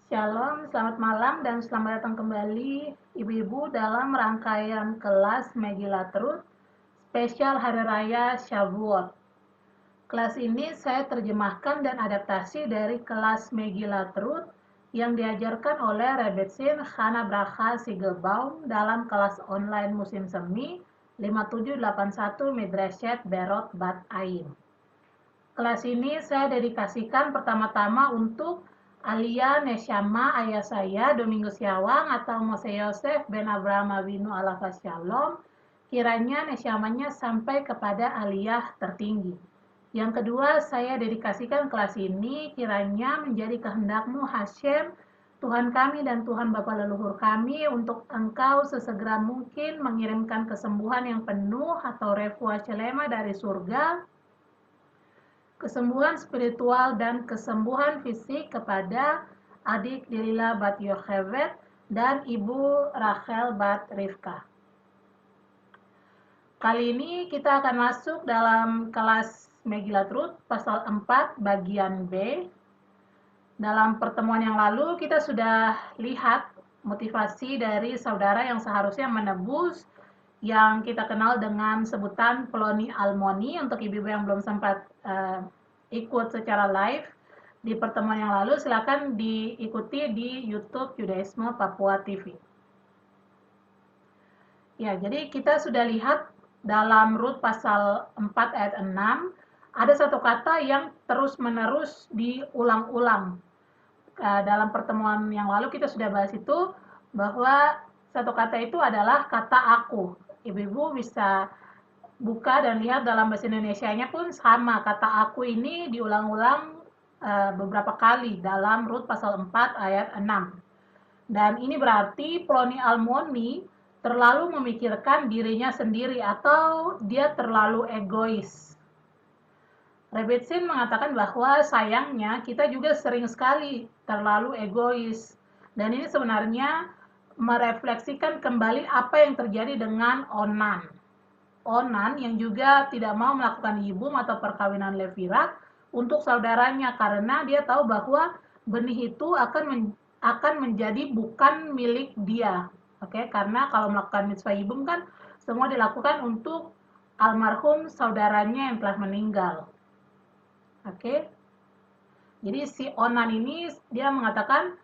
Shalom, selamat malam dan selamat datang kembali Ibu-ibu dalam rangkaian kelas Megillah Truth spesial Hari Raya Shavuot. Kelas ini saya terjemahkan dan adaptasi dari kelas Megillah Truth yang diajarkan oleh Rebbetzin Chana Bracha Sigelbaum dalam kelas online musim semi 5781 Midrashet Berot Bat Ain. Kelas ini saya dedikasikan pertama-tama untuk Alia Neshama ayah saya Domingus Yawang atau Mose Yosef ben Abraham Avinu Alav Shalom, kiranya neshamanya sampai kepada aliyah tertinggi. Yang kedua, saya dedikasikan kelas ini kiranya menjadi kehendak-Mu Hashem, Tuhan kami dan Tuhan Bapa leluhur kami, untuk Engkau sesegera mungkin mengirimkan kesembuhan yang penuh atau refuah shelema dari surga, kesembuhan spiritual dan kesembuhan fisik kepada adik Delila bat Yocheved dan ibu Rachel bat Rivka. Kali ini kita akan masuk dalam kelas Megillah Truth pasal 4 bagian B. Dalam pertemuan yang lalu kita sudah lihat motivasi dari saudara yang seharusnya menebus, yang kita kenal dengan sebutan Ploni Almoni. Untuk ibu-ibu yang belum sempat ikut secara live di pertemuan yang lalu, silakan diikuti di YouTube Judaisme Papua TV. Ya, jadi kita sudah lihat dalam Rut pasal 4 ayat 6, ada satu kata yang terus-menerus diulang-ulang. Dalam pertemuan yang lalu kita sudah bahas itu, bahwa satu kata itu adalah kata aku. Ibu-ibu bisa buka dan lihat dalam bahasa Indonesianya pun sama, kata aku ini diulang-ulang beberapa kali dalam Rut pasal 4 ayat 6. Dan ini berarti Ploni Almoni terlalu memikirkan dirinya sendiri atau dia terlalu egois. Rebbetzin mengatakan bahwa sayangnya kita juga sering sekali terlalu egois. Dan ini sebenarnya merefleksikan kembali apa yang terjadi dengan Onan. Onan yang juga tidak mau melakukan yibum atau perkawinan levirat untuk saudaranya karena dia tahu bahwa benih itu akan menjadi bukan milik dia. Oke, karena kalau melakukan mitzvah yibum kan semua dilakukan untuk almarhum saudaranya yang telah meninggal. Oke. Jadi si Onan ini dia mengatakan,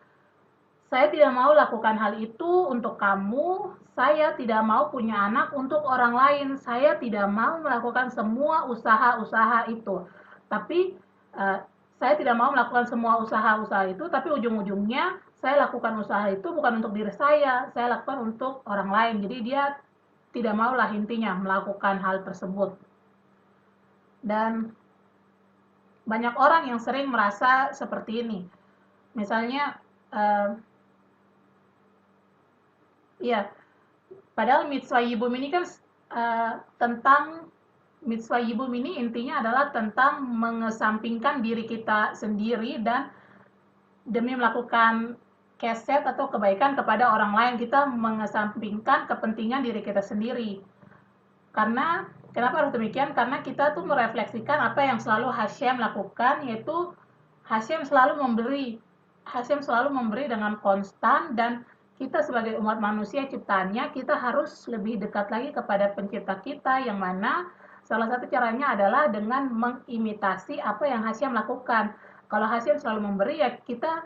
saya tidak mau lakukan hal itu untuk kamu, saya tidak mau punya anak untuk orang lain, saya tidak mau melakukan semua usaha-usaha itu. Tapi saya tidak mau melakukan semua usaha-usaha itu, tapi ujung-ujungnya saya lakukan usaha itu bukan untuk diri saya lakukan untuk orang lain. Jadi dia tidak maulah intinya melakukan hal tersebut. Dan banyak orang yang sering merasa seperti ini. Misalnya, ya, padahal mitzvah yibum ini kan tentang mitzvah yibum ini intinya adalah tentang mengesampingkan diri kita sendiri dan demi melakukan keset atau kebaikan kepada orang lain, kita mengesampingkan kepentingan diri kita sendiri. Karena kenapa harus demikian? Karena kita tuh merefleksikan apa yang selalu Hashem lakukan, yaitu Hashem selalu memberi. Hashem selalu memberi dengan konstan, dan kita sebagai umat manusia ciptaannya, kita harus lebih dekat lagi kepada pencipta kita, yang mana salah satu caranya adalah dengan mengimitasi apa yang Hashem lakukan. Kalau Hashem selalu memberi, ya kita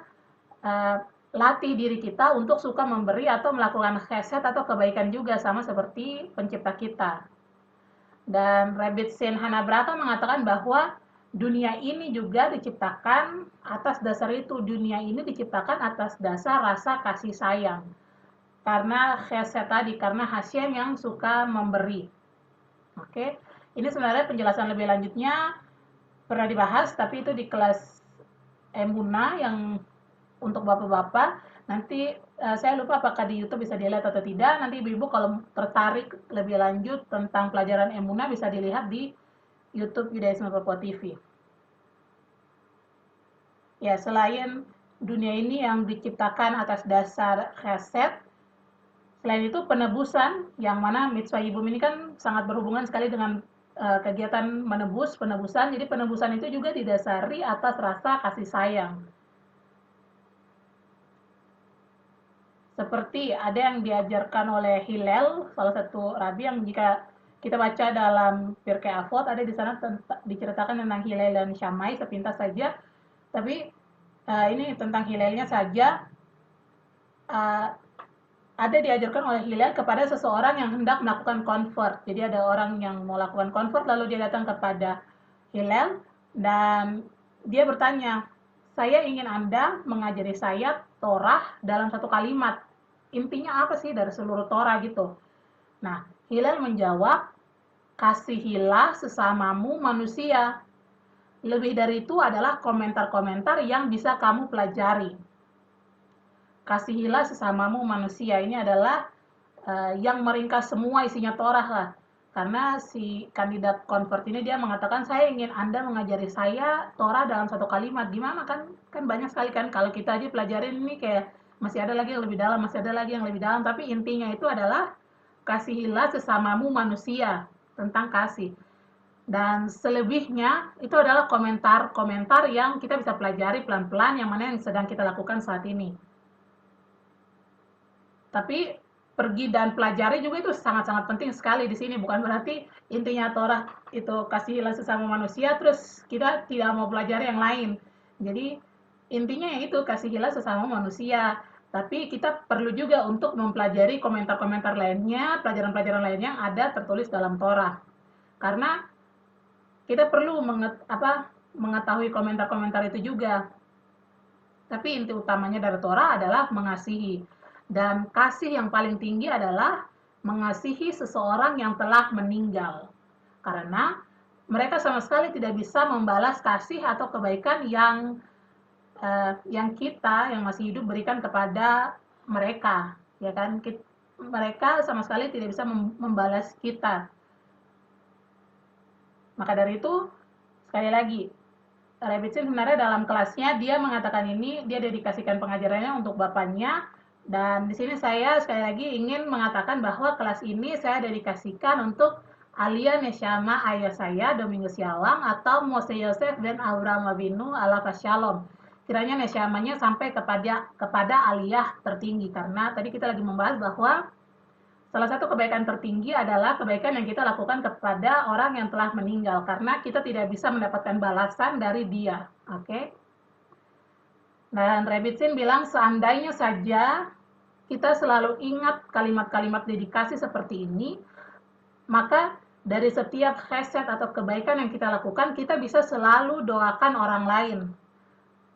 latih diri kita untuk suka memberi atau melakukan chesed atau kebaikan juga, sama seperti pencipta kita. Dan Rebbetzin Chana Bracha mengatakan bahwa dunia ini juga diciptakan atas dasar itu. Dunia ini diciptakan atas dasar rasa kasih sayang. Karena chesed tadi, karena Hashem yang suka memberi. Oke, ini sebenarnya penjelasan lebih lanjutnya pernah dibahas, tapi itu di kelas Emunah yang untuk bapak-bapak. Nanti saya lupa apakah di YouTube bisa dilihat atau tidak. Nanti ibu-ibu kalau tertarik lebih lanjut tentang pelajaran Emunah bisa dilihat di YouTube Judaisme Papua TV. Ya, selain dunia ini yang diciptakan atas dasar chesed, selain itu penebusan, yang mana mitzvah yibum ini kan sangat berhubungan sekali dengan kegiatan penebusan. Jadi penebusan itu juga didasari atas rasa kasih sayang. Seperti ada yang diajarkan oleh Hillel, salah satu rabi yang jika kita baca dalam Pirkei Avot, ada di sana diceritakan tentang Hillel dan Shammai sepintas saja. Tapi ini tentang Hillelnya saja, uh, ada diajarkan oleh Hillel kepada seseorang yang hendak melakukan convert. Jadi ada orang yang mau lakukan convert, lalu dia datang kepada Hillel dan dia bertanya, saya ingin Anda mengajari saya Torah dalam satu kalimat. Intinya apa sih dari seluruh Torah gitu. Nah, Hillel menjawab, kasihilah sesamamu manusia. Lebih dari itu adalah komentar-komentar yang bisa kamu pelajari. Kasihilah sesamamu manusia. Ini adalah yang meringkas semua isinya Torah lah. Karena si kandidat convert ini dia mengatakan, saya ingin Anda mengajari saya Torah dalam satu kalimat. Gimana kan? Kan banyak sekali kan. Kalau kita aja pelajarin ini kayak masih ada lagi yang lebih dalam, masih ada lagi yang lebih dalam. Tapi intinya itu adalah kasihilah sesamamu manusia, tentang kasih. Dan selebihnya itu adalah komentar-komentar yang kita bisa pelajari pelan-pelan, yang mana yang sedang kita lakukan saat ini. Tapi pergi dan pelajari juga itu sangat-sangat penting sekali di sini. Bukan berarti intinya Torah itu kasihilah sesama manusia, terus kita tidak mau pelajari yang lain. Jadi intinya ya itu, kasihilah sesama manusia. Tapi kita perlu juga untuk mempelajari komentar-komentar lainnya, pelajaran-pelajaran lainnya yang ada tertulis dalam Torah. Karena kita perlu mengetahui komentar-komentar itu juga. Tapi inti utamanya dari Torah adalah mengasihi. Dan kasih yang paling tinggi adalah mengasihi seseorang yang telah meninggal. Karena mereka sama sekali tidak bisa membalas kasih atau kebaikan yang kita yang masih hidup berikan kepada mereka, ya kan? Mereka sama sekali tidak bisa membalas kita. Maka dari itu, sekali lagi, Rebitsin sebenarnya dalam kelasnya dia mengatakan ini, dia dedikasikan pengajarannya untuk bapaknya, dan di sini saya sekali lagi ingin mengatakan bahwa kelas ini saya dedikasikan untuk Alia Neshama ayah saya Domingus Sialang atau Mose Yosef ben Abraham Avinu alav Shalom. Kiranya Neshamanya sampai kepada aliyah tertinggi, karena tadi kita lagi membahas bahwa salah satu kebaikan tertinggi adalah kebaikan yang kita lakukan kepada orang yang telah meninggal, karena kita tidak bisa mendapatkan balasan dari dia. Oke? Dan Rebitsin bilang, seandainya saja kita selalu ingat kalimat-kalimat dedikasi seperti ini, maka dari setiap chesed atau kebaikan yang kita lakukan, kita bisa selalu doakan orang lain.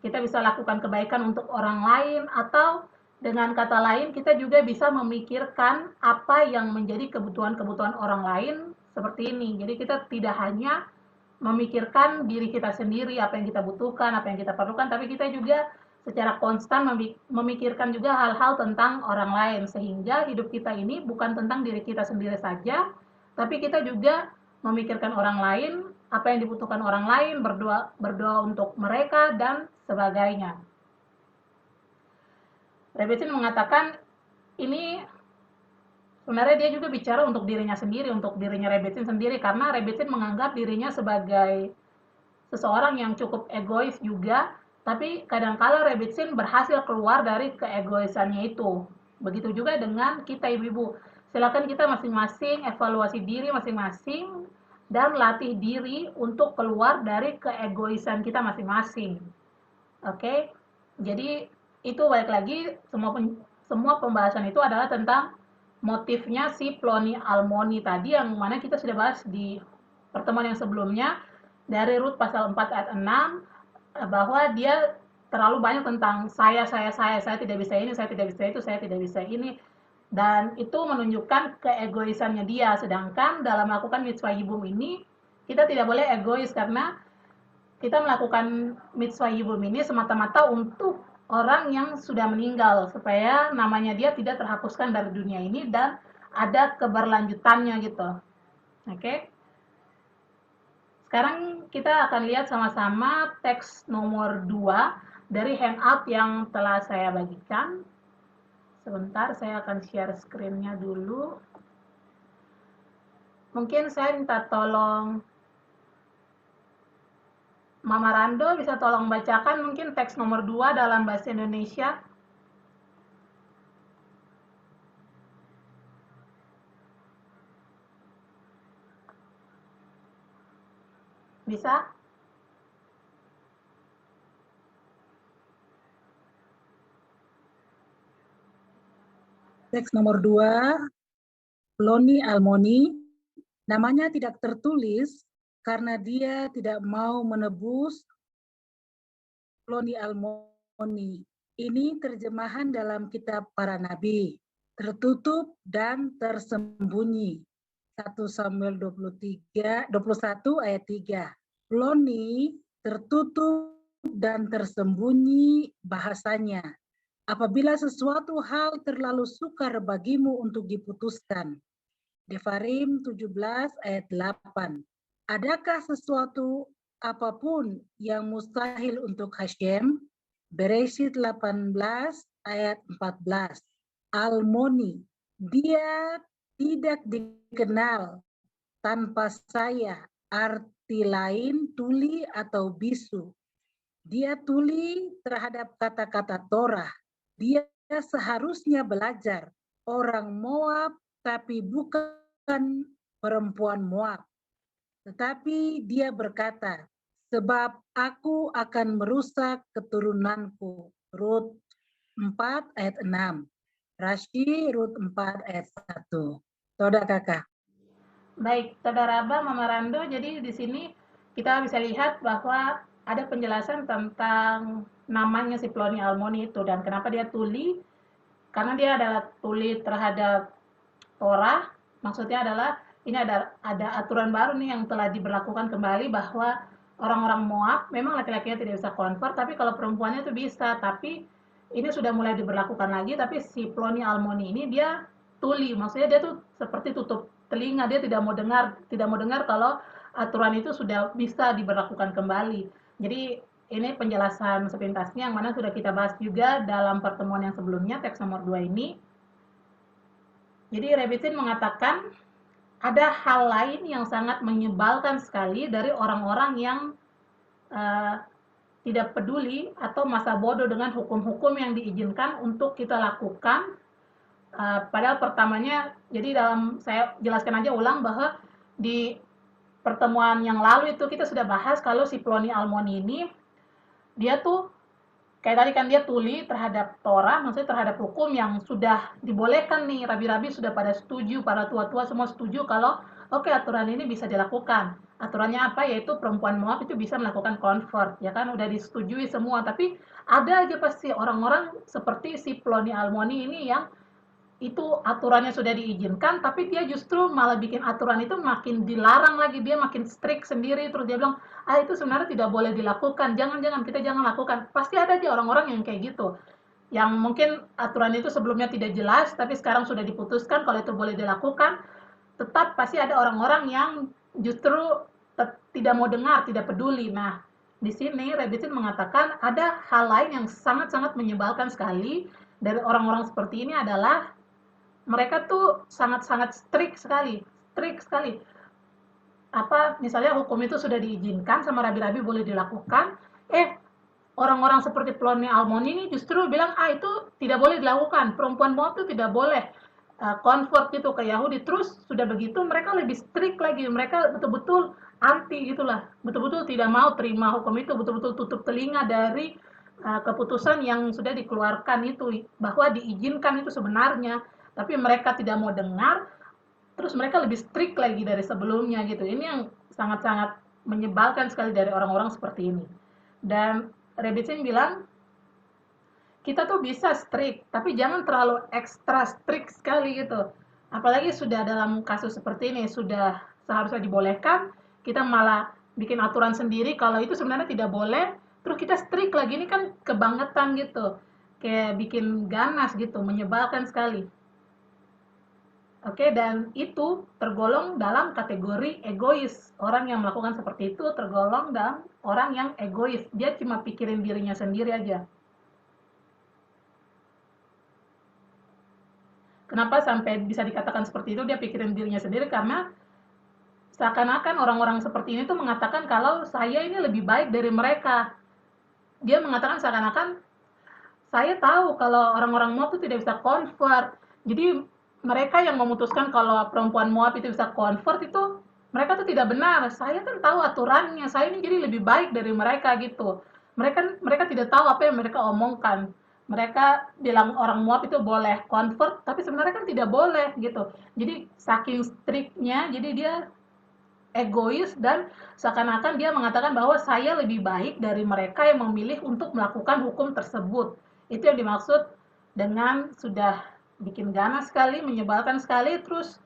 Kita bisa lakukan kebaikan untuk orang lain, atau dengan kata lain, kita juga bisa memikirkan apa yang menjadi kebutuhan-kebutuhan orang lain seperti ini. Jadi kita tidak hanya memikirkan diri kita sendiri, apa yang kita butuhkan, apa yang kita perlukan, tapi kita juga secara konstan memikirkan juga hal-hal tentang orang lain. Sehingga hidup kita ini bukan tentang diri kita sendiri saja, tapi kita juga memikirkan orang lain, apa yang dibutuhkan orang lain, berdoa untuk mereka, dan sebagainya. Rebetsin mengatakan ini sebenarnya dia juga bicara untuk dirinya sendiri, untuk dirinya Rebetsin sendiri, karena Rebetsin menganggap dirinya sebagai seseorang yang cukup egois juga, tapi kadangkala Rebetsin berhasil keluar dari keegoisannya itu. Begitu juga dengan kita ibu-ibu. Silakan kita masing-masing evaluasi diri masing-masing dan latih diri untuk keluar dari keegoisan kita masing-masing. Oke? Jadi itu balik lagi, semua pembahasan itu adalah tentang motifnya si Ploni Almoni tadi, yang mana kita sudah bahas di pertemuan yang sebelumnya dari Rut pasal 4 ayat 6, bahwa dia terlalu banyak tentang saya tidak bisa ini, saya tidak bisa itu, saya tidak bisa ini, dan itu menunjukkan keegoisannya dia. Sedangkan dalam melakukan mitzvah yibum ini kita tidak boleh egois, karena kita melakukan mitzvah yibum ini semata-mata untuk orang yang sudah meninggal, supaya namanya dia tidak terhapuskan dari dunia ini dan ada keberlanjutannya gitu. Oke? Sekarang kita akan lihat sama-sama teks nomor 2 dari handout yang telah saya bagikan. Sebentar, saya akan share screen-nya dulu. Mungkin saya minta tolong Mama Rando bisa tolong bacakan mungkin teks nomor 2 dalam bahasa Indonesia. Bisa? Teks nomor 2, Ploni Almoni, namanya tidak tertulis karena dia tidak mau menebus Ploni Almoni. Ini terjemahan dalam kitab para nabi, tertutup dan tersembunyi. 1 Samuel 21 ayat 3. Ploni tertutup dan tersembunyi bahasanya. Apabila sesuatu hal terlalu sukar bagimu untuk diputuskan. Devarim 17 ayat 8. Adakah sesuatu apapun yang mustahil untuk Hashem? Bereshit 18 ayat 14. Almoni, dia tidak dikenal tanpa saya, arti lain tuli atau bisu. Dia tuli terhadap kata-kata Torah. Dia seharusnya belajar orang Moab, tapi bukan perempuan Moab. Tetapi dia berkata, sebab aku akan merusak keturunanku. Rut 4 ayat 6. Rashi Rut 4 ayat 1. Toda kakak. Baik, Saudara Abah, Mama Rando, jadi di sini kita bisa lihat bahwa ada penjelasan tentang namanya si Ploni Almoni itu dan kenapa dia tuli, karena dia adalah tuli terhadap Torah. Maksudnya adalah ini ada aturan baru nih yang telah diberlakukan kembali bahwa orang-orang Moab memang laki-lakinya tidak bisa convert, tapi kalau perempuannya itu bisa. Tapi ini sudah mulai diberlakukan lagi, tapi si Ploni Almoni ini dia tuli, maksudnya dia tuh seperti tutup telinga, dia tidak mau dengar kalau aturan itu sudah bisa diberlakukan kembali. Jadi ini penjelasan sepintasnya yang mana sudah kita bahas juga dalam pertemuan yang sebelumnya, teks nomor 2 ini. Jadi Rebitin mengatakan ada hal lain yang sangat menyebalkan sekali dari orang-orang yang uh, tidak peduli atau masa bodoh dengan hukum-hukum yang diizinkan untuk kita lakukan. Padahal pertamanya, jadi saya jelaskan aja ulang bahwa di pertemuan yang lalu itu kita sudah bahas kalau si Ploni Almoni ini dia tuh kayak tadi kan dia tuli terhadap Torah, maksudnya terhadap hukum yang sudah dibolehkan nih, rabi-rabi sudah pada setuju, para tua-tua semua setuju kalau oke, aturan ini bisa dilakukan. Aturannya apa? Yaitu perempuan Moab itu bisa melakukan convert, ya kan udah disetujui semua. Tapi ada aja pasti orang-orang seperti si Ploni Almoni ini yang itu aturannya sudah diizinkan, tapi dia justru malah bikin aturan itu makin dilarang lagi, dia makin strict sendiri, terus dia bilang, ah itu sebenarnya tidak boleh dilakukan, jangan-jangan kita jangan lakukan. Pasti ada aja orang-orang yang kayak gitu, yang mungkin aturan itu sebelumnya tidak jelas, tapi sekarang sudah diputuskan kalau itu boleh dilakukan, tetap pasti ada orang-orang yang justru tidak mau dengar, tidak peduli. Nah, di sini Rebitin mengatakan ada hal lain yang sangat-sangat menyebalkan sekali dari orang-orang seperti ini adalah mereka tuh sangat-sangat strict sekali. Apa misalnya hukum itu sudah diizinkan sama rabi-rabi boleh dilakukan, orang-orang seperti Ploni Almoni ini justru bilang itu tidak boleh dilakukan, perempuan Moab itu tidak boleh convert gitu ke Yahudi. Terus sudah begitu mereka lebih strict lagi, mereka betul-betul anti gitulah, betul-betul tidak mau terima hukum itu, betul-betul tutup telinga dari keputusan yang sudah dikeluarkan itu bahwa diizinkan itu sebenarnya, tapi mereka tidak mau dengar, terus mereka lebih strict lagi dari sebelumnya gitu. Ini yang sangat-sangat menyebalkan sekali dari orang-orang seperti ini. Dan Rebitsin bilang, kita tuh bisa strict, tapi jangan terlalu ekstra strict sekali gitu. Apalagi sudah dalam kasus seperti ini, sudah seharusnya dibolehkan, kita malah bikin aturan sendiri kalau itu sebenarnya tidak boleh, terus kita strict lagi, ini kan kebangetan gitu. Kayak bikin ganas gitu, menyebalkan sekali. Oke, dan itu tergolong dalam kategori egois. Orang yang melakukan seperti itu tergolong dalam orang yang egois. Dia cuma pikirin dirinya sendiri aja. Kenapa sampai bisa dikatakan seperti itu? Dia pikirin dirinya sendiri karena seakan-akan orang-orang seperti ini tuh mengatakan kalau saya ini lebih baik dari mereka. Dia mengatakan seakan-akan saya tahu kalau orang-orang Moab itu tidak bisa convert. Jadi mereka yang memutuskan kalau perempuan Moab itu bisa convert itu Mereka tuh tidak benar. Saya kan tahu aturannya. Saya ini jadi lebih baik dari mereka gitu. Mereka mereka tidak tahu apa yang mereka omongkan. Mereka bilang orang Moab itu boleh convert, tapi sebenarnya kan tidak boleh gitu. Jadi saking striknya, jadi dia egois dan seakan-akan dia mengatakan bahwa saya lebih baik dari mereka yang memilih untuk melakukan hukum tersebut. Itu yang dimaksud dengan sudah bikin ganas sekali, menyebalkan sekali, terus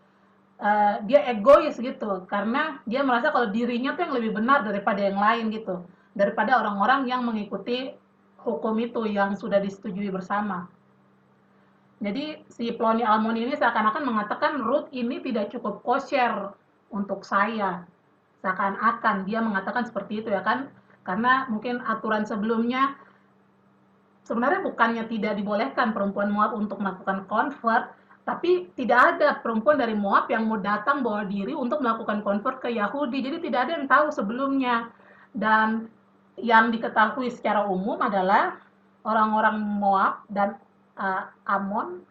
dia egois gitu karena dia merasa kalau dirinya tuh yang lebih benar daripada yang lain gitu, daripada orang-orang yang mengikuti hukum itu yang sudah disetujui bersama. Jadi si Ploni Almoni ini seakan-akan mengatakan Ruth ini tidak cukup kosher untuk saya. Seakan-akan dia mengatakan seperti itu ya kan, karena mungkin aturan sebelumnya sebenarnya bukannya tidak dibolehkan perempuan Moab untuk melakukan convert, tapi tidak ada perempuan dari Moab yang mau datang bawa diri untuk melakukan convert ke Yahudi. Jadi tidak ada yang tahu sebelumnya. Dan yang diketahui secara umum adalah orang-orang Moab dan Amon,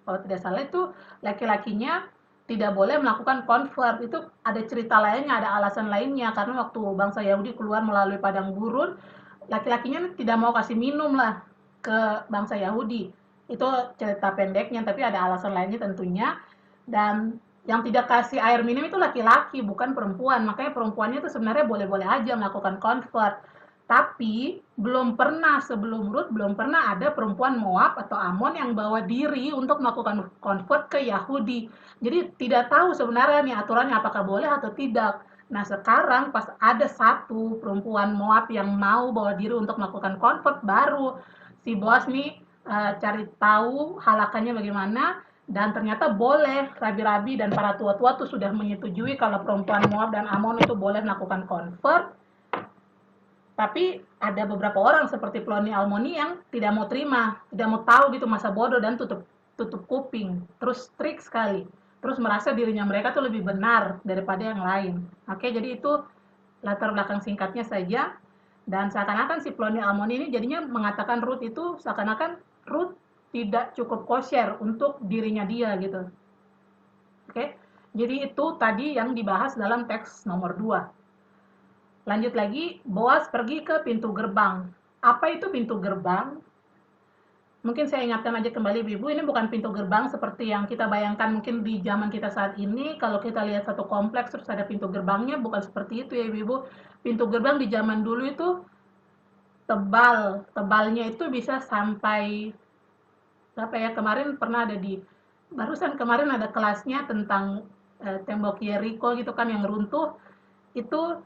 kalau tidak salah itu laki-lakinya tidak boleh melakukan convert. Itu ada cerita lainnya, ada alasan lainnya. Karena waktu bangsa Yahudi keluar melalui padang gurun, laki-lakinya tidak mau kasih minum lah ke bangsa Yahudi. Itu cerita pendeknya, tapi ada alasan lainnya tentunya. Dan yang tidak kasih air minum itu laki-laki, bukan perempuan. Makanya perempuannya itu sebenarnya boleh-boleh aja melakukan convert. Tapi belum pernah sebelum Ruth belum pernah ada perempuan Moab atau Amon yang bawa diri untuk melakukan convert ke Yahudi. Jadi tidak tahu sebenarnya nih aturannya apakah boleh atau tidak. Nah sekarang pas ada satu perempuan Moab yang mau bawa diri untuk melakukan convert, baru si Boas nih cari tahu halakannya bagaimana, dan ternyata boleh. Rabi-rabi dan para tua-tua tuh sudah menyetujui kalau perempuan Moab dan Amon itu boleh melakukan convert. Tapi ada beberapa orang seperti Ploni Almoni yang tidak mau terima, tidak mau tahu gitu, masa bodoh dan tutup tutup kuping, terus strict sekali, terus merasa dirinya mereka tuh lebih benar daripada yang lain. Oke, jadi itu latar belakang singkatnya saja. Dan seakan-akan si Ploni Almoni ini jadinya mengatakan Ruth itu seakan-akan Ruth tidak cukup kosher untuk dirinya dia gitu. Oke, jadi itu tadi yang dibahas dalam teks nomor 2. Lanjut lagi, Boas pergi ke pintu gerbang. Apa itu pintu gerbang? Mungkin saya ingatkan aja kembali Ibu, ini bukan pintu gerbang seperti yang kita bayangkan mungkin di zaman kita saat ini. Kalau kita lihat satu kompleks terus ada pintu gerbangnya, bukan seperti itu ya Ibu. Pintu gerbang di zaman dulu itu tebal, tebalnya itu bisa sampai berapa ya, kemarin pernah ada di, barusan kemarin ada kelasnya tentang tembok Jericho gitu kan yang runtuh, itu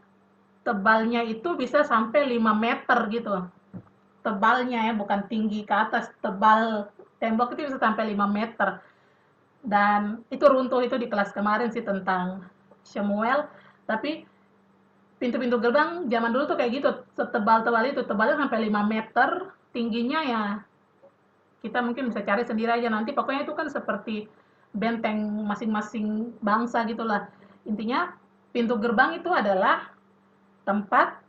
tebalnya itu bisa sampai 5 meter gitu. Tebalnya ya, bukan tinggi ke atas, tebal tembok itu bisa sampai 5 meter. Dan itu runtuh itu di kelas kemarin sih tentang Shemuel. Tapi pintu-pintu gerbang zaman dulu tuh kayak gitu, setebal-tebal itu, tebalnya sampai 5 meter, tingginya ya kita mungkin bisa cari sendiri aja nanti. Pokoknya itu kan seperti benteng masing-masing bangsa gitulah. Intinya pintu gerbang itu adalah tempat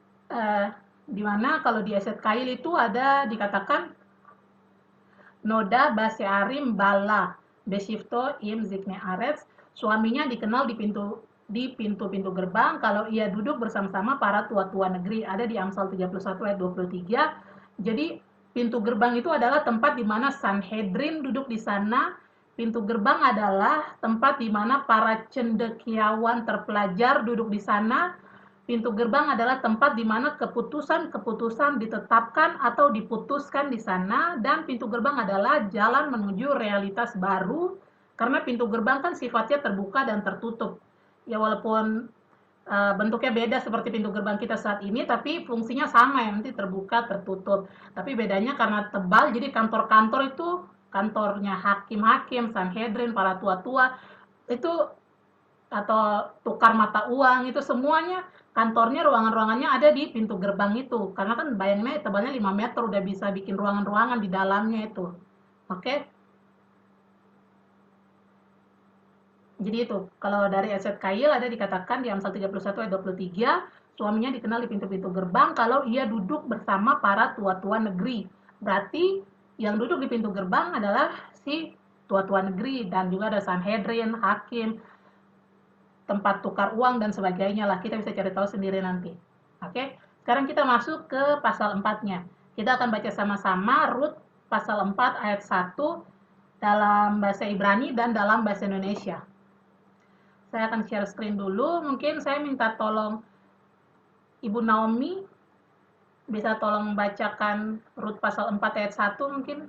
di mana kalau di Eset Kail itu ada dikatakan Noda Basearim Bala Beshifto Im Zikne Arets, suaminya dikenal di pintu-pintu gerbang kalau ia duduk bersama-sama para tua-tua negeri, ada di Amsal 31 ayat 23. Jadi pintu gerbang itu adalah tempat di mana Sanhedrin duduk di sana. Pintu gerbang adalah tempat di mana para cendekiawan terpelajar duduk di sana. Pintu gerbang adalah tempat di mana keputusan-keputusan ditetapkan atau diputuskan di sana, dan pintu gerbang adalah jalan menuju realitas baru, karena pintu gerbang kan sifatnya terbuka dan tertutup. Ya walaupun bentuknya beda seperti pintu gerbang kita saat ini, tapi fungsinya sama ya, nanti terbuka, tertutup. Tapi bedanya karena tebal, jadi kantor-kantor itu, kantornya hakim-hakim, Sanhedrin, para tua-tua, itu atau tukar mata uang itu semuanya kantornya, ruangan-ruangannya ada di pintu gerbang itu. Karena kan bayangnya tebalnya 5 meter udah bisa bikin ruangan-ruangan di dalamnya itu. Oke. Jadi itu, kalau dari Eset Kail ada dikatakan di Amsal 31 ayat 23, suaminya dikenal di pintu-pintu gerbang kalau ia duduk bersama para tua-tua negeri. Berarti yang duduk di pintu gerbang adalah si tua-tua negeri, dan juga ada Sanhedrin, hakim, tempat tukar uang dan sebagainya lah. Kita bisa cari tahu sendiri nanti. Oke, sekarang kita masuk ke pasal 4-nya. Kita akan baca sama-sama Rut pasal 4 ayat 1 dalam bahasa Ibrani dan dalam bahasa Indonesia. Saya akan share screen dulu. Mungkin saya minta tolong Ibu Naomi bisa tolong bacakan Rut pasal 4 ayat 1 mungkin.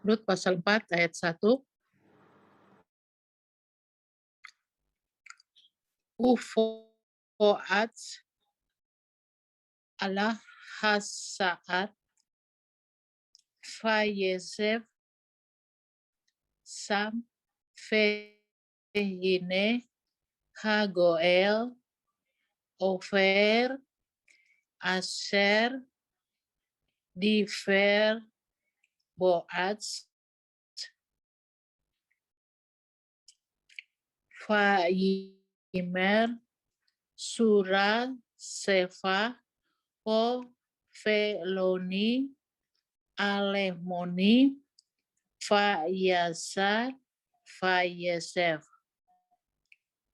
Rut pasal 4 ayat 1. Ufoat Allah hasaat fayesef sam fehine hagoel ofer asher difer boats fayimer surah sefa o feloni alemoni fayasar fayesef.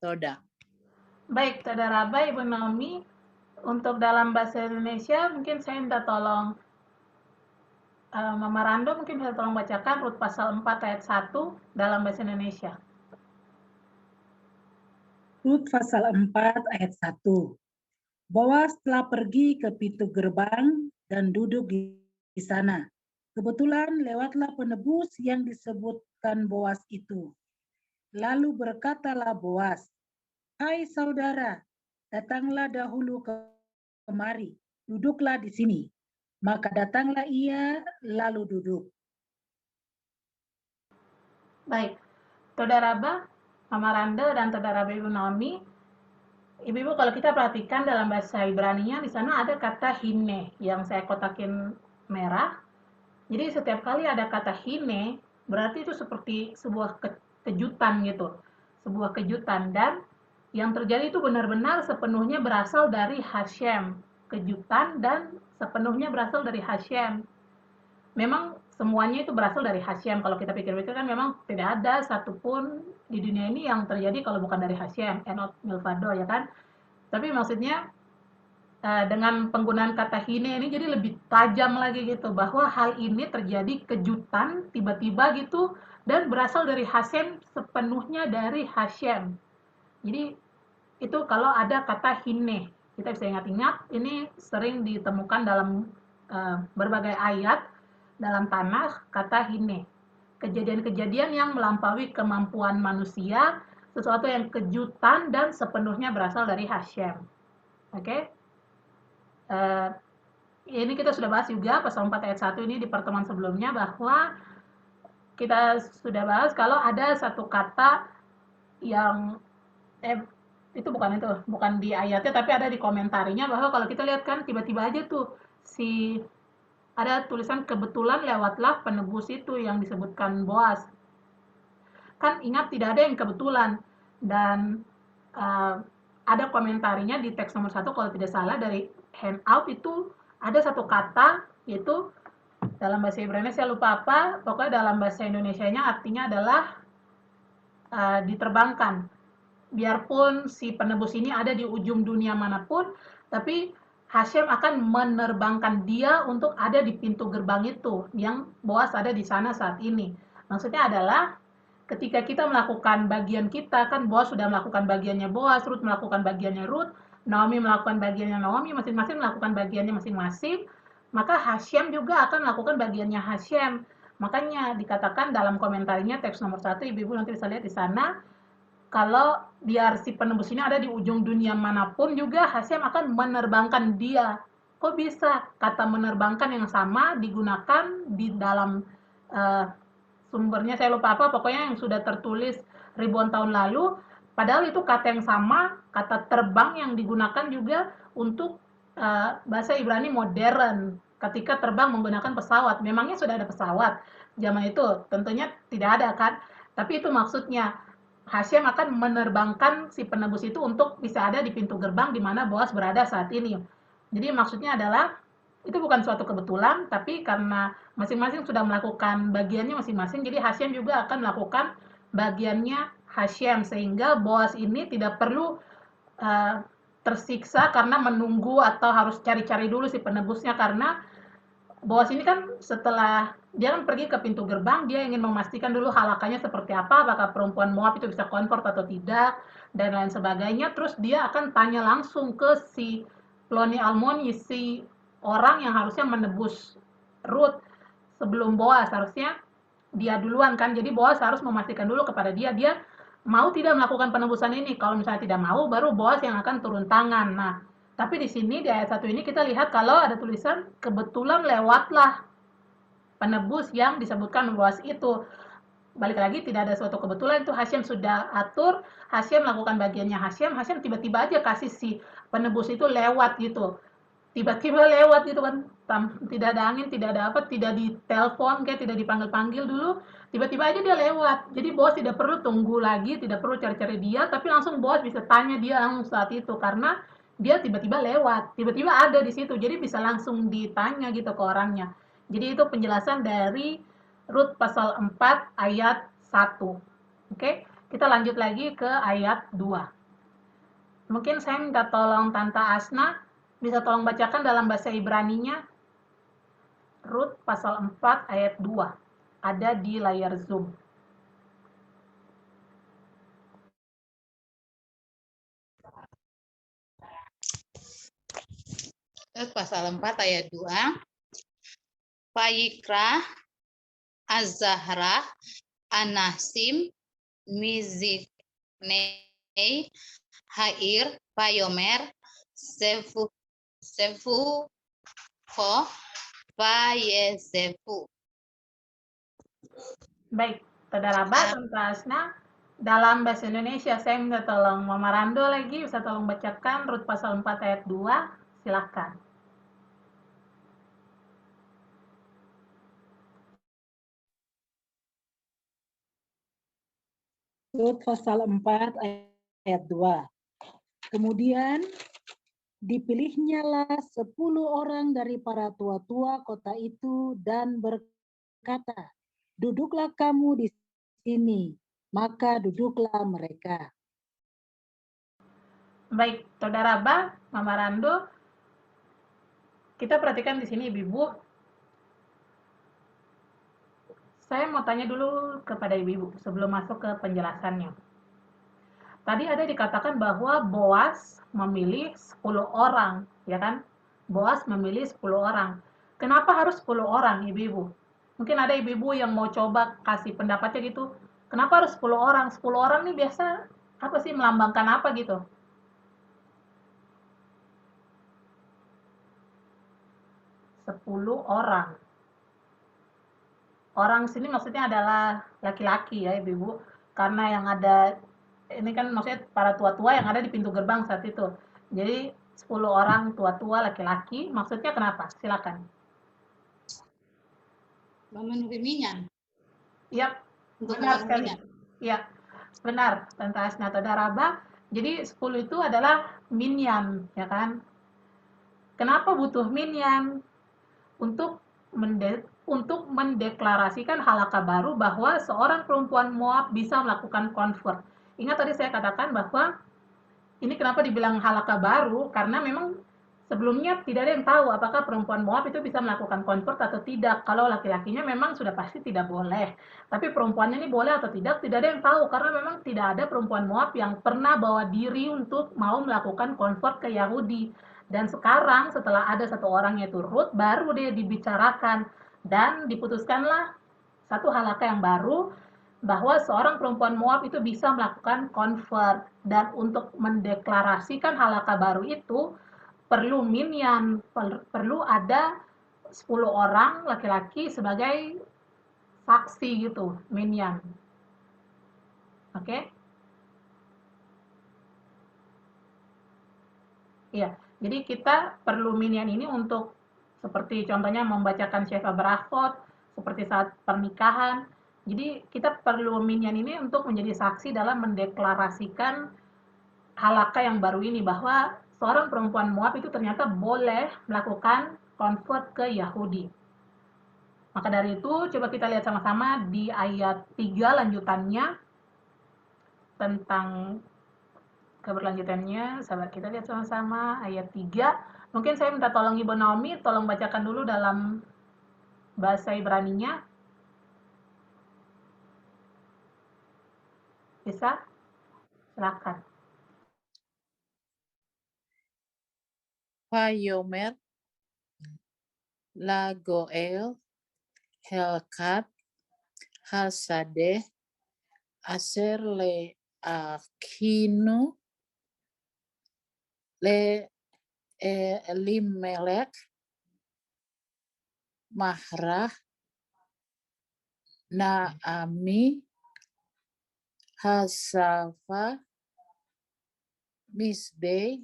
Toda. Baik, Saudara Aba, Ibu Naomi, untuk dalam bahasa Indonesia mungkin saya minta tolong Mama Rando mungkin bisa tolong bacakan Rut pasal 4 ayat 1 dalam bahasa Indonesia. Rut pasal 4 ayat 1. Boas telah pergi ke pintu gerbang dan duduk di sana. Kebetulan lewatlah penebus yang disebutkan Boas itu. Lalu berkatalah Boas, "Hai saudara, datanglah dahulu kemari, duduklah di sini." Maka datanglah ia, lalu duduk. Baik, Saudara Aba, Mama Rando, dan Saudara Ibu Naomi, Ibu-ibu kalau kita perhatikan dalam bahasa Ibrani-nya di sana ada kata hine yang saya kotakin merah. Jadi setiap kali ada kata hine, berarti itu seperti sebuah kejutan gitu. Sebuah kejutan, dan yang terjadi itu benar-benar sepenuhnya berasal dari Hashem. Kejutan dan sepenuhnya berasal dari Hashem. Memang semuanya itu berasal dari Hashem. Kalau kita pikir-pikir kan memang tidak ada satupun di dunia ini yang terjadi kalau bukan dari Hashem. Enot Milvado ya kan. Tapi maksudnya dengan penggunaan kata hine ini jadi lebih tajam lagi gitu, bahwa hal ini terjadi kejutan tiba-tiba gitu dan berasal dari Hashem, sepenuhnya dari Hashem. Jadi itu kalau ada kata hine, kita bisa ingat-ingat ini sering ditemukan dalam berbagai ayat dalam Tanakh, kata hine. Kejadian-kejadian yang melampaui kemampuan manusia, sesuatu yang kejutan dan sepenuhnya berasal dari Hashem. Oke? Ini kita sudah bahas juga pasal 4 ayat 1 ini di pertemuan sebelumnya, bahwa kita sudah bahas kalau ada satu kata yang itu bukan di ayatnya tapi ada di komentarinya, bahwa kalau kita lihat kan tiba-tiba aja tuh ada tulisan kebetulan lewatlah penebus itu yang disebutkan Boas. Kan ingat tidak ada yang kebetulan, dan ada komentarinya di teks nomor 1 kalau tidak salah dari handout itu ada satu kata, yaitu dalam bahasa Ibrani saya lupa apa, pokoknya dalam bahasa Indonesianya artinya adalah diterbangkan. Biarpun si penebus ini ada di ujung dunia manapun, tapi Hashem akan menerbangkan dia untuk ada di pintu gerbang itu, yang Boas ada di sana saat ini. Maksudnya adalah ketika kita melakukan bagian kita, kan Boas sudah melakukan bagiannya Boas, Ruth melakukan bagiannya Ruth, Naomi melakukan bagiannya Naomi, masing-masing melakukan bagiannya masing-masing, maka Hashem juga akan melakukan bagiannya Hashem. Makanya dikatakan dalam komentarnya teks nomor 1, ibu-ibu nanti bisa lihat di sana, kalau biar si penebus ini ada di ujung dunia manapun juga Hashem akan menerbangkan dia. Kok bisa kata menerbangkan yang sama digunakan di dalam sumbernya saya lupa apa, pokoknya yang sudah tertulis ribuan tahun lalu, padahal itu kata yang sama, kata terbang yang digunakan juga untuk bahasa Ibrani modern, ketika terbang menggunakan pesawat. Memangnya sudah ada pesawat zaman itu? Tentunya tidak ada kan, tapi itu maksudnya Hashem akan menerbangkan si penebus itu untuk bisa ada di pintu gerbang di mana Boas berada saat ini. Jadi maksudnya adalah itu bukan suatu kebetulan, tapi karena masing-masing sudah melakukan bagiannya masing-masing, jadi Hasyim juga akan melakukan bagiannya Hasyim, sehingga Boas ini tidak perlu tersiksa karena menunggu atau harus cari-cari dulu si penebusnya, karena Boas ini kan setelah dia kan pergi ke pintu gerbang, dia ingin memastikan dulu halakanya seperti apa, apakah perempuan Moab itu bisa convert atau tidak, dan lain sebagainya. Terus dia akan tanya langsung ke si Ploni Almoni, si orang yang harusnya menebus Ruth sebelum Boas. Harusnya dia duluan kan, jadi Boas harus memastikan dulu kepada dia, dia mau tidak melakukan penebusan ini. Kalau misalnya tidak mau, baru Boas yang akan turun tangan. Nah, tapi di sini di ayat 1 ini kita lihat kalau ada tulisan kebetulan lewatlah penebus yang disebutkan Boas itu. Balik lagi, tidak ada suatu kebetulan, itu Hasyim sudah atur, Hasyim melakukan bagiannya Hasyim tiba-tiba aja kasih si penebus itu lewat gitu. Tiba-tiba lewat gitu kan, tidak ada angin, tidak ada apa, tidak ditelepon, kayak tidak dipanggil-panggil dulu, tiba-tiba aja dia lewat. Jadi Boas tidak perlu tunggu lagi, tidak perlu cari-cari dia, tapi langsung Boas bisa tanya dia langsung saat itu, karena dia tiba-tiba lewat, tiba-tiba ada di situ, jadi bisa langsung ditanya gitu ke orangnya. Jadi itu penjelasan dari Rut pasal 4 ayat 1. Oke, kita lanjut lagi ke ayat 2. Mungkin saya minta tolong Tante Asna, bisa tolong bacakan dalam bahasa Ibraninya, Rut pasal 4 ayat 2. Ada di layar Zoom. Pasal 4 ayat 2. Vayikra Az-Zahra Anasim Miziknei Hair Vayomer Sefu Ko Vayesefu. Baik, Saudara Tante Asna, dalam bahasa Indonesia saya minta tolong Mama Rando lagi, bisa tolong bacakan Rut pasal 4 ayat 2, silakan. Rut pasal 4 ayat 2. Kemudian dipilihnyalah 10 orang dari para tua-tua kota itu dan berkata, duduklah kamu di sini, maka duduklah mereka. Baik, Saudara Mama Rando, kita perhatikan di sini Ibu-ibu. Saya mau tanya dulu kepada Ibu-ibu sebelum masuk ke penjelasannya. Tadi ada dikatakan bahwa Boas memilih 10 orang, ya kan? Boas memilih 10 orang. Kenapa harus 10 orang, Ibu-ibu? Mungkin ada Ibu-ibu yang mau coba kasih pendapatnya gitu. Kenapa harus 10 orang? 10 orang nih biasa apa sih, melambangkan apa gitu? Sepuluh orang. Orang sini maksudnya adalah laki-laki ya Ibu-ibu. Karena yang ada ini kan maksudnya para tua-tua yang ada di pintu gerbang saat itu. Jadi 10 orang tua-tua laki-laki, maksudnya kenapa? Silakan. Memenuhi minyan. Yap, Untuk benar memenuhi sekali. minyan. Ya, benar, Tante Asna atau Daraba. Jadi 10 itu adalah minyan, ya kan? Kenapa butuh minyan? Untuk mendeklarasikan halakha baru bahwa seorang perempuan Moab bisa melakukan convert. Ingat tadi saya katakan bahwa ini kenapa dibilang halakha baru, karena memang sebelumnya tidak ada yang tahu apakah perempuan Moab itu bisa melakukan convert atau tidak. Kalau laki-lakinya memang sudah pasti tidak boleh. Tapi perempuannya ini boleh atau tidak ada yang tahu, karena memang tidak ada perempuan Moab yang pernah bawa diri untuk mau melakukan convert ke Yahudi. Dan sekarang setelah ada satu orang yaitu Ruth, baru dia dibicarakan dan diputuskanlah satu halakha yang baru, bahwa seorang perempuan Moab itu bisa melakukan convert, dan untuk mendeklarasikan halakha baru itu perlu minyan, perlu ada 10 orang laki-laki sebagai saksi gitu, minyan. Oke? Iya, jadi kita perlu minyan ini untuk seperti contohnya membacakan Sheva Brachot, seperti saat pernikahan. Jadi kita perlu minyan ini untuk menjadi saksi dalam mendeklarasikan halakha yang baru ini, bahwa seorang perempuan Moab itu ternyata boleh melakukan convert ke Yahudi. Maka dari itu, coba kita lihat sama-sama di ayat 3 lanjutannya tentang keberlanjutannya. Sahabat, kita lihat sama-sama ayat 3. Mungkin saya minta tolong Ibu Naomi, tolong bacakan dulu dalam bahasa Ibraninya. Bisa? Silakan. Vayomer la Goel Helkat Hasadeh Aser le Akinu le Elimelech Mahrah Naami Hasafa Misbei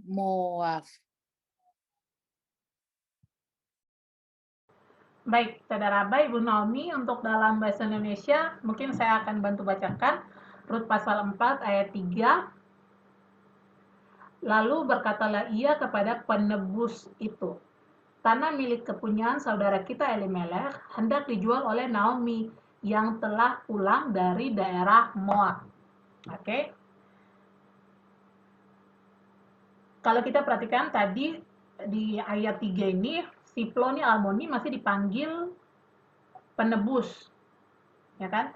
Moab. Baik, Saudara Aba, Ibu Naomi, untuk dalam bahasa Indonesia, mungkin saya akan bantu bacakan Rut pasal 4 ayat 3. Lalu berkatalah ia kepada penebus itu, tanah milik kepunyaan saudara kita Elimelech hendak dijual oleh Naomi yang telah pulang dari daerah Moab. Oke. Kalau kita perhatikan tadi di ayat 3 ini, si Ploni Almoni masih dipanggil penebus, ya kan?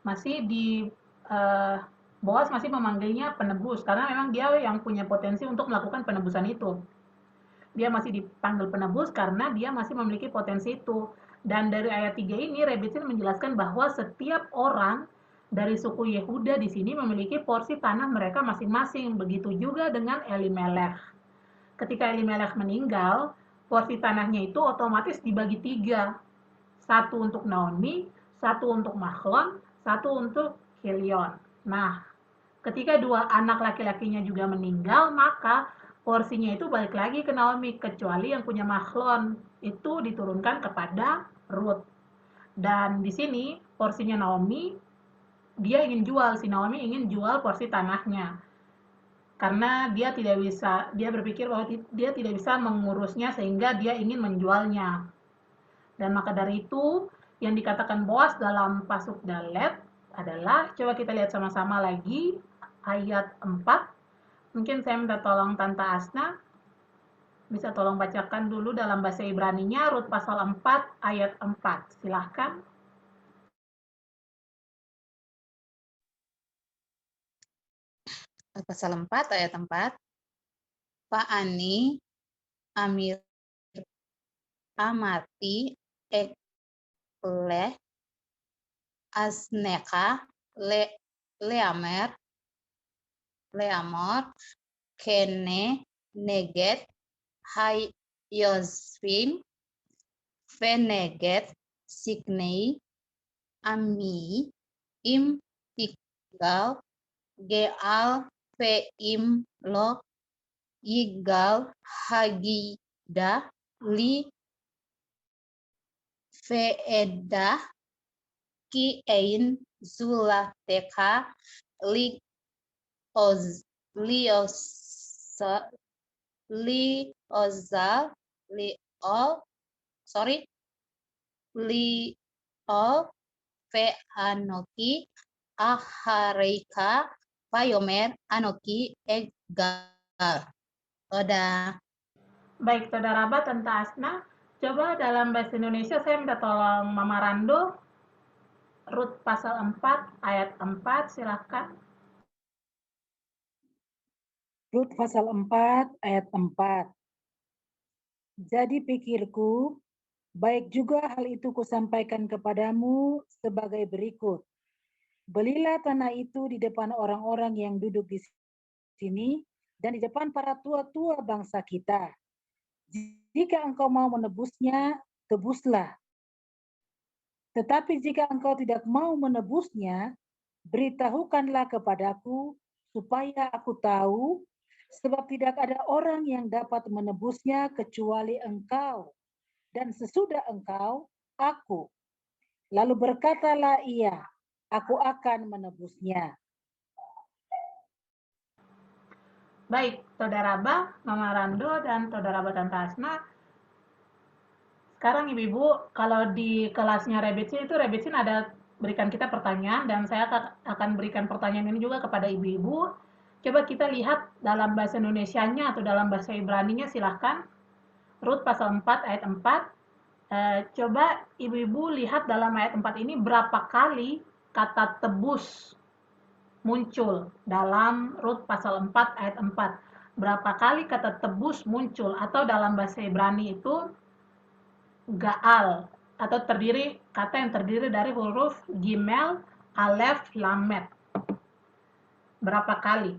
Masih di Boas masih memanggilnya penebus karena memang dia yang punya potensi untuk melakukan penebusan itu. Dia masih dipanggil penebus karena dia masih memiliki potensi itu. Dan dari ayat 3 ini Rebetzin menjelaskan bahwa setiap orang dari suku Yehuda di sini memiliki porsi tanah mereka masing-masing. Begitu juga dengan Elimelech. Ketika Elimelech meninggal, porsi tanahnya itu otomatis dibagi 3. Satu untuk Naomi, satu untuk Mahlon, satu untuk Kilion. Nah, ketika 2 anak laki-lakinya juga meninggal, maka porsinya itu balik lagi ke Naomi, kecuali yang punya Mahlon itu diturunkan kepada Ruth. Dan di sini porsinya Naomi, dia ingin jual, si Naomi ingin jual porsi tanahnya. Karena dia berpikir bahwa dia tidak bisa mengurusnya sehingga dia ingin menjualnya. Dan maka dari itu, yang dikatakan Boas dalam pasuk Dalet adalah, coba kita lihat sama-sama lagi, ayat 4. Mungkin saya minta tolong Tante Asna, bisa tolong bacakan dulu dalam bahasa Ibraninya, Rut pasal 4, ayat 4. Silahkan. Pasal 4 ayat 4. Pa'ani amir amati leh asneka leamor kene neget hayosvim veneget signei ami im tigal geal veim lo yigal hagida li veedah ki ein zulateka li ve anoki ahareika vayomer anoki egal. Oda. Baik, Saudara Aba, Tante Asna, coba dalam bahasa Indonesia saya minta tolong Mama Rando, Rut pasal 4, ayat 4, silahkan. Rut pasal 4 ayat 4. Jadi pikirku, baik juga hal itu kusampaikan kepadamu sebagai berikut. Belilah tanah itu di depan orang-orang yang duduk di sini dan di depan para tua-tua bangsa kita. Jika engkau mau menebusnya, tebuslah. Tetapi jika engkau tidak mau menebusnya, beritahukanlah kepadaku supaya aku tahu, sebab tidak ada orang yang dapat menebusnya kecuali engkau, dan sesudah engkau, aku. Lalu berkatalah ia, aku akan menebusnya. Baik, Saudara Abah, Mama Rando, dan Saudara Abah Tante Asna. Sekarang Ibu-Ibu, kalau di kelasnya Rebetsin itu Rebetsin ada berikan kita pertanyaan, dan saya akan berikan pertanyaan ini juga kepada Ibu-Ibu. Coba kita lihat dalam bahasa Indonesianya atau dalam bahasa Ibraninya, silahkan. Rut pasal 4 ayat 4. Coba Ibu-Ibu lihat dalam ayat 4 ini berapa kali kata tebus muncul dalam Rut pasal 4 ayat 4. Berapa kali kata tebus muncul, atau dalam bahasa Ibrani itu gaal, atau kata yang terdiri dari huruf gimel, alef, lamet. Berapa kali?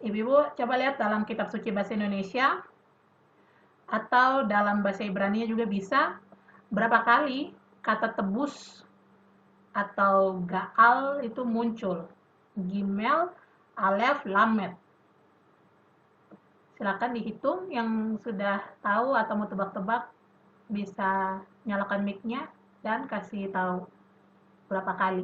Ibu-ibu coba lihat dalam kitab suci bahasa Indonesia atau dalam bahasa Ibrani juga bisa. Berapa kali kata tebus atau gaal itu muncul? Gimel, alef, lamet. Silakan dihitung. Yang sudah tahu atau mau tebak-tebak bisa nyalakan mic-nya dan kasih tahu berapa kali.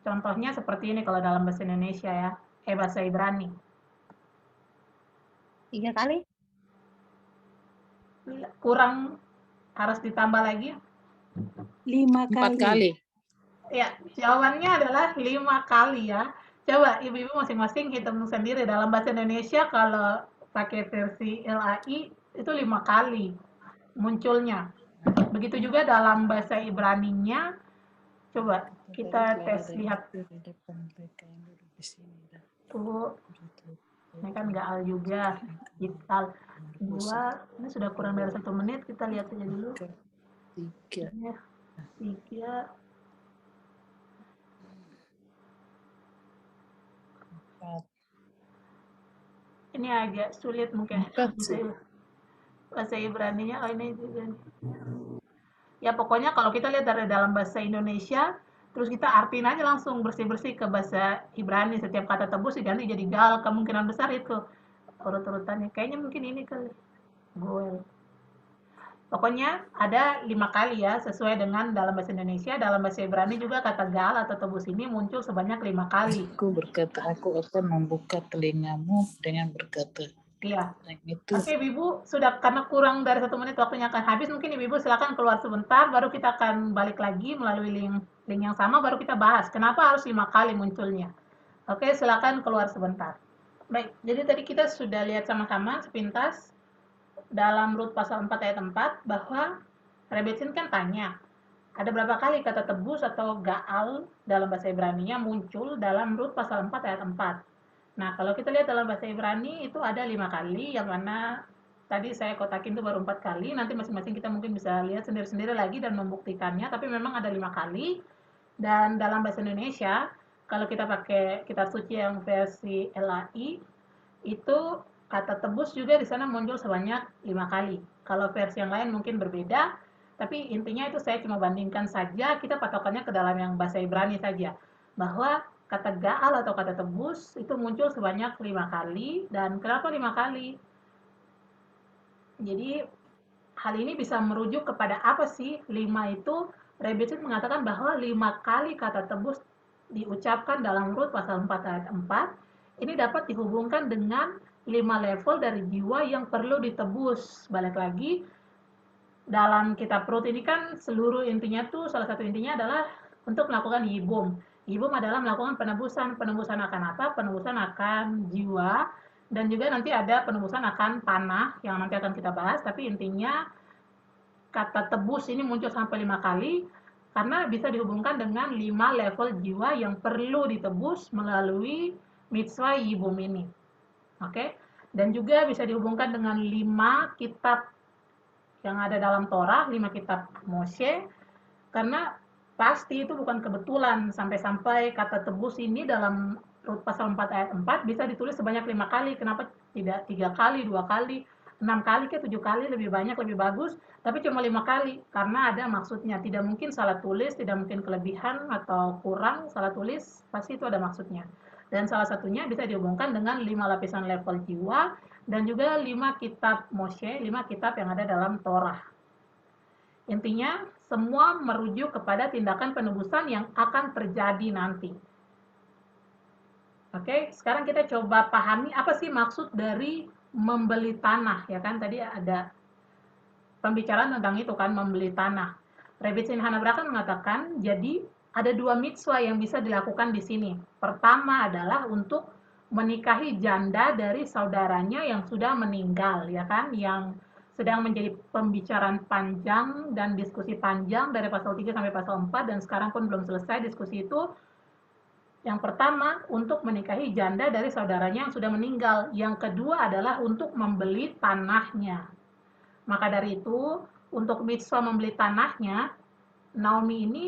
Contohnya seperti ini kalau dalam bahasa Indonesia ya, bahasa Ibrani. 3 kali. Kurang, harus ditambah lagi. 5 4 kali. kali. Ya, jawabannya adalah 5 kali ya. Coba ibu-ibu masing-masing hitung sendiri. Dalam bahasa Indonesia kalau pakai versi LAI itu 5 kali munculnya. Begitu juga dalam bahasa Ibraninya. Coba kita tes lihat. Tuh, ini kan gaal juga. Gital 2, ini sudah kurang dari 1 menit. Kita lihat aja dulu. 3. 3. Ini agak sulit mungkin. Bahasa Ibraninya, ini juga. Ya pokoknya kalau kita lihat dari dalam bahasa Indonesia, terus kita artiin aja langsung bersih-bersih ke bahasa Ibrani. Setiap kata tebus diganti jadi gal, kemungkinan besar itu urut-urutannya. Kayaknya mungkin ini kali. Goel. Pokoknya ada 5 kali ya, sesuai dengan dalam bahasa Indonesia. Dalam bahasa Ibrani juga kata gal atau tebus ini muncul sebanyak 5 kali. Aku berkata, aku akan membuka telingamu dengan berkata. Iya. Itu. Oke, Ibu, sudah karena kurang dari 1 menit waktunya akan habis, mungkin Ibu silakan keluar sebentar, baru kita akan balik lagi melalui link yang sama, baru kita bahas kenapa harus 5 kali munculnya. Oke, silakan keluar sebentar. Baik, jadi tadi kita sudah lihat sama-sama sepintas dalam Rut pasal 4 ayat 4 bahwa Rebetsin kan tanya, ada berapa kali kata tebus atau gaal dalam bahasa Ibraninya muncul dalam Rut pasal 4 ayat 4. Nah, kalau kita lihat dalam bahasa Ibrani itu ada 5 kali, yang mana tadi saya kotakin itu baru 4 kali, nanti masing-masing kita mungkin bisa lihat sendiri-sendiri lagi dan membuktikannya, tapi memang ada 5 kali. Dan dalam bahasa Indonesia, kalau kita pakai kitab suci yang versi LAI, itu kata tebus juga di sana muncul sebanyak 5 kali. Kalau versi yang lain mungkin berbeda, tapi intinya itu saya cuma bandingkan saja, kita patokannya ke dalam yang bahasa Ibrani saja. Bahwa kata gaal atau kata tebus itu muncul sebanyak 5 kali. Dan kenapa 5 kali? Jadi hal ini bisa merujuk kepada apa sih? 5 itu, Rebetsin mengatakan bahwa 5 kali kata tebus diucapkan dalam Rut pasal 4 ayat 4, ini dapat dihubungkan dengan 5 level dari jiwa yang perlu ditebus. Balik lagi, dalam kitab Rut ini kan seluruh intinya tuh, salah satu intinya adalah untuk melakukan yibum. Yibum adalah melakukan penebusan. Penebusan akan apa? Penebusan akan jiwa, dan juga nanti ada penebusan akan panah yang nanti akan kita bahas. Tapi intinya kata tebus ini muncul sampai 5 kali karena bisa dihubungkan dengan 5 level jiwa yang perlu ditebus melalui mitzvah yibum ini. Oke? Dan juga bisa dihubungkan dengan 5 kitab yang ada dalam Torah, 5 kitab Moshe, karena pasti itu bukan kebetulan sampai-sampai kata tebus ini dalam Rut pasal 4 ayat 4 bisa ditulis sebanyak 5 kali. Kenapa tidak 3 kali, 2 kali, 6 kali, ke 7 kali, lebih banyak, lebih bagus, tapi cuma 5 kali, karena ada maksudnya. Tidak mungkin salah tulis, tidak mungkin kelebihan atau kurang salah tulis, pasti itu ada maksudnya. Dan salah satunya bisa dihubungkan dengan 5 lapisan level jiwa, dan juga 5 kitab Moshe, 5 kitab yang ada dalam Torah. Intinya, semua merujuk kepada tindakan penebusan yang akan terjadi nanti. Oke, sekarang kita coba pahami apa sih maksud dari membeli tanah, ya kan? Tadi ada pembicaraan tentang itu kan, membeli tanah. Rebbe Sinhana Brakan mengatakan, jadi ada dua mitzvah yang bisa dilakukan di sini. Pertama adalah untuk menikahi janda dari saudaranya yang sudah meninggal, ya kan? Yang sedang menjadi pembicaraan panjang dan diskusi panjang dari pasal 3 sampai pasal 4, dan sekarang pun belum selesai diskusi itu. Yang pertama, untuk menikahi janda dari saudaranya yang sudah meninggal. Yang kedua adalah untuk membeli tanahnya. Maka dari itu, untuk mitzvah membeli tanahnya, Naomi ini,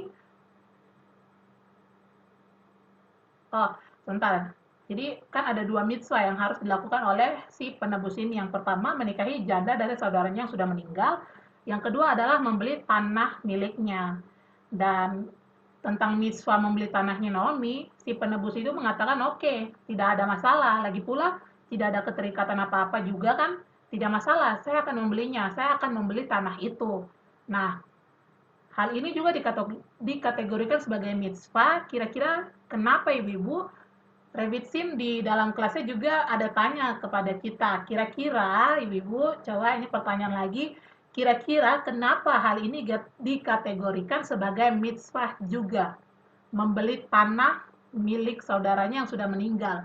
sebentar. Jadi kan ada dua mitzvah yang harus dilakukan oleh si penebus ini. Yang pertama, menikahi janda dari saudaranya yang sudah meninggal. Yang kedua adalah membeli tanah miliknya. Dan tentang mitzvah membeli tanahnya Naomi, si penebus itu mengatakan oke, tidak ada masalah. Lagi pula tidak ada keterikatan apa-apa juga kan, tidak masalah, saya akan membelinya, saya akan membeli tanah itu. Nah, hal ini juga dikategorikan sebagai mitzvah. Kira-kira kenapa ibu-ibu? Revitsin di dalam kelasnya juga ada tanya kepada kita, kira-kira ibu-ibu, coba ini pertanyaan lagi, kira-kira kenapa hal ini dikategorikan sebagai mitzvah juga? Membeli tanah milik saudaranya yang sudah meninggal.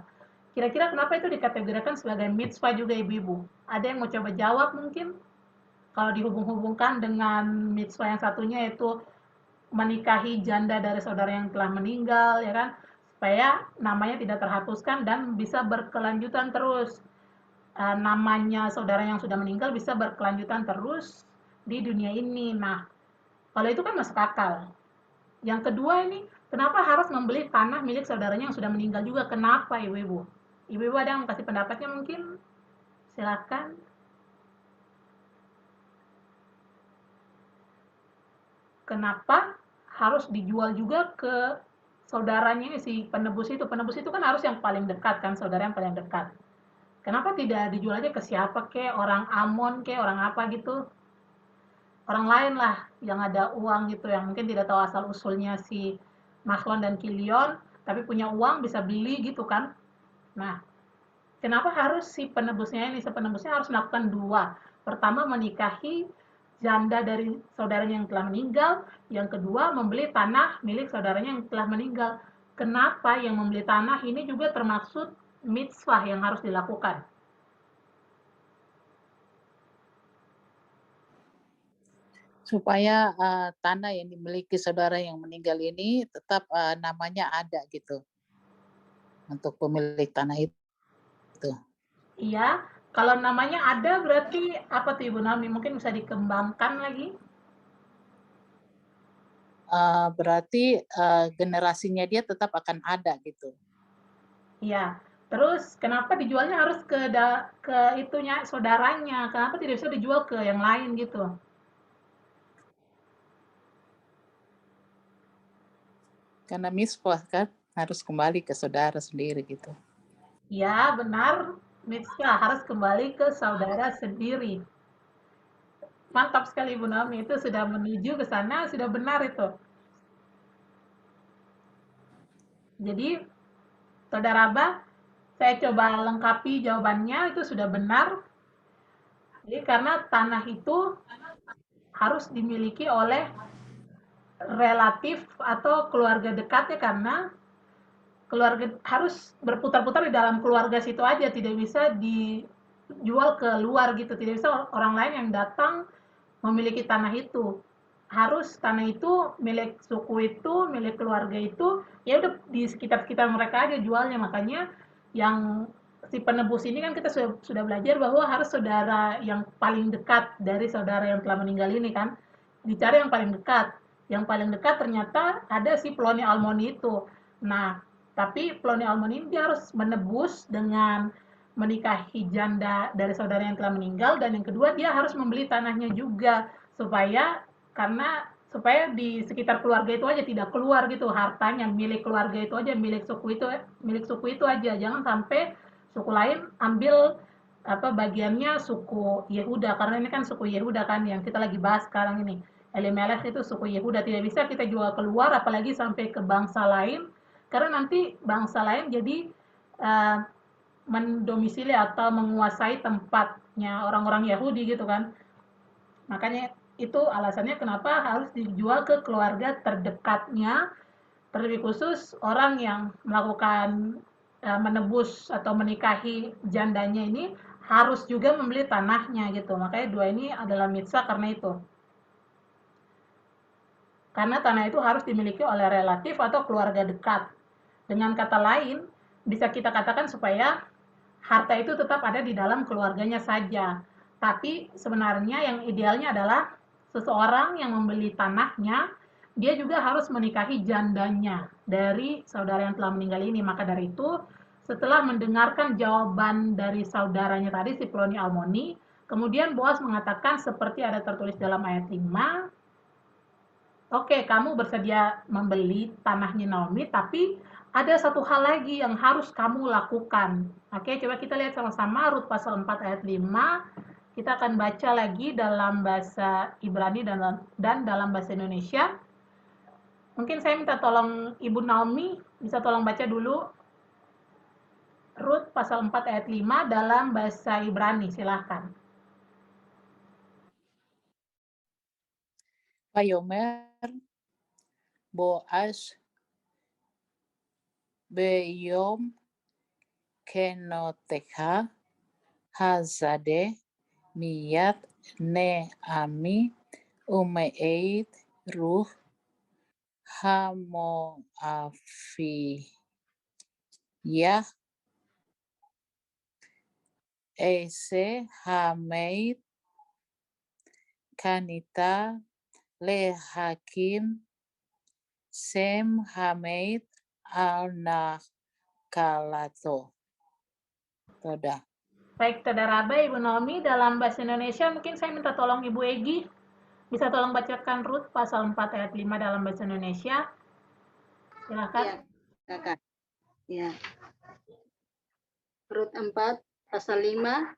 Kira-kira kenapa itu dikategorikan sebagai mitzvah juga ibu-ibu? Ada yang mau coba jawab mungkin? Kalau dihubung-hubungkan dengan mitzvah yang satunya yaitu menikahi janda dari saudara yang telah meninggal, ya kan? Supaya namanya tidak terhapuskan dan bisa berkelanjutan terus. Namanya saudara yang sudah meninggal bisa berkelanjutan terus di dunia ini. Nah, kalau itu kan masuk akal. Yang kedua ini, kenapa harus membeli tanah milik saudaranya yang sudah meninggal juga? Kenapa, ibu-ibu? Ibu-ibu ada yang kasih pendapatnya mungkin? Silakan. Kenapa harus dijual juga ke saudaranya si penebus itu? Penebus itu kan harus yang paling dekat kan, saudara yang paling dekat. Kenapa tidak dijual aja ke siapa ke, orang Amon ke, orang apa gitu? Orang lain lah yang ada uang gitu, yang mungkin tidak tahu asal usulnya si Mahlon dan Kilion, tapi punya uang bisa beli gitu kan. Nah, kenapa harus si penebusnya ini? Si penebusnya harus melakukan dua. Pertama, menikahi janda dari saudaranya yang telah meninggal. Yang kedua, membeli tanah milik saudaranya yang telah meninggal. Kenapa yang membeli tanah ini juga termaksud mitzvah yang harus dilakukan? Supaya tanah yang dimiliki saudara yang meninggal ini tetap namanya ada gitu untuk pemilik tanah itu. Iya, kalau namanya ada berarti apa tuh Ibu Nami? Mungkin bisa dikembangkan lagi? Berarti generasinya dia tetap akan ada gitu. Iya. Terus kenapa dijualnya harus ke itunya saudaranya? Kenapa tidak bisa dijual ke yang lain gitu? Karena mitzvah kan harus kembali ke saudara sendiri gitu. Ya, benar. Mitzvah harus kembali ke saudara sendiri. Mantap sekali Ibu Naomi, itu sudah menuju ke sana, sudah benar itu. Jadi, Saudara Abah, saya coba lengkapi jawabannya, itu sudah benar. Jadi, karena tanah itu harus dimiliki oleh relatif atau keluarga dekatnya, karena keluarga harus berputar-putar di dalam keluarga situ aja, tidak bisa dijual ke luar gitu, tidak bisa orang lain yang datang memiliki tanah itu. Harus tanah itu milik suku itu, milik keluarga itu, ya udah di sekitar-sekitar mereka aja jualnya. Makanya yang si penebus ini kan kita sudah belajar bahwa harus saudara yang paling dekat dari saudara yang telah meninggal ini kan. Dicari yang paling dekat. Yang paling dekat ternyata ada si Ploni Almoni itu. Nah, tapi Ploni Almoni ini dia harus menebus dengan menikahi janda dari saudara yang telah meninggal, dan yang kedua dia harus membeli tanahnya juga supaya supaya di sekitar keluarga itu aja tidak keluar gitu hartanya, milik keluarga itu aja, milik suku itu aja, jangan sampai suku lain ambil bagiannya suku Yehuda, karena ini kan suku Yehuda kan yang kita lagi bahas sekarang ini. Elimelek itu suku Yehuda, tidak bisa kita jual keluar apalagi sampai ke bangsa lain, karena nanti bangsa lain jadi mendomisili atau menguasai tempatnya orang-orang Yahudi gitu kan. Makanya itu alasannya kenapa harus dijual ke keluarga terdekatnya, terlebih khusus orang yang melakukan menebus atau menikahi jandanya ini harus juga membeli tanahnya gitu. Makanya dua ini adalah mitzvah karena itu. Karena tanah itu harus dimiliki oleh relatif atau keluarga dekat. Dengan kata lain, bisa kita katakan supaya harta itu tetap ada di dalam keluarganya saja. Tapi sebenarnya yang idealnya adalah seseorang yang membeli tanahnya, dia juga harus menikahi jandanya dari saudara yang telah meninggal ini. Maka dari itu, setelah mendengarkan jawaban dari saudaranya tadi, si Ploni Almoni, kemudian Boas mengatakan seperti ada tertulis dalam ayat 5, oke, kamu bersedia membeli tanahnya Naomi, tapi ada satu hal lagi yang harus kamu lakukan. Oke, coba kita lihat sama-sama Rut pasal 4 ayat 5. Kita akan baca lagi dalam bahasa Ibrani dan dalam bahasa Indonesia. Mungkin saya minta tolong Ibu Naomi, bisa tolong baca dulu Rut pasal 4 ayat 5 dalam bahasa Ibrani, silahkan. Vayomer Boaz Beyom Kenotecha Hazade Miyat Ne'ami Umeid Ruh Hamoafiyah Ese Hameid Kanita Lehakim Sem Hameid Al-Nakalato. Toda. Baik, Saudara Abai, Ibu Naomi, dalam bahasa Indonesia mungkin saya minta tolong Ibu Egi, bisa tolong bacakan Rut pasal 4 ayat 5 dalam bahasa Indonesia. Silakan. Ya, Kakak. Ya. Rut 4 pasal 5,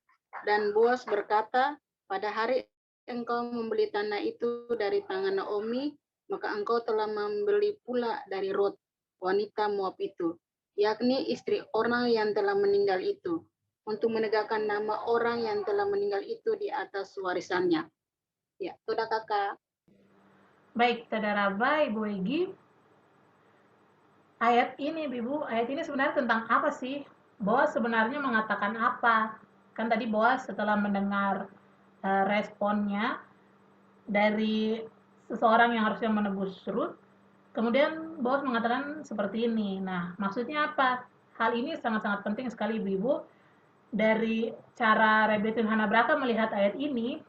dan Boas berkata, pada hari engkau membeli tanah itu dari tangan Naomi, maka engkau telah membeli pula dari Rut, wanita Moab itu, yakni istri orang yang telah meninggal itu, untuk menegakkan nama orang yang telah meninggal itu di atas warisannya. Ya, sudah Kakak. Baik, Saudara Abai, Ibu Egi. Ayat ini sebenarnya tentang apa sih? Boas sebenarnya mengatakan apa? Kan tadi Boas setelah mendengar responnya dari seseorang yang harusnya menebus Rut, kemudian Boas mengatakan seperti ini. Nah, maksudnya apa? Hal ini sangat-sangat penting sekali Ibu-Ibu. Dari cara Rebbetzin Hanabraka melihat ayat ini,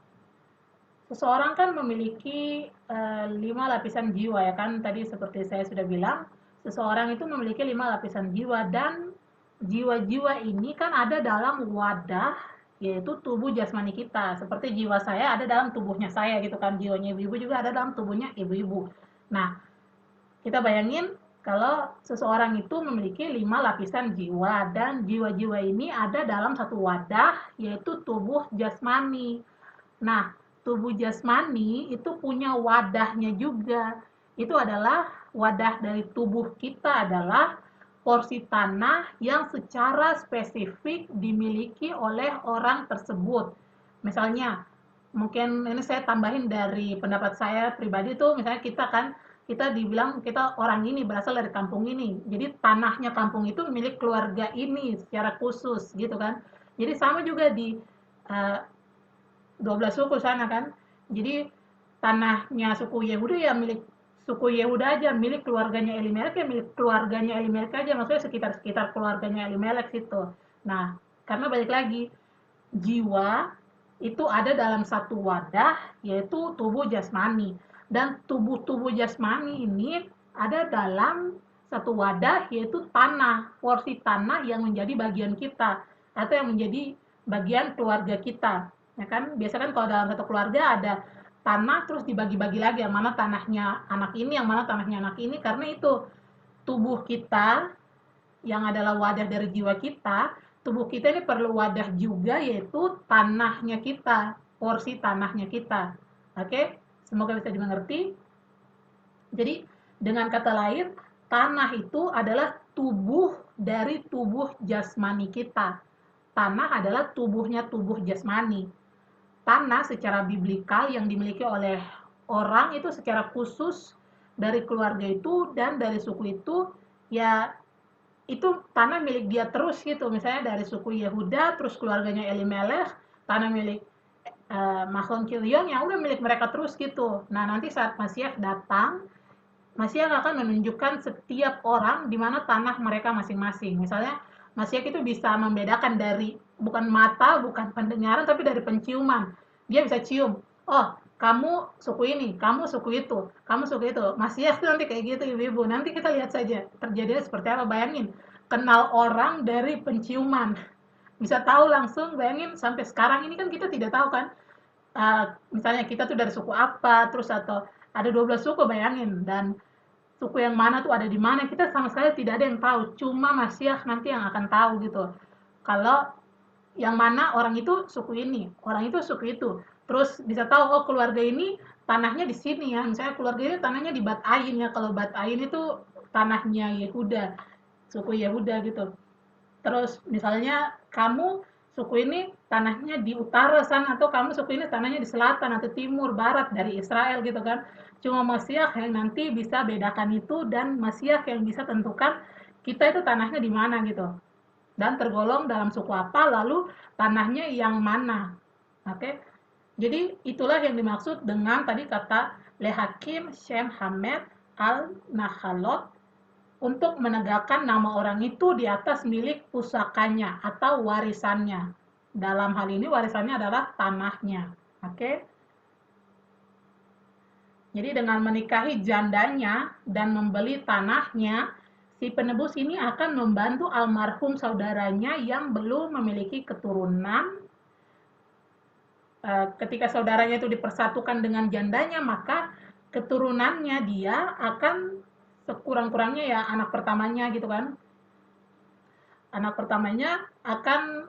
seseorang kan memiliki 5 lapisan jiwa ya kan, tadi seperti saya sudah bilang, seseorang itu memiliki 5 lapisan jiwa, dan jiwa-jiwa ini kan ada dalam wadah, yaitu tubuh jasmani kita. Seperti jiwa saya ada dalam tubuhnya saya gitu kan, jiwanya ibu-ibu juga ada dalam tubuhnya ibu-ibu. Nah, kita bayangin kalau seseorang itu memiliki 5 lapisan jiwa, dan jiwa-jiwa ini ada dalam satu wadah, yaitu tubuh jasmani. Nah, tubuh jasmani itu punya wadahnya juga. Itu adalah wadah dari tubuh kita adalah porsi tanah yang secara spesifik dimiliki oleh orang tersebut. Misalnya, mungkin ini saya tambahin dari pendapat saya pribadi tuh, misalnya kita dibilang kita orang ini berasal dari kampung ini. Jadi tanahnya kampung itu milik keluarga ini secara khusus gitu kan. Jadi sama juga di 12 suku sana kan. Jadi tanahnya suku Yehuda ya milik suku Yehuda aja, milik keluarganya Elimelek ya milik keluarganya Elimelek aja, maksudnya sekitar keluarganya Elimelek situ. Nah, karena balik lagi, jiwa itu ada dalam satu wadah, yaitu tubuh jasmani. Dan tubuh jasmani ini ada dalam satu wadah, yaitu tanah, porsi tanah yang menjadi bagian kita, atau yang menjadi bagian keluarga kita. Ya kan, biasa kan kalau dalam satu keluarga ada tanah terus dibagi-bagi lagi, yang mana tanahnya anak ini, yang mana tanahnya anak ini, karena itu tubuh kita yang adalah wadah dari jiwa kita, tubuh kita ini perlu wadah juga, yaitu tanahnya kita, porsi tanahnya kita. Oke, Semoga bisa dimengerti. Jadi dengan kata lain, tanah itu adalah tubuh dari tubuh jasmani kita. Tanah adalah tubuhnya tubuh jasmani. Tanah secara biblikal yang dimiliki oleh orang itu secara khusus dari keluarga itu dan dari suku itu, ya itu tanah milik dia terus gitu. Misalnya dari suku Yehuda, terus keluarganya Elimelech, tanah milik Mahlon Kilion, yang udah milik mereka terus gitu. Nah nanti saat Masias datang, Masias akan menunjukkan setiap orang di mana tanah mereka masing-masing. Misalnya Masias itu bisa membedakan dari bukan mata, bukan pendengaran, tapi dari penciuman. Dia bisa cium, oh kamu suku ini, kamu suku itu, kamu suku itu. Masias itu nanti kayak gitu ibu-ibu. Nanti kita lihat saja terjadinya seperti apa. Bayangin, kenal orang dari penciuman. Bisa tahu langsung, bayangin sampai sekarang ini kan kita tidak tahu kan. Misalnya kita tuh dari suku apa, terus atau ada 12 suku bayangin, dan suku yang mana tuh ada di mana, kita sama sekali tidak ada yang tahu, cuma Masias nanti yang akan tahu gitu. Kalau yang mana orang itu suku ini, orang itu suku itu, terus bisa tahu oh keluarga ini tanahnya di sini ya, misalnya keluarga ini tanahnya di Bat Ain ya, kalau Bat Ain itu tanahnya Yehuda, suku Yehuda gitu. Terus misalnya kamu suku ini tanahnya di utara sana, atau kamu suku ini tanahnya di selatan atau timur, barat dari Israel gitu kan. Cuma Masias yang nanti bisa bedakan itu, dan Masias yang bisa tentukan kita itu tanahnya di mana gitu. Dan tergolong dalam suku apa, lalu tanahnya yang mana. Oke. Jadi itulah yang dimaksud dengan tadi kata Lehakim Shem Hamed al-Nahalot, untuk menegakkan nama orang itu di atas milik pusakanya atau warisannya. Dalam hal ini warisannya adalah tanahnya. Oke. Jadi dengan menikahi jandanya dan membeli tanahnya, si penebus ini akan membantu almarhum saudaranya yang belum memiliki keturunan. Ketika saudaranya itu dipersatukan dengan jandanya, maka keturunannya dia akan sekurang-kurangnya ya anak pertamanya gitu kan. Anak pertamanya akan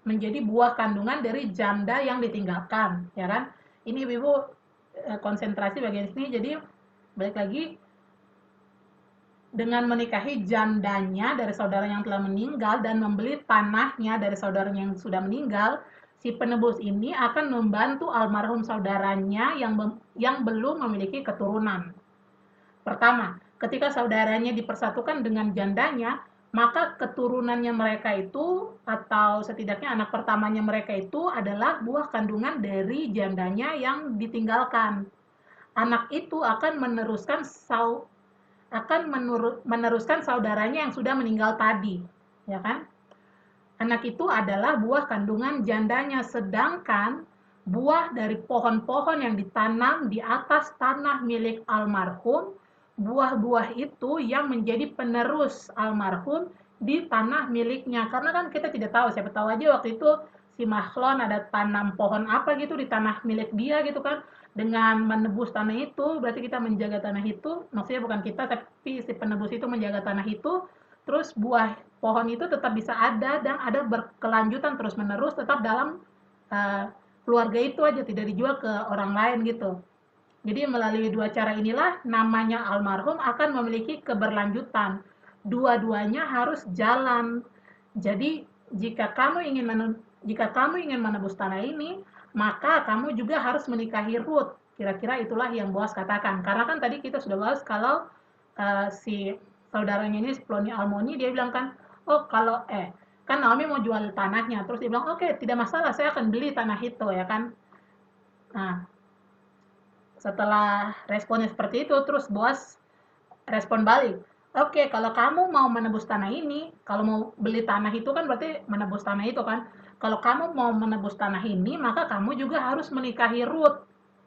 menjadi buah kandungan dari janda yang ditinggalkan, ya kan? Ini ibu konsentrasi bagian sini. Jadi balik lagi, dengan menikahi jandanya dari saudara yang telah meninggal dan membeli tanahnya dari saudaranya yang sudah meninggal, si penebus ini akan membantu almarhum saudaranya yang belum memiliki keturunan. Pertama, ketika saudaranya dipersatukan dengan jandanya, maka keturunannya mereka itu, atau setidaknya anak pertamanya mereka itu adalah buah kandungan dari jandanya yang ditinggalkan. Anak itu akan meneruskan saudaranya yang sudah meninggal tadi, ya kan? Anak itu adalah buah kandungan jandanya, sedangkan buah dari pohon-pohon yang ditanam di atas tanah milik almarhum, buah-buah itu yang menjadi penerus almarhum di tanah miliknya. Karena kan kita tidak tahu, siapa tahu aja waktu itu si Mahlon ada tanam pohon apa gitu di tanah milik dia gitu kan. Dengan menebus tanah itu, berarti kita menjaga tanah itu, maksudnya bukan kita, tapi si penebus itu menjaga tanah itu, terus buah pohon itu tetap bisa ada dan ada berkelanjutan terus-menerus tetap dalam keluarga itu aja, tidak dijual ke orang lain gitu. Jadi melalui dua cara inilah namanya almarhum akan memiliki keberlanjutan. Dua-duanya harus jalan. Jadi jika kamu ingin menebus tanah ini, maka kamu juga harus menikahi Ruth. Kira-kira itulah yang Boas katakan. Karena kan tadi kita sudah bahas kalau si saudaranya ini, si Ploni Almoni, dia bilang kan, oh kalau kan Naomi mau jual tanahnya, terus dia bilang oke, tidak masalah, saya akan beli tanah itu ya kan. Nah, setelah responnya seperti itu, terus Boas respon balik, oke, kalau kamu mau menebus tanah ini, kalau mau beli tanah itu kan berarti menebus tanah itu kan, kalau kamu mau menebus tanah ini, maka kamu juga harus menikahi Ruth.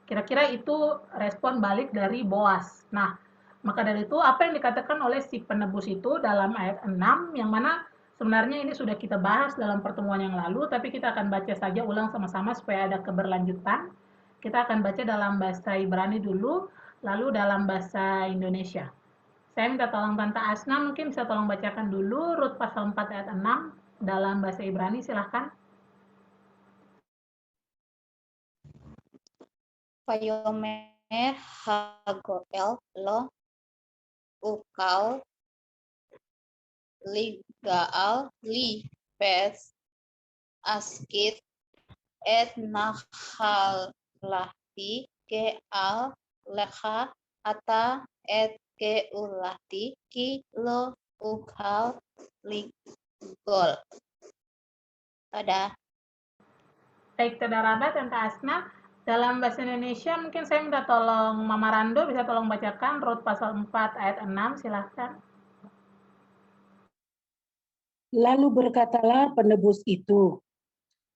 Kira-kira itu respon balik dari Boas. Nah, maka dari itu apa yang dikatakan oleh si penebus itu dalam ayat 6, yang mana sebenarnya ini sudah kita bahas dalam pertemuan yang lalu, tapi kita akan baca saja ulang sama-sama supaya ada keberlanjutan. Kita akan baca dalam bahasa Ibrani dulu, lalu dalam bahasa Indonesia. Saya minta tolong Tante Asna, mungkin bisa tolong bacakan dulu Rut pasal 4 ayat 6 dalam bahasa Ibrani, silahkan. Vayomer hagoel lo ukal ligaal li pes askit et nakhalahti ke al leha ata et ke ulahti ki lo ukal ligol. Ada. Baik, Tadarabat dan Kak Asna, dalam bahasa Indonesia mungkin saya minta tolong Mama Rando bisa tolong bacakan Rut pasal 4 ayat 6, silahkan. Lalu berkatalah penebus itu,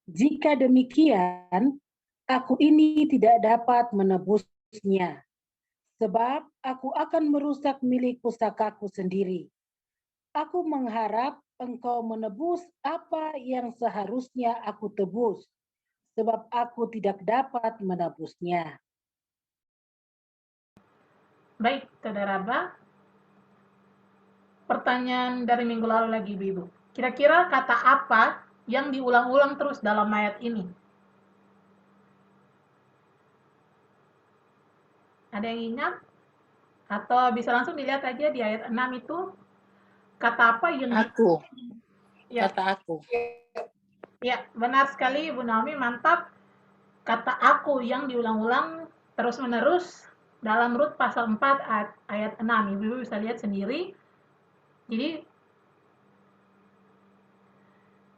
jika demikian, aku ini tidak dapat menebusnya, sebab aku akan merusak milik pusakaku sendiri. Aku mengharap engkau menebus apa yang seharusnya aku tebus, sebab aku tidak dapat menebusnya. Baik, Saudara, pertanyaan dari minggu lalu lagi, Ibu. Kira-kira kata apa yang diulang-ulang terus dalam ayat ini? Ada yang ingat? Atau bisa langsung dilihat aja di ayat 6 itu, kata apa yang... Aku, Ya, kata aku. ya, benar sekali Ibu Naomi, mantap. Kata aku yang diulang-ulang terus-menerus dalam Rut pasal 4 ayat 6. Ibu bisa lihat sendiri. Jadi,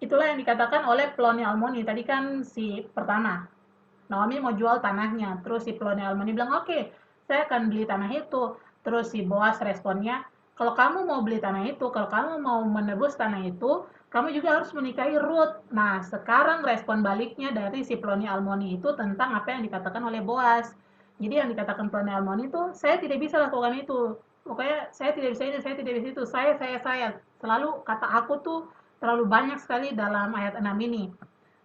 itulah yang dikatakan oleh Ploni Almoni. Tadi kan si pertama, Naomi mau jual tanahnya. Terus si Ploni Almoni bilang, oke, saya akan beli tanah itu. Terus si Boas responnya, kalau kamu mau beli tanah itu, kalau kamu mau menebus tanah itu, kamu juga harus menikahi Ruth. Nah, sekarang respon baliknya dari si Ploni Almoni itu tentang apa yang dikatakan oleh Boas. Jadi yang dikatakan Ploni Almoni itu, saya tidak bisa lakukan itu. Pokoknya saya tidak bisa ini, saya tidak bisa itu. Saya. Selalu kata aku tuh terlalu banyak sekali dalam ayat 6 ini.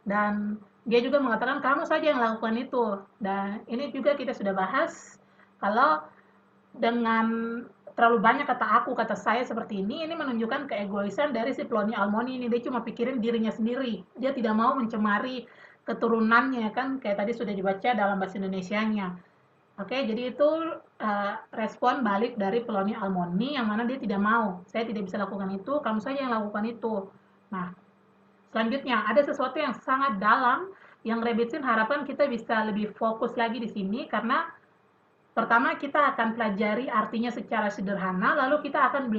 Dan dia juga mengatakan kamu saja yang lakukan itu. Dan ini juga kita sudah bahas, kalau dengan terlalu banyak kata aku, kata saya seperti ini menunjukkan keegoisan dari si Ploni Almoni ini. Dia cuma pikirin dirinya sendiri. Dia tidak mau mencemari keturunannya, kan kayak tadi sudah dibaca dalam bahasa Indonesianya. Oke, jadi itu respon balik dari Ploni Almoni yang mana dia tidak mau. Saya tidak bisa lakukan itu, kamu saja yang lakukan itu. Nah, selanjutnya, ada sesuatu yang sangat dalam yang Rebitsin harapkan kita bisa lebih fokus lagi di sini, karena pertama kita akan pelajari artinya secara sederhana, lalu kita akan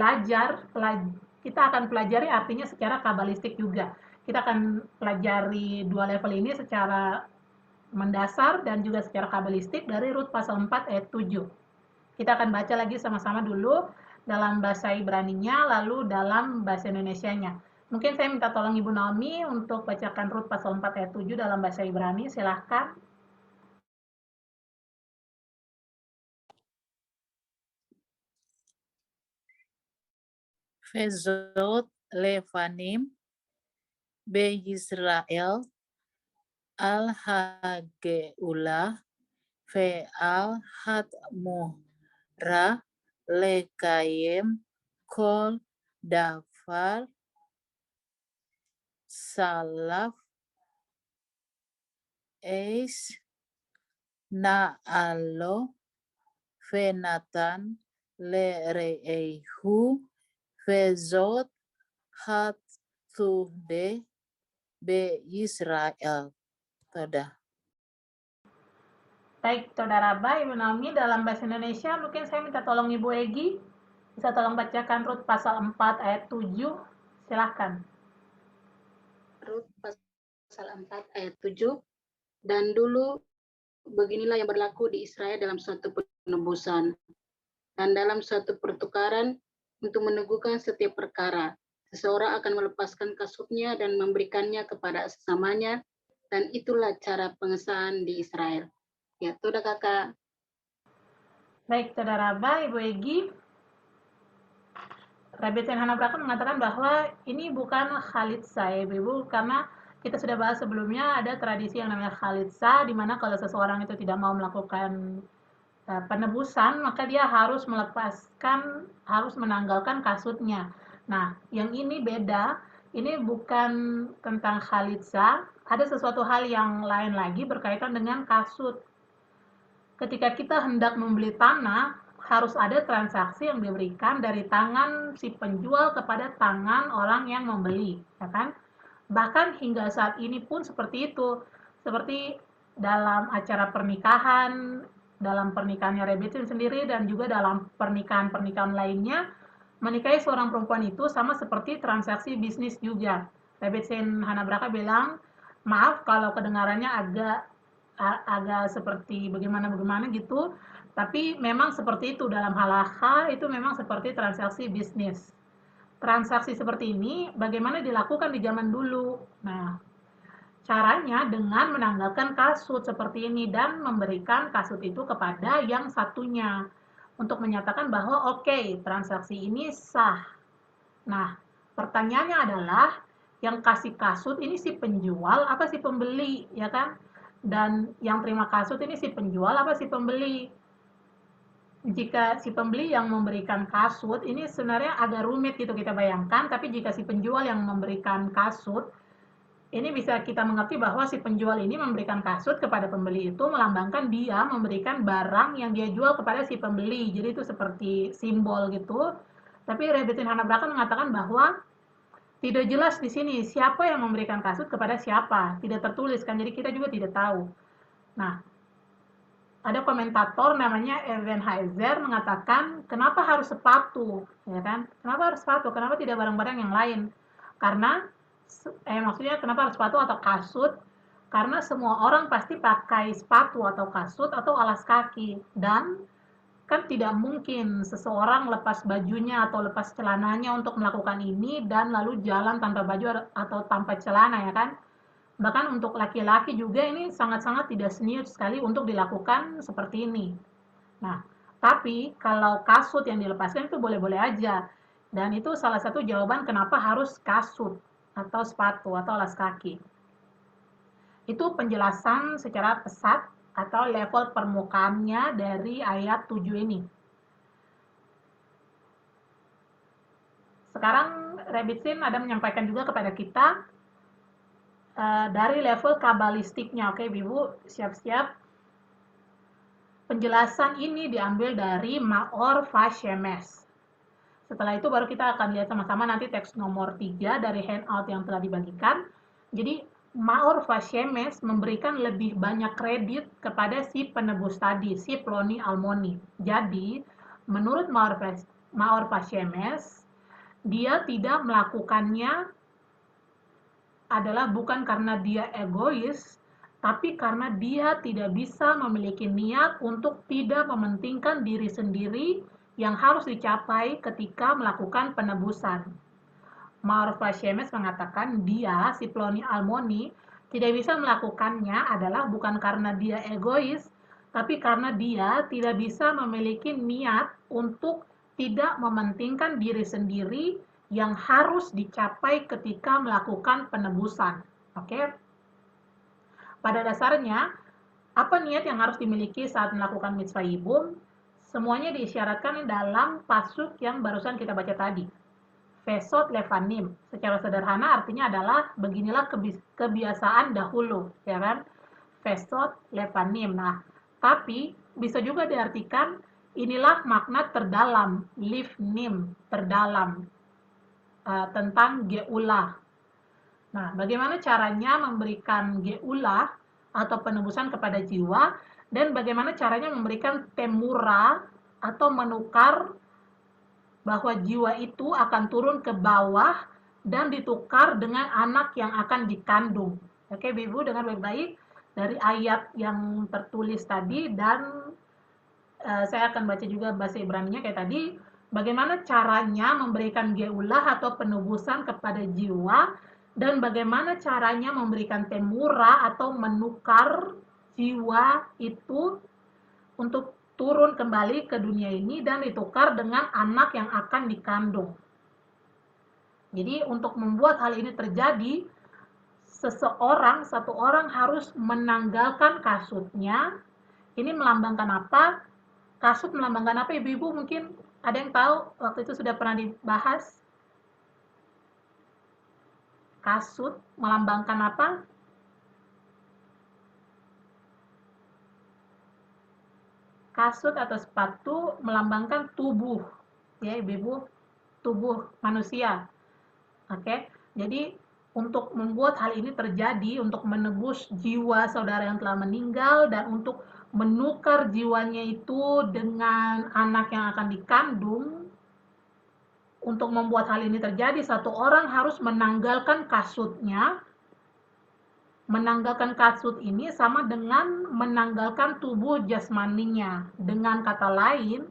pelajari artinya secara kabalistik juga. Kita akan pelajari dua level ini secara mendasar dan juga secara kabalistik dari Rut pasal 4 ayat 7. Kita akan baca lagi sama-sama dulu dalam bahasa Ibraninya, lalu dalam bahasa Indonesianya. Mungkin saya minta tolong Ibu Naomi untuk bacakan Rut pasal 4 ayat 7 dalam bahasa Ibrani, silahkan. Vezot levanim be Yisrael al hageulah ve al hatmuhra lekayem kol dafar salaf eis na'alo venatan lereihu vezot hatsude be Yisrael. Toda. Baik, Saudara Ibu Naomi, dalam bahasa Indonesia mungkin saya minta tolong Ibu Egi, bisa tolong bacakan Rut pasal 4 ayat 7, silahkan. Rut pasal 4 ayat 7. Dan dulu beginilah yang berlaku di Israel dalam suatu penebusan dan dalam suatu pertukaran untuk meneguhkan setiap perkara. Seseorang akan melepaskan kasutnya dan memberikannya kepada sesamanya, dan itulah cara pengesahan di Israel. Ya, itu udah kakak. Baik, Saudara Ibu Egi, Rabbi Ten Hanabraka mengatakan bahwa ini bukan khalitsa ya Ibu, karena kita sudah bahas sebelumnya ada tradisi yang namanya khalitsa, di mana kalau seseorang itu tidak mau melakukan penebusan, maka dia harus harus menanggalkan kasutnya. Nah, yang ini beda, ini bukan tentang khalitsa, ada sesuatu hal yang lain lagi berkaitan dengan kasut. ketika kita hendak membeli tanah, harus ada transaksi yang diberikan dari tangan si penjual kepada tangan orang yang membeli, ya kan? Bahkan hingga saat ini pun seperti itu. Seperti dalam acara pernikahan, dalam pernikahannya Rebetsin sendiri dan juga dalam pernikahan-pernikahan lainnya, menikahi seorang perempuan itu sama seperti transaksi bisnis juga. Rebetsin Hanabraka bilang, maaf kalau kedengarannya agak seperti bagaimana gitu, tapi memang seperti itu dalam halacha itu memang seperti transaksi bisnis. Transaksi seperti ini bagaimana dilakukan di zaman dulu. Nah, caranya dengan menanggalkan kasut seperti ini dan memberikan kasut itu kepada yang satunya untuk menyatakan bahwa oke, transaksi ini sah. Nah, pertanyaannya adalah yang kasih kasut ini si penjual apa si pembeli, ya kan? Dan yang terima kasut ini si penjual apa si pembeli? Jika si pembeli yang memberikan kasut, ini sebenarnya agak rumit gitu kita bayangkan, tapi jika si penjual yang memberikan kasut, ini bisa kita mengerti bahwa si penjual ini memberikan kasut kepada pembeli itu melambangkan dia memberikan barang yang dia jual kepada si pembeli. Jadi itu seperti simbol gitu. Tapi Rebetsin Hanabraka mengatakan bahwa tidak jelas di sini siapa yang memberikan kasut kepada siapa, tidak tertulis kan, jadi kita juga tidak tahu. Nah, ada komentator namanya Evan Heiser mengatakan, kenapa harus sepatu, ya kan? Kenapa harus sepatu? Kenapa tidak barang-barang yang lain? Karena, maksudnya kenapa harus sepatu atau kasut? Karena semua orang pasti pakai sepatu atau kasut atau alas kaki, dan kan tidak mungkin seseorang lepas bajunya atau lepas celananya untuk melakukan ini dan lalu jalan tanpa baju atau tanpa celana, ya kan? Bahkan untuk laki-laki juga ini sangat-sangat tidak senior sekali untuk dilakukan seperti ini. Nah, tapi kalau kasut yang dilepaskan itu boleh-boleh aja. Dan itu salah satu jawaban kenapa harus kasut atau sepatu atau alas kaki. Itu penjelasan secara pesat atau level permukaannya dari ayat 7 ini. Sekarang Rebetsin ada menyampaikan juga kepada kita dari level kabalistiknya. Oke, Ibu, siap-siap. Penjelasan ini diambil dari Maor Vashemes. Setelah itu baru kita akan lihat sama-sama nanti teks nomor 3 dari handout yang telah dibagikan. Jadi Maor Vashemes memberikan lebih banyak kredit kepada si penebus tadi, si Ploni Almoni. Jadi menurut Maor Vashemes, dia tidak melakukannya adalah bukan karena dia egois, tapi karena dia tidak bisa memiliki niat untuk tidak mementingkan diri sendiri yang harus dicapai ketika melakukan penebusan. Maor Vashemes mengatakan dia, si Ploni Almoni, tidak bisa melakukannya adalah bukan karena dia egois, tapi karena dia tidak bisa memiliki niat untuk tidak mementingkan diri sendiri yang harus dicapai ketika melakukan penebusan. Oke? Pada dasarnya, apa niat yang harus dimiliki saat melakukan mitzvah yibum? Semuanya diisyaratkan dalam pasuk yang barusan kita baca tadi. Vesot levanim. Secara sederhana artinya adalah beginilah kebiasaan dahulu, ya kan? Vesot levanim. Nah, tapi bisa juga diartikan inilah makna terdalam, livnim, terdalam, tentang geulah. Nah, bagaimana caranya memberikan geulah atau penebusan kepada jiwa, dan bagaimana caranya memberikan temura atau menukar bahwa jiwa itu akan turun ke bawah dan ditukar dengan anak yang akan dikandung. Oke, Ibu, dengar baik-baik dari ayat yang tertulis tadi, dan saya akan baca juga bahasa Ibrani-nya kayak tadi. Bagaimana caranya memberikan geulah atau penebusan kepada jiwa, dan bagaimana caranya memberikan temura atau menukar jiwa itu untuk turun kembali ke dunia ini dan ditukar dengan anak yang akan dikandung. Jadi untuk membuat hal ini terjadi, satu orang harus menanggalkan kasutnya. Ini melambangkan apa? Kasut melambangkan apa, Ibu-ibu? Mungkin ada yang tahu, waktu itu sudah pernah dibahas. Kasut melambangkan apa? kasut atau sepatu melambangkan tubuh, ya ibu-ibu, tubuh manusia. Oke, jadi untuk membuat hal ini terjadi, untuk menebus jiwa saudara yang telah meninggal dan untuk menukar jiwanya itu dengan anak yang akan dikandung, untuk membuat hal ini terjadi, satu orang harus menanggalkan kasutnya. Menanggalkan kasut ini sama dengan menanggalkan tubuh jasmaninya. Dengan kata lain,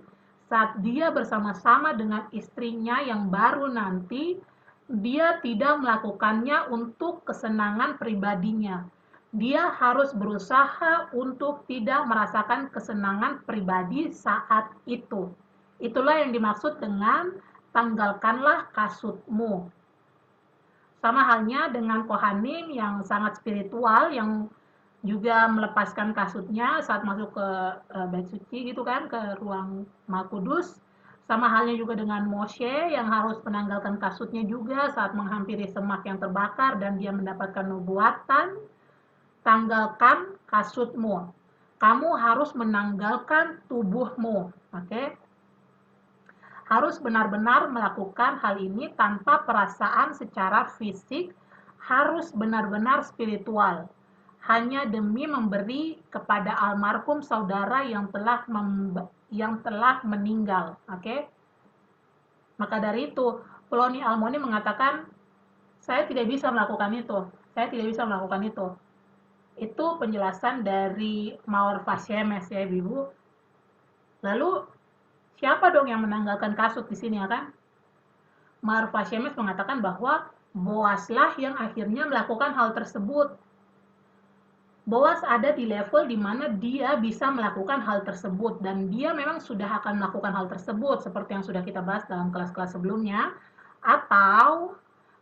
saat dia bersama-sama dengan istrinya yang baru nanti, dia tidak melakukannya untuk kesenangan pribadinya. Dia harus berusaha untuk tidak merasakan kesenangan pribadi saat itu. Itulah yang dimaksud dengan tanggalkanlah kasutmu. Sama halnya dengan Kohanim yang sangat spiritual, yang juga melepaskan kasutnya saat masuk ke bait suci gitu kan, ke ruang Maha Kudus. Sama halnya juga dengan Moshe yang harus menanggalkan kasutnya juga saat menghampiri semak yang terbakar dan dia mendapatkan nubuatan. Tanggalkan kasutmu. Kamu harus menanggalkan tubuhmu. Oke? Harus benar-benar melakukan hal ini tanpa perasaan secara fisik, harus benar-benar spiritual. Hanya demi memberi kepada almarhum saudara yang telah meninggal. Oke? Maka dari itu, Ploni Almoni mengatakan, saya tidak bisa melakukan itu. Saya tidak bisa melakukan itu. Itu penjelasan dari Maor Vashemes ya, Ibu. Lalu siapa dong yang menanggalkan kasut di sini ya kan? Maor Vashemes mengatakan bahwa Boaslah yang akhirnya melakukan hal tersebut. Boas ada di level di mana dia bisa melakukan hal tersebut dan dia memang sudah akan melakukan hal tersebut seperti yang sudah kita bahas dalam kelas-kelas sebelumnya. Atau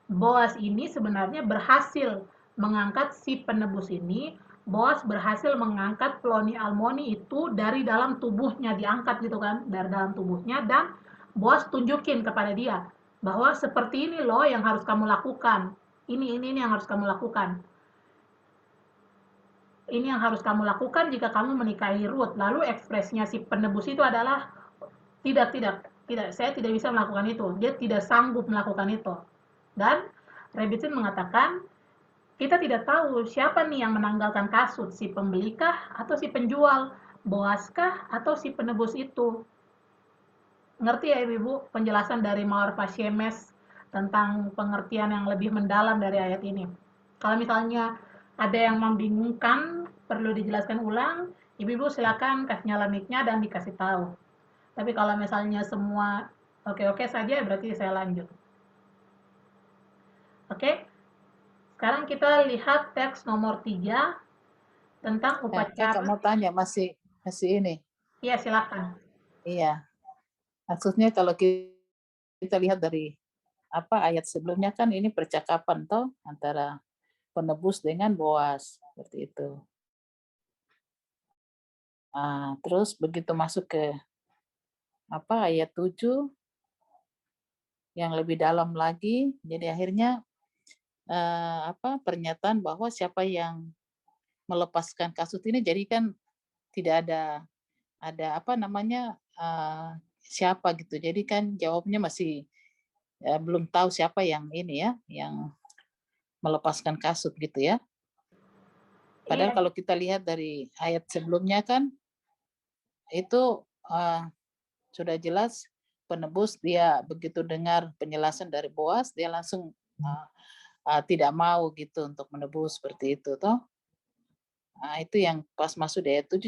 Boas ini sebenarnya berhasil mengangkat si penebus ini. Boas berhasil mengangkat Ploni Almoni itu dari dalam tubuhnya, diangkat gitu kan, dari dalam tubuhnya, dan Boas tunjukin kepada dia bahwa seperti ini loh yang harus kamu lakukan. Ini yang harus kamu lakukan. Ini yang harus kamu lakukan jika kamu menikahi Ruth. Lalu ekspresinya si penebus itu adalah tidak, saya tidak bisa melakukan itu. Dia tidak sanggup melakukan itu. Dan Rebbitzin mengatakan, kita tidak tahu siapa nih yang menanggalkan kasut, si pembelikah atau si penjual, Boaskah atau si penebus itu. Ngerti ya Ibu penjelasan dari Maor Vashemes tentang pengertian yang lebih mendalam dari ayat ini. Kalau misalnya ada yang membingungkan, perlu dijelaskan ulang, Ibu silakan kasih nyala mic-nya dan dikasih tahu. Tapi kalau misalnya semua oke-oke saja, berarti saya lanjut. Oke, sekarang kita lihat teks nomor 3 tentang upacara. Kamu tanya masih ini. Iya, silakan. Iya. Maksudnya kalau kita lihat dari ayat sebelumnya kan ini percakapan toh antara penebus dengan Boas seperti itu. Terus begitu masuk ke ayat 7 yang lebih dalam lagi, jadi akhirnya pernyataan bahwa siapa yang melepaskan kasut ini, jadi kan tidak ada siapa gitu. Jadi kan jawabnya masih belum tahu siapa yang ini ya, yang melepaskan kasut gitu ya. Padahal kalau kita lihat dari ayat sebelumnya kan itu sudah jelas penebus, dia begitu dengar penjelasan dari Boas, dia langsung tidak mau gitu untuk menebus seperti itu toh. Itu yang pas masuk di ayat 7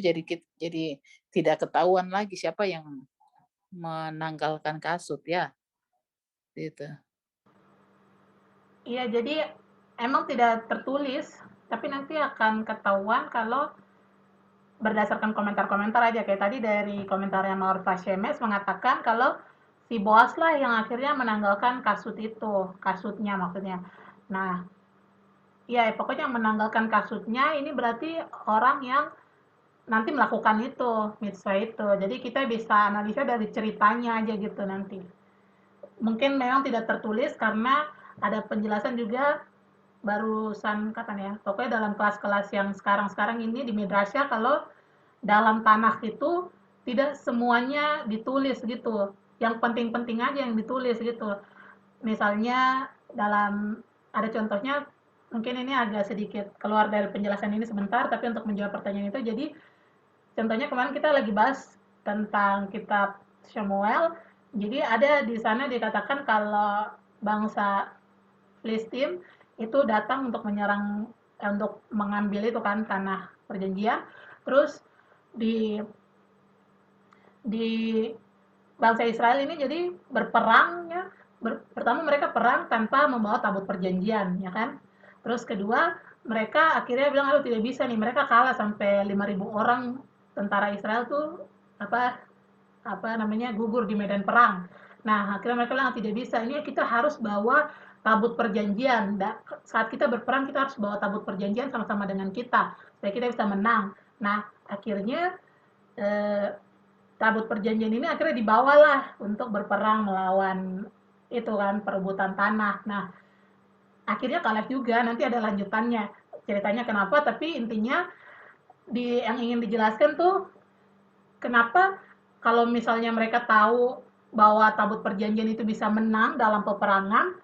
jadi tidak ketahuan lagi siapa yang menanggalkan kasut ya. Gitu. Iya, jadi emang tidak tertulis, tapi nanti akan ketahuan kalau berdasarkan komentar-komentar aja. Kayak tadi dari komentarnya Maor Vashemes mengatakan kalau si Boas lah yang akhirnya menanggalkan kasutnya maksudnya. Nah, ya pokoknya menanggalkan kasutnya ini berarti orang yang nanti melakukan itu, mitzvah itu. Jadi kita bisa analisa dari ceritanya aja gitu nanti. Mungkin memang tidak tertulis karena ada penjelasan juga barusan kapan ya, pokoknya dalam kelas-kelas yang sekarang-sekarang ini di Midrasya, kalau dalam Tanakh itu tidak semuanya ditulis gitu. Yang penting-penting aja yang ditulis gitu. Misalnya ada contohnya, mungkin ini agak sedikit keluar dari penjelasan ini sebentar, tapi untuk menjawab pertanyaan itu, jadi contohnya kemarin kita lagi bahas tentang kitab Samuel, jadi ada di sana dikatakan kalau bangsa Filistin itu datang untuk menyerang, untuk mengambil itu kan tanah perjanjian, terus di di bangsa Israel ini jadi berperang ya. Pertama mereka perang tanpa membawa tabut perjanjian ya kan. Terus kedua mereka akhirnya bilang aduh tidak bisa nih, mereka kalah sampai 5.000 orang tentara Israel tuh apa apa namanya gugur di medan perang. Nah akhirnya mereka bilang tidak bisa, ini kita harus bawa tabut perjanjian. Saat kita berperang kita harus bawa tabut perjanjian sama-sama dengan kita supaya kita bisa menang. Nah akhirnya eh, tabut perjanjian ini akhirnya dibawalah untuk berperang melawan itu kan perebutan tanah. Nah, akhirnya kalah juga, nanti ada lanjutannya. Ceritanya kenapa, tapi intinya yang ingin dijelaskan tuh kenapa kalau misalnya mereka tahu bahwa tabut perjanjian itu bisa menang dalam peperangan,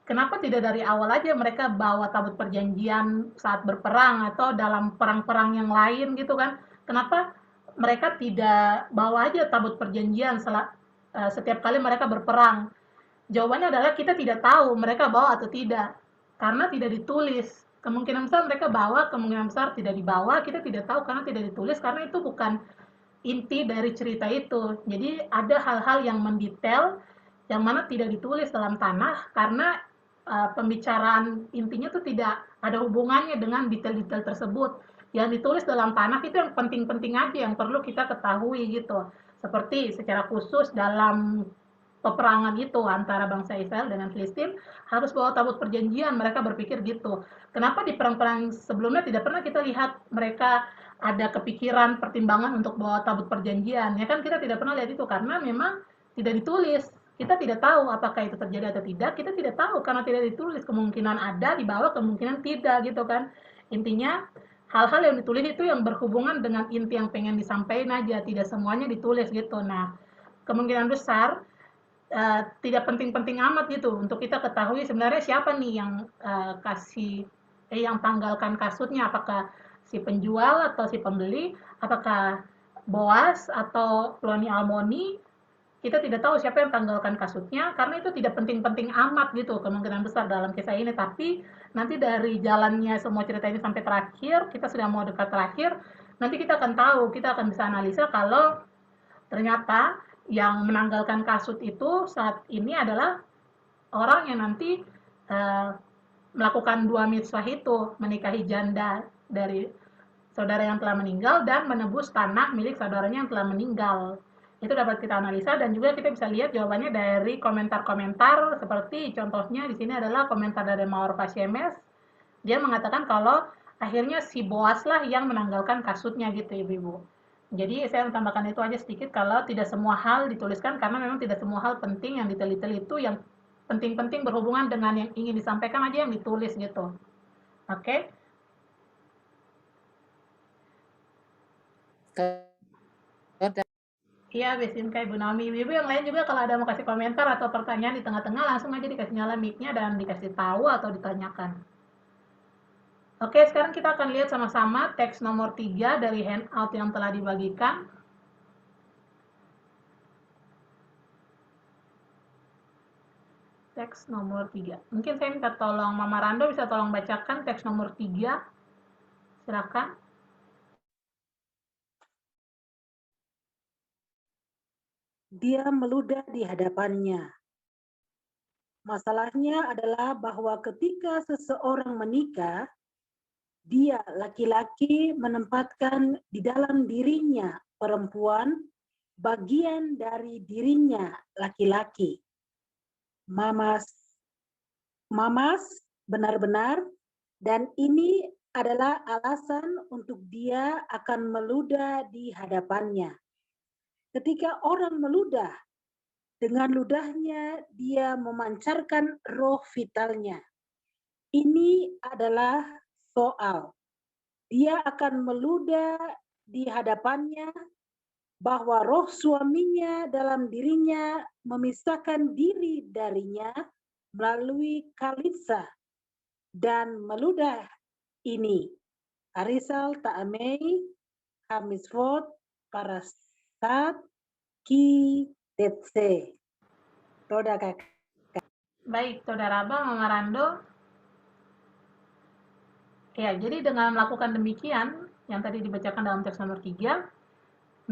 kenapa tidak dari awal aja mereka bawa tabut perjanjian saat berperang atau dalam perang-perang yang lain gitu kan? Kenapa mereka tidak bawa aja tabut perjanjian setiap kali mereka berperang? Jawabannya adalah kita tidak tahu mereka bawa atau tidak, karena tidak ditulis. Kemungkinan besar mereka bawa, kemungkinan besar tidak dibawa, kita tidak tahu karena tidak ditulis, karena itu bukan inti dari cerita itu. Jadi ada hal-hal yang mendetail yang mana tidak ditulis dalam tanah karena pembicaraan intinya tuh tidak ada hubungannya dengan detail-detail tersebut. Yang ditulis dalam tanah itu yang penting-penting aja yang perlu kita ketahui gitu. Seperti secara khusus dalam peperangan itu antara bangsa Israel dengan Filistin harus bawa tabut perjanjian, mereka berpikir gitu. Kenapa di perang-perang sebelumnya tidak pernah kita lihat mereka ada kepikiran pertimbangan untuk bawa tabut perjanjian? Ya kan kita tidak pernah lihat itu karena memang tidak ditulis. Kita tidak tahu apakah itu terjadi atau tidak, kita tidak tahu karena tidak ditulis. Kemungkinan ada dibawa, kemungkinan tidak gitu kan. Intinya hal-hal yang ditulis itu yang berhubungan dengan inti yang pengen disampaikan aja, tidak semuanya ditulis gitu. Nah, kemungkinan besar tidak penting-penting amat gitu untuk kita ketahui sebenarnya siapa nih yang yang tanggalkan kasutnya, apakah si penjual atau si pembeli, apakah Boas atau Ploni Almoni, kita tidak tahu siapa yang tanggalkan kasutnya karena itu tidak penting-penting amat gitu kemungkinan besar dalam kisah ini. Tapi nanti dari jalannya semua cerita ini sampai terakhir, kita sudah mau dekat terakhir, nanti kita akan tahu, kita akan bisa analisa kalau ternyata yang menanggalkan kasut itu saat ini adalah orang yang nanti uh, melakukan dua mitzvah itu, menikahi janda dari saudara yang telah meninggal dan menebus tanah milik saudaranya yang telah meninggal. Itu dapat kita analisa dan juga kita bisa lihat jawabannya dari komentar-komentar seperti contohnya di sini adalah komentar dari Maur Pasiemes. Dia mengatakan kalau akhirnya si Boas lah yang menanggalkan kasutnya gitu ibu-ibu. Jadi saya menambahkan itu aja sedikit kalau tidak semua hal dituliskan karena memang tidak semua hal penting yang detail-detail itu yang penting-penting berhubungan dengan yang ingin disampaikan aja yang ditulis gitu. Oke? Iya, Besinka Ibu Naomi. Ibu yang lain juga kalau ada mau kasih komentar atau pertanyaan di tengah-tengah langsung aja dikasih nyala mic-nya dan dikasih tahu atau ditanyakan. Oke, sekarang kita akan lihat sama-sama teks nomor 3 dari handout yang telah dibagikan. Teks nomor 3. Mungkin saya minta tolong Mama Rando bisa tolong bacakan teks nomor 3. Silakan. Dia meludah di hadapannya. Masalahnya adalah bahwa ketika seseorang menikah, dia laki-laki menempatkan di dalam dirinya perempuan bagian dari dirinya laki-laki. Mamas benar-benar, dan ini adalah alasan untuk dia akan meludah di hadapannya. Ketika orang meludah, dengan ludahnya dia memancarkan roh vitalnya. Ini adalah soal. Dia akan meludah di hadapannya bahwa roh suaminya dalam dirinya memisahkan diri darinya melalui kalipsa dan meludah ini. Arisal ta'amei hamisvot parasat ki detse. Roda kakak. Baik, Saudara Abang, Mama Rando. Ya, jadi dengan melakukan demikian, yang tadi dibacakan dalam teks nomor 3,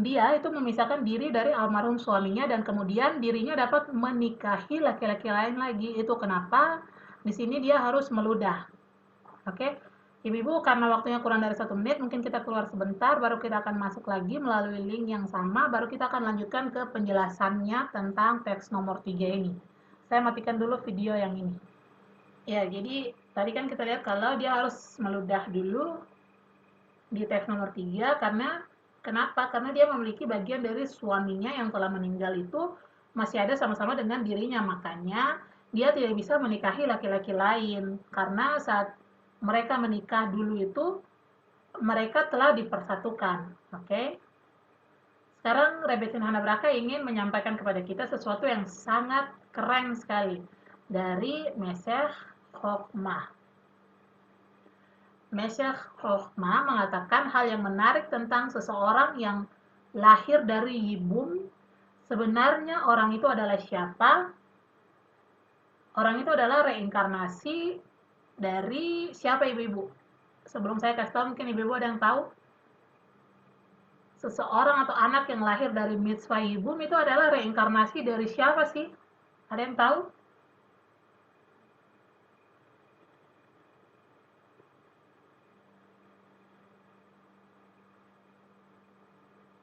dia itu memisahkan diri dari almarhum suaminya dan kemudian dirinya dapat menikahi laki-laki lain lagi. Itu kenapa di sini dia harus meludah. Oke, Ibu-ibu, karena waktunya kurang dari 1 menit, mungkin kita keluar sebentar, baru kita akan masuk lagi melalui link yang sama, baru kita akan lanjutkan ke penjelasannya tentang teks nomor 3 ini. Saya matikan dulu video yang ini. Ya, jadi tadi kan kita lihat kalau dia harus meludah dulu di teks nomor 3 karena kenapa? Karena dia memiliki bagian dari suaminya yang telah meninggal itu masih ada sama-sama dengan dirinya. Makanya dia tidak bisa menikahi laki-laki lain karena saat mereka menikah dulu itu mereka telah dipersatukan. Oke. Sekarang Rebetin Hanabraka ingin menyampaikan kepada kita sesuatu yang sangat keren sekali dari Mesech Chokhmah. Mesech Chokhmah mengatakan hal yang menarik tentang seseorang yang lahir dari Yibum. Sebenarnya orang itu adalah siapa? Orang itu adalah reinkarnasi dari siapa, ibu-ibu? Sebelum saya kasih tahu, mungkin ibu-ibu ada yang tahu? Seseorang atau anak yang lahir dari mitzvah Yibum itu adalah reinkarnasi dari siapa sih? Ada yang tahu?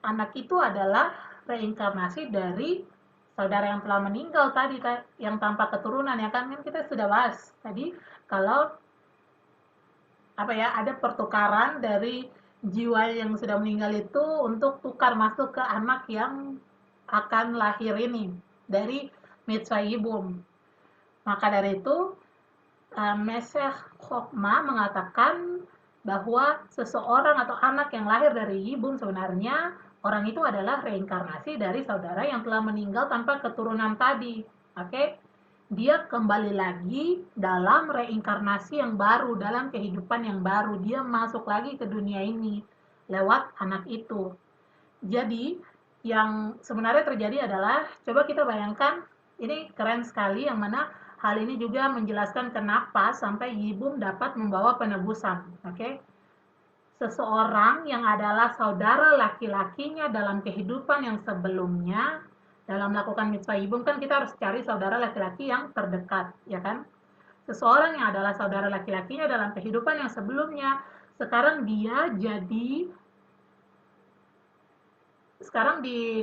Anak itu adalah reinkarnasi dari saudara yang telah meninggal tadi, yang tanpa keturunan, ya kan kita sudah bahas tadi kalau ada pertukaran dari jiwa yang sudah meninggal itu untuk tukar masuk ke anak yang akan lahir ini dari mitzvah Yibum. Maka dari itu Mesech Chokhmah mengatakan bahwa seseorang atau anak yang lahir dari Yibum sebenarnya orang itu adalah reinkarnasi dari saudara yang telah meninggal tanpa keturunan tadi. Oke? Dia kembali lagi dalam reinkarnasi yang baru, dalam kehidupan yang baru. Dia masuk lagi ke dunia ini lewat anak itu. Jadi, yang sebenarnya terjadi adalah, coba kita bayangkan, ini keren sekali yang mana hal ini juga menjelaskan kenapa sampai Yibum dapat membawa penebusan. Oke? Seseorang yang adalah saudara laki-lakinya dalam kehidupan yang sebelumnya, dalam melakukan mitzvah Yibum kan kita harus cari saudara laki-laki yang terdekat, ya kan? Seseorang yang adalah saudara laki-lakinya dalam kehidupan yang sebelumnya, sekarang di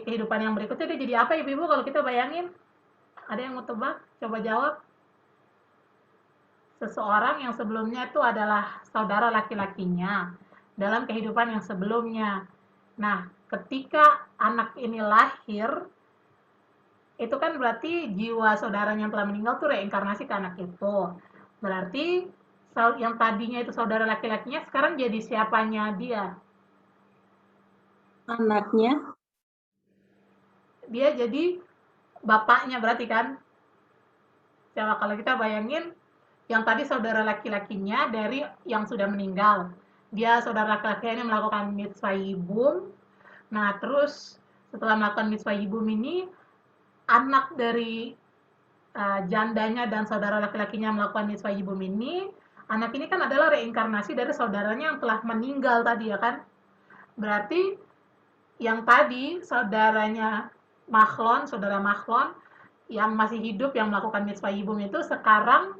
kehidupan yang berikutnya dia jadi apa, ibu-ibu, kalau kita bayangin? Ada yang mau tebak? Coba jawab. Seseorang yang sebelumnya itu adalah saudara laki-lakinya dalam kehidupan yang sebelumnya. Nah, ketika anak ini lahir, itu kan berarti jiwa saudaranya yang telah meninggal tuh reinkarnasi ke anak itu. Berarti yang tadinya itu saudara laki-lakinya sekarang jadi siapanya dia? Anaknya. Dia jadi bapaknya berarti kan? Coba kalau kita bayangin, yang tadi saudara laki-lakinya dari yang sudah meninggal. Dia saudara laki-lakinya melakukan mitzvah Yibum. Nah, terus setelah melakukan mitzvah Yibum ini, anak dari jandanya dan saudara laki-lakinya melakukan mitzvah Yibum ini, anak ini kan adalah reinkarnasi dari saudaranya yang telah meninggal tadi, ya kan? Berarti yang tadi saudaranya saudara Makhlon yang masih hidup yang melakukan mitzvah Yibum itu sekarang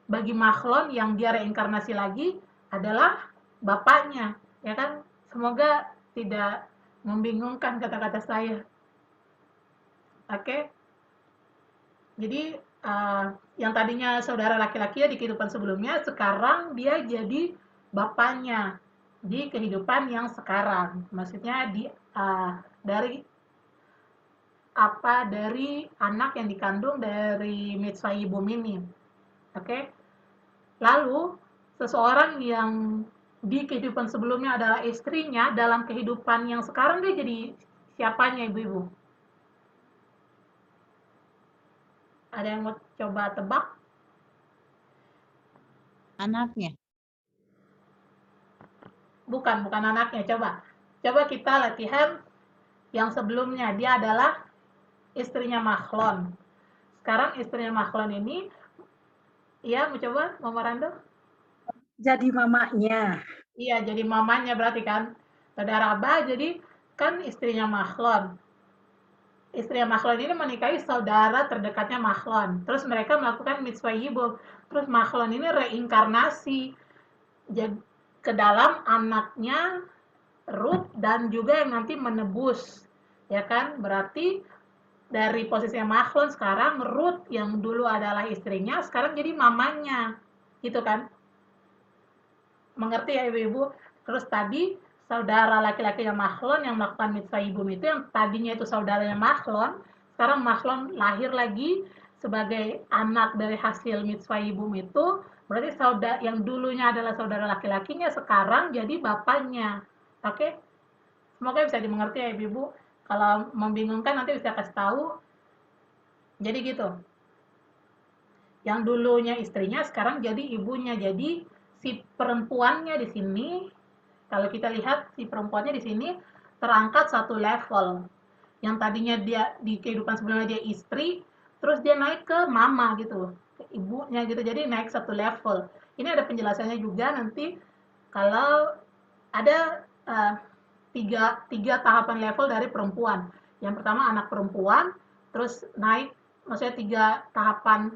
bagi Makhlon yang dia reinkarnasi lagi adalah bapaknya, ya kan? Semoga tidak membingungkan kata-kata saya. Oke? Jadi yang tadinya saudara laki-lakinya di kehidupan sebelumnya, sekarang dia jadi bapaknya di kehidupan yang sekarang. Maksudnya dari anak yang dikandung dari mitzvah Yibum ini. Oke? Lalu, seseorang yang di kehidupan sebelumnya adalah istrinya, dalam kehidupan yang sekarang dia jadi Siapanya ibu-ibu? Ada yang mau coba tebak? Anaknya. Bukan anaknya. Coba kita latihan yang sebelumnya. Dia adalah istrinya Mahlon. Sekarang istrinya Mahlon ini, ya mau coba, Mama Rando? Jadi mamanya. Iya, jadi mamanya berarti kan. Saudara Abah jadi kan istrinya Mahlon. Istrinya Mahlon ini menikahi saudara terdekatnya Mahlon. Terus mereka melakukan mitzvah yibum. Terus Mahlon ini reinkarnasi ke dalam anaknya Ruth dan juga yang nanti menebus. Ya kan? Berarti dari posisinya Mahlon sekarang Ruth yang dulu adalah istrinya sekarang jadi mamanya. Gitu kan? Mengerti ya ibu-ibu? Terus tadi saudara laki-lakinya Mahlon yang melakukan mitzvah yibum itu yang tadinya itu saudaranya Mahlon, sekarang Mahlon lahir lagi sebagai anak dari hasil mitzvah yibum itu, berarti saudara yang dulunya adalah saudara laki-lakinya sekarang jadi bapaknya. Oke? Semoga bisa dimengerti ya ibu-ibu. Kalau membingungkan nanti bisa kasih tahu. Jadi gitu. Yang dulunya istrinya sekarang jadi ibunya. Jadi si perempuannya di sini, kalau kita lihat si perempuannya di sini terangkat satu level. Yang tadinya dia di kehidupan sebelumnya dia istri, terus dia naik ke mama gitu, ke ibunya gitu. Jadi naik satu level. Ini ada penjelasannya juga nanti kalau ada tiga tahapan level dari perempuan. Yang pertama anak perempuan, terus naik, maksudnya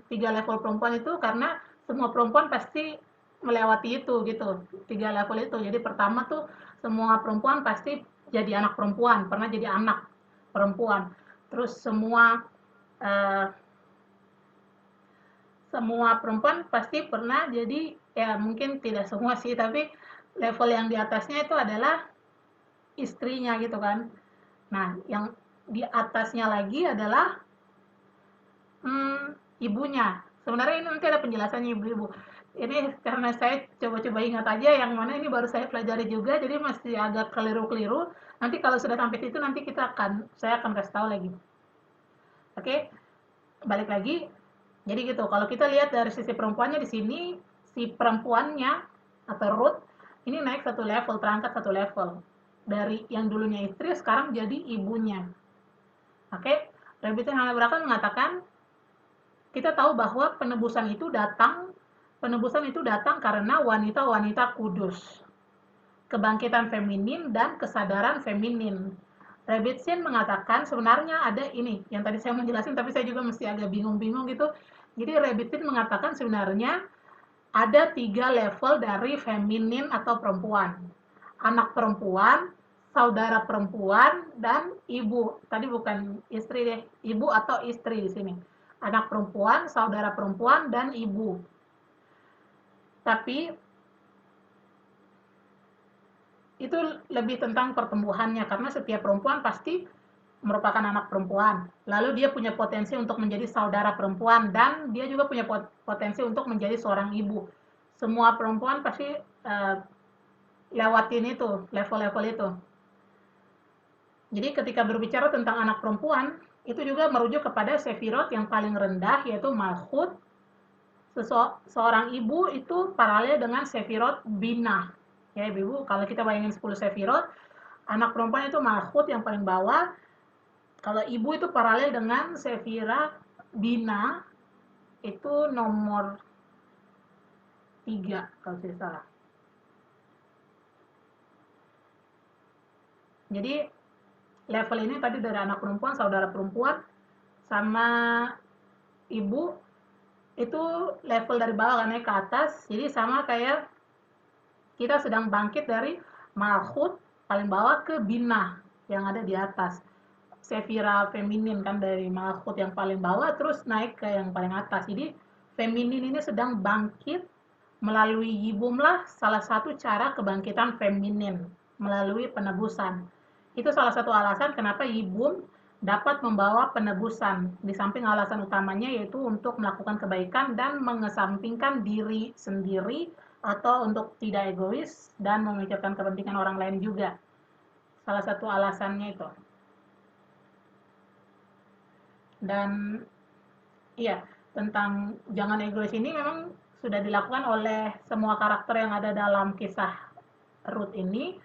tiga level perempuan itu karena semua perempuan pasti melewati itu gitu, 3 level itu. Jadi pertama tuh semua perempuan pasti jadi anak perempuan, pernah jadi anak perempuan. Terus eh, semua perempuan pasti pernah jadi, ya mungkin tidak semua sih, tapi level yang di atasnya itu adalah istrinya gitu kan. Nah, yang di atasnya lagi adalah ibunya. Sebenarnya ini nanti ada penjelasannya ibu-ibu. Ini karena saya coba-coba ingat aja yang mana ini baru saya pelajari juga, jadi masih agak keliru-keliru. Nanti kalau sudah sampai situ nanti saya akan kasih tahu lagi. Oke, balik lagi. Jadi gitu. Kalau kita lihat dari sisi perempuannya di sini, si perempuannya atau Ruth ini naik satu level, terangkat satu level. Dari yang dulunya istri sekarang jadi ibunya. Oke, Rebbitzin Hana Brakan mengatakan kita tahu bahwa penebusan itu datang karena wanita-wanita kudus, kebangkitan feminin dan kesadaran feminin. Rebbitzin mengatakan sebenarnya ada ini yang tadi saya mau jelasin tapi saya juga mesti agak bingung-bingung gitu. Jadi Rebbitzin mengatakan sebenarnya ada 3 level dari feminin atau perempuan. Anak perempuan, saudara perempuan, dan ibu. Tadi bukan istri deh, ibu atau istri di sini. Anak perempuan, saudara perempuan, dan ibu. Tapi itu lebih tentang pertumbuhannya karena setiap perempuan pasti merupakan anak perempuan. Lalu dia punya potensi untuk menjadi saudara perempuan dan dia juga punya potensi untuk menjadi seorang ibu. Semua perempuan pasti lewatin itu, level-level itu. Jadi ketika berbicara tentang anak perempuan, itu juga merujuk kepada sefirot yang paling rendah yaitu malchut. Seorang ibu itu paralel dengan sefirot binah. Ya ibu, kalau kita bayangin 10 sefirot, anak perempuan itu malchut yang paling bawah. Kalau ibu itu paralel dengan sefirah bina, itu nomor 3 kalau tidak salah. Jadi level ini tadi dari anak perempuan, saudara perempuan, sama ibu, itu level dari bawah naik ke atas. Jadi sama kayak kita sedang bangkit dari malchut paling bawah ke binah yang ada di atas. Sefira feminin kan dari malchut yang paling bawah terus naik ke yang paling atas. Jadi feminin ini sedang bangkit melalui yibum lah salah satu cara kebangkitan feminin melalui penebusan. Itu salah satu alasan kenapa yibum dapat membawa penebusan. Di samping alasan utamanya yaitu untuk melakukan kebaikan dan mengesampingkan diri sendiri atau untuk tidak egois dan memikirkan kepentingan orang lain juga. Salah satu alasannya itu. Dan iya, tentang jangan egois ini memang sudah dilakukan oleh semua karakter yang ada dalam kisah Ruth ini.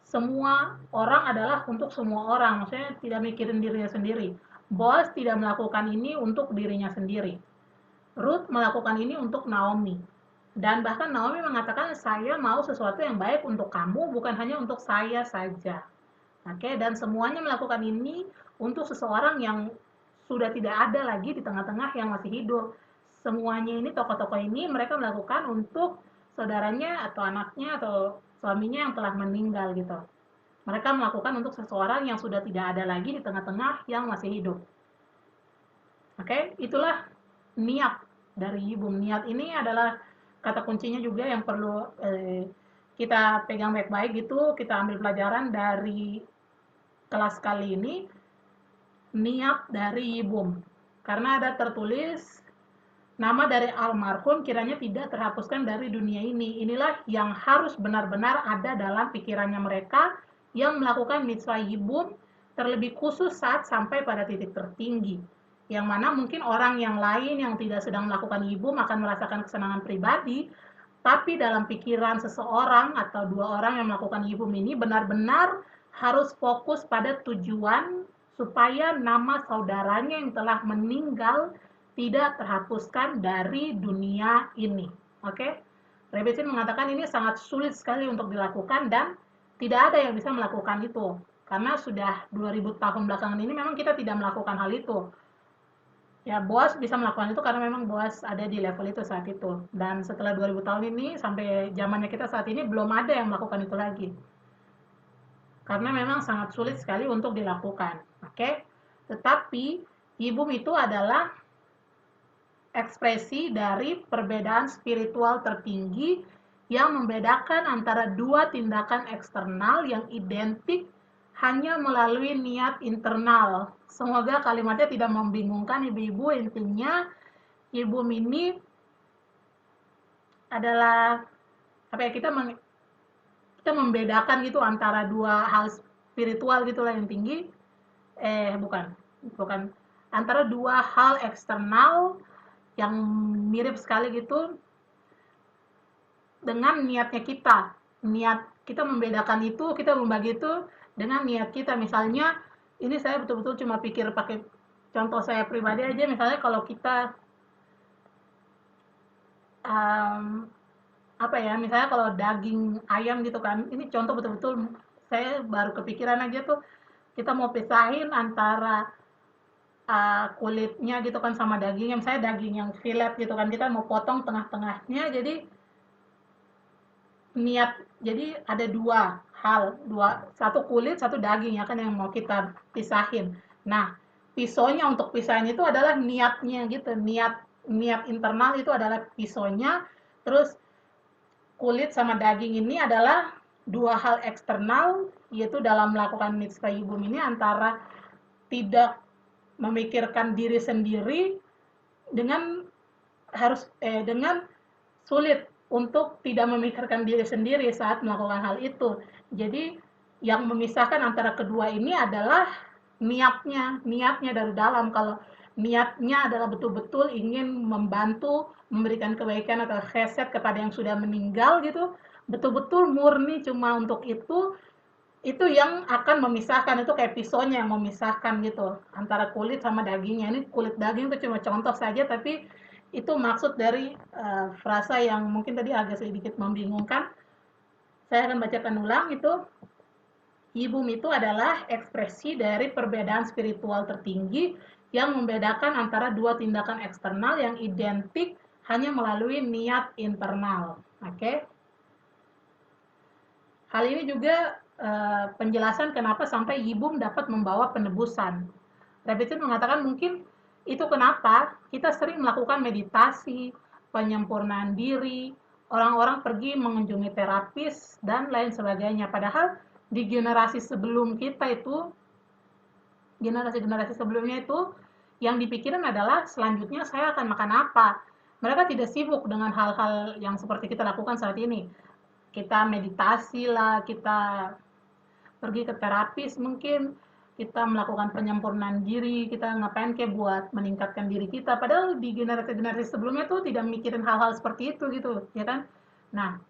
Semua orang adalah untuk semua orang, maksudnya tidak mikirin dirinya sendiri. Boaz tidak melakukan ini untuk dirinya sendiri. Ruth melakukan ini untuk Naomi. Dan bahkan Naomi mengatakan, saya mau sesuatu yang baik untuk kamu, bukan hanya untuk saya saja. Oke, dan semuanya melakukan ini untuk seseorang yang sudah tidak ada lagi di tengah-tengah yang masih hidup. Semuanya ini, tokoh-tokoh ini, mereka melakukan untuk saudaranya atau anaknya atau suaminya yang telah meninggal gitu. Mereka melakukan untuk seseorang yang sudah tidak ada lagi di tengah-tengah yang masih hidup. Oke, itulah niat dari Yibum. Niat ini adalah kata kuncinya juga yang perlu kita pegang baik-baik gitu, kita ambil pelajaran dari kelas kali ini, niat dari Yibum. Karena ada tertulis, nama dari almarhum kiranya tidak terhapuskan dari dunia ini. Inilah yang harus benar-benar ada dalam pikirannya mereka yang melakukan mitzvah Yibum, terlebih khusus saat sampai pada titik tertinggi. Yang mana mungkin orang yang lain yang tidak sedang melakukan Yibum akan merasakan kesenangan pribadi, tapi dalam pikiran seseorang atau dua orang yang melakukan Yibum ini benar-benar harus fokus pada tujuan supaya nama saudaranya yang telah meninggal tidak terhapuskan dari dunia ini. Oke? Rebbe Zin mengatakan ini sangat sulit sekali untuk dilakukan dan tidak ada yang bisa melakukan itu. Karena sudah 2000 tahun belakangan ini memang kita tidak melakukan hal itu. Ya, Boaz bisa melakukan itu karena memang Boaz ada di level itu saat itu. Dan setelah 2000 tahun ini sampai zamannya kita saat ini belum ada yang melakukan itu lagi. Karena memang sangat sulit sekali untuk dilakukan. Oke? Tetapi Yibum itu adalah ekspresi dari perbedaan spiritual tertinggi yang membedakan antara dua tindakan eksternal yang identik hanya melalui niat internal. Semoga kalimatnya tidak membingungkan ibu-ibu. Intinya Yibum ini adalah apa ya, kita membedakan gitu antara dua hal spiritual gitulah yang tinggi. Bukan antara dua hal eksternal yang mirip sekali gitu dengan niatnya kita. Niat kita membedakan itu, kita membagi itu dengan niat kita. Misalnya, ini saya betul-betul cuma pikir pakai contoh saya pribadi aja. Misalnya kalau kita misalnya kalau daging ayam gitu kan, ini contoh betul-betul saya baru kepikiran aja tuh, kita mau pisahin antara kulitnya gitu kan sama dagingnya. Misalnya daging yang filet gitu kan, kita mau potong tengah-tengahnya, jadi ada dua hal, satu kulit, satu daging ya kan yang mau kita pisahin. Nah, pisaunya untuk pisahin itu adalah niatnya gitu, niat internal itu adalah pisaunya, terus kulit sama daging ini adalah dua hal eksternal, yaitu dalam melakukan mitzvah Yibum ini antara tidak memikirkan diri sendiri dengan sulit untuk tidak memikirkan diri sendiri saat melakukan hal itu. Jadi yang memisahkan antara kedua ini adalah niatnya dari dalam. Kalau niatnya adalah betul-betul ingin membantu, memberikan kebaikan atau chesed kepada yang sudah meninggal gitu, betul-betul murni cuma untuk itu yang akan memisahkan, itu kayak pisaunya yang memisahkan gitu antara kulit sama dagingnya. Ini kulit daging itu cuma contoh saja, tapi itu maksud dari frasa yang mungkin tadi agak sedikit membingungkan. Saya akan bacakan ulang itu. Yibum itu adalah ekspresi dari perbedaan spiritual tertinggi yang membedakan antara dua tindakan eksternal yang identik hanya melalui niat internal. Oke? Hal ini juga penjelasan kenapa sampai Yibum dapat membawa penebusan. Rebbe Zin mengatakan mungkin itu kenapa kita sering melakukan meditasi, penyempurnaan diri, orang-orang pergi mengunjungi terapis, dan lain sebagainya. Padahal di generasi sebelum kita itu, generasi-generasi sebelumnya itu, yang dipikirin adalah selanjutnya saya akan makan apa. Mereka tidak sibuk dengan hal-hal yang seperti kita lakukan saat ini. Kita meditasi lah, kita pergi ke terapis mungkin, kita melakukan penyempurnaan diri, kita ngapain kayak buat meningkatkan diri kita. Padahal di generasi-generasi sebelumnya tuh tidak mikirin hal-hal seperti itu gitu, ya kan? Nah,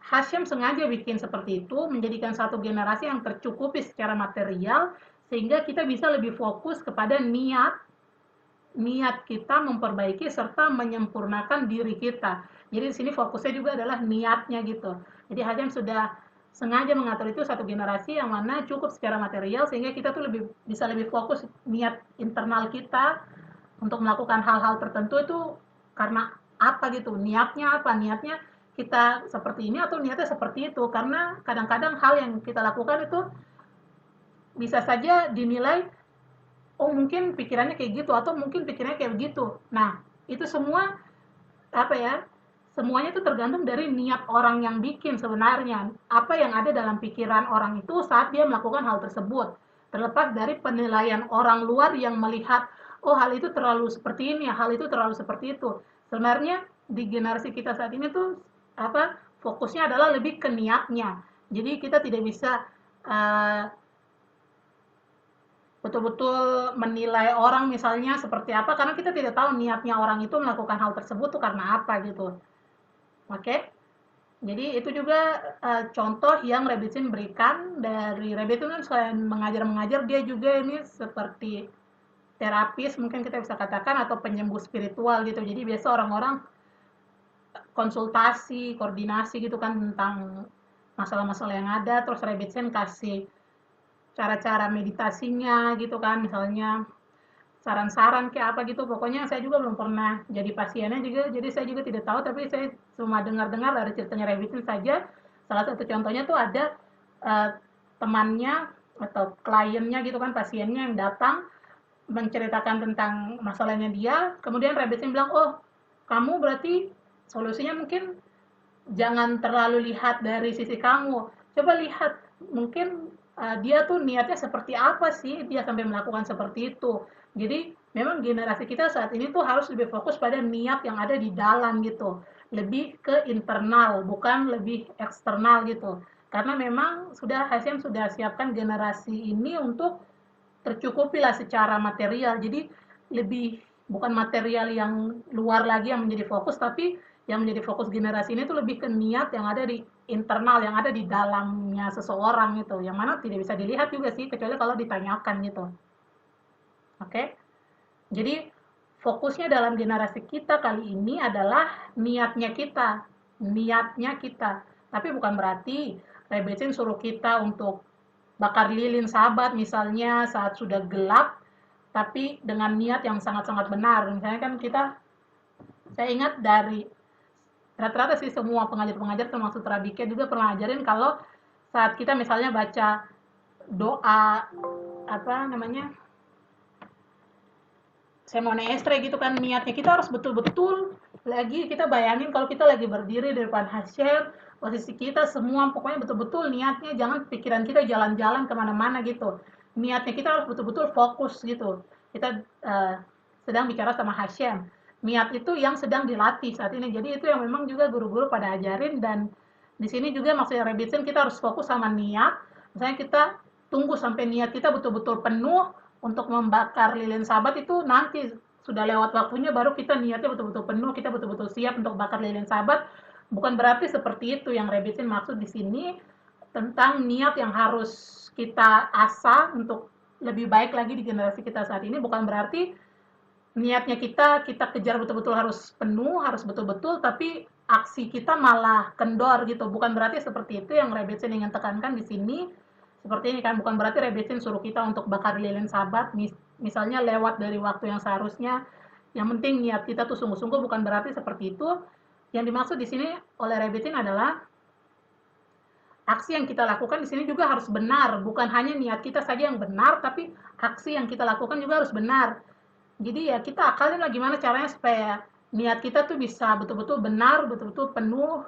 Hasyim sengaja bikin seperti itu, menjadikan satu generasi yang tercukupi secara material, sehingga kita bisa lebih fokus kepada niat kita memperbaiki serta menyempurnakan diri kita. Jadi di sini fokusnya juga adalah niatnya gitu. Jadi Hasyim sudah sengaja mengatur itu satu generasi yang mana cukup secara material sehingga kita tuh bisa lebih fokus niat internal kita untuk melakukan hal-hal tertentu itu karena apa gitu, niatnya apa, niatnya kita seperti ini atau niatnya seperti itu, karena kadang-kadang hal yang kita lakukan itu bisa saja dinilai oh mungkin pikirannya kayak gitu atau mungkin pikirannya kayak begitu. Nah itu semua apa ya, semuanya itu tergantung dari niat orang yang bikin sebenarnya. Apa yang ada dalam pikiran orang itu saat dia melakukan hal tersebut. Terlepas dari penilaian orang luar yang melihat, oh hal itu terlalu seperti ini, hal itu terlalu seperti itu. Sebenarnya di generasi kita saat ini tuh apa fokusnya adalah lebih ke niatnya. Jadi kita tidak bisa betul-betul menilai orang misalnya seperti apa karena kita tidak tahu niatnya orang itu melakukan hal tersebut tuh karena apa gitu. Oke. Jadi itu juga contoh yang Rebbitzin berikan. Dari Rebbitzin kan selain mengajar-mengajar dia juga ini seperti terapis mungkin kita bisa katakan atau penyembuh spiritual gitu. Jadi biasa orang-orang konsultasi, koordinasi gitu kan tentang masalah-masalah yang ada, terus Rebbitzin kasih cara-cara meditasinya gitu kan, misalnya saran-saran kayak apa gitu. Pokoknya saya juga belum pernah jadi pasiennya juga, jadi saya juga tidak tahu, tapi saya cuma dengar-dengar dari ceritanya Rebbitzin saja. Salah satu contohnya tuh ada temannya atau kliennya gitu kan, pasiennya yang datang menceritakan tentang masalahnya dia, kemudian Rebbitzin bilang, oh kamu berarti solusinya mungkin jangan terlalu lihat dari sisi kamu, coba lihat mungkin dia tuh niatnya seperti apa sih dia sampai melakukan seperti itu. Jadi memang generasi kita saat ini tuh harus lebih fokus pada niat yang ada di dalam gitu, lebih ke internal bukan lebih eksternal gitu, karena memang Hasyim sudah siapkan generasi ini untuk tercukupi lah secara material. Jadi lebih bukan material yang luar lagi yang menjadi fokus, tapi yang menjadi fokus generasi ini tuh lebih ke niat yang ada di internal, yang ada di dalamnya seseorang gitu, yang mana tidak bisa dilihat juga sih, kecuali kalau ditanyakan gitu. Oke? Jadi fokusnya dalam generasi kita kali ini adalah niatnya kita. Niatnya kita. Tapi bukan berarti Rebbitzin suruh kita untuk bakar lilin sahabat misalnya saat sudah gelap, tapi dengan niat yang sangat-sangat benar. Misalnya kan saya ingat dari rata-rata sih semua pengajar-pengajar termasuk Radike juga pernah ajarin kalau saat kita misalnya baca doa apa namanya Semone Estre gitu kan, niatnya kita harus betul-betul lagi kita bayangin kalau kita lagi berdiri di depan Hasyim, posisi kita semua pokoknya betul-betul niatnya, jangan pikiran kita jalan-jalan kemana-mana gitu. Niatnya kita harus betul-betul fokus gitu. Kita sedang bicara sama Hasyim. Niat itu yang sedang dilatih saat ini. Jadi itu yang memang juga guru-guru pada ajarin, dan di sini juga maksudnya Rebbitzin kita harus fokus sama niat. Misalnya kita tunggu sampai niat kita betul-betul penuh untuk membakar lilin sahabat, itu nanti sudah lewat waktunya baru kita niatnya betul-betul penuh, kita betul-betul siap untuk bakar lilin sahabat. Bukan berarti seperti itu yang Rebbitzin maksud di sini tentang niat yang harus kita asah untuk lebih baik lagi di generasi kita saat ini. Bukan berarti niatnya kita kejar betul-betul harus penuh, harus betul-betul, tapi aksi kita malah kendor gitu. Bukan berarti seperti itu yang Rebbitzin ingin tekankan di sini. Seperti ini kan, bukan berarti Rebbitzin suruh kita untuk bakar lilin sahabat, misalnya lewat dari waktu yang seharusnya. Yang penting niat kita tuh sungguh-sungguh, bukan berarti seperti itu. Yang dimaksud di sini oleh Rebbitzin adalah aksi yang kita lakukan di sini juga harus benar, bukan hanya niat kita saja yang benar, tapi aksi yang kita lakukan juga harus benar. Jadi ya kita akalin lah gimana caranya supaya niat kita tuh bisa betul-betul benar, betul-betul penuh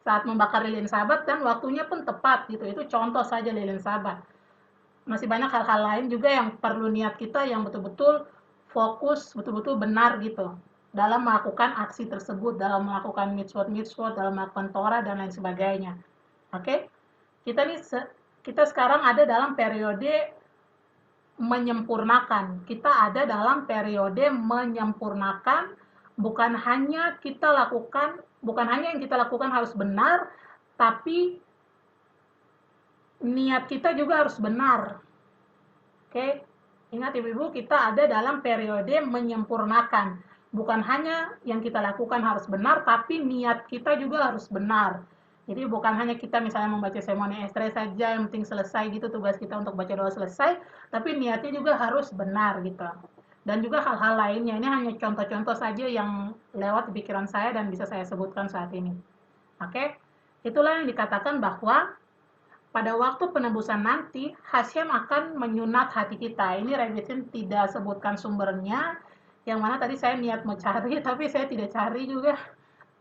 saat membakar lilin sahabat, dan waktunya pun tepat gitu. Itu contoh saja lilin sahabat. Masih banyak hal-hal lain juga yang perlu niat kita yang betul-betul fokus, betul-betul benar gitu dalam melakukan aksi tersebut, dalam melakukan mitzvot, dalam melakukan Torah dan lain sebagainya. Oke? Kita sekarang ada dalam periode menyempurnakan. Kita ada dalam periode menyempurnakan, bukan hanya yang kita lakukan harus benar, tapi niat kita juga harus benar. Oke, ingat ibu-ibu, kita ada dalam periode menyempurnakan. Bukan hanya yang kita lakukan harus benar, tapi niat kita juga harus benar. Jadi bukan hanya kita misalnya membaca sermon estre saja, yang penting selesai gitu tugas kita untuk baca doa selesai, tapi niatnya juga harus benar gitu. Dan juga hal-hal lainnya, ini hanya contoh-contoh saja yang lewat di pikiran saya dan bisa saya sebutkan saat ini. Oke, itulah yang dikatakan bahwa pada waktu penebusan nanti, Hasyam akan menyunat hati kita. Ini Revisin tidak sebutkan sumbernya, yang mana tadi saya niat mau cari, tapi saya tidak cari juga.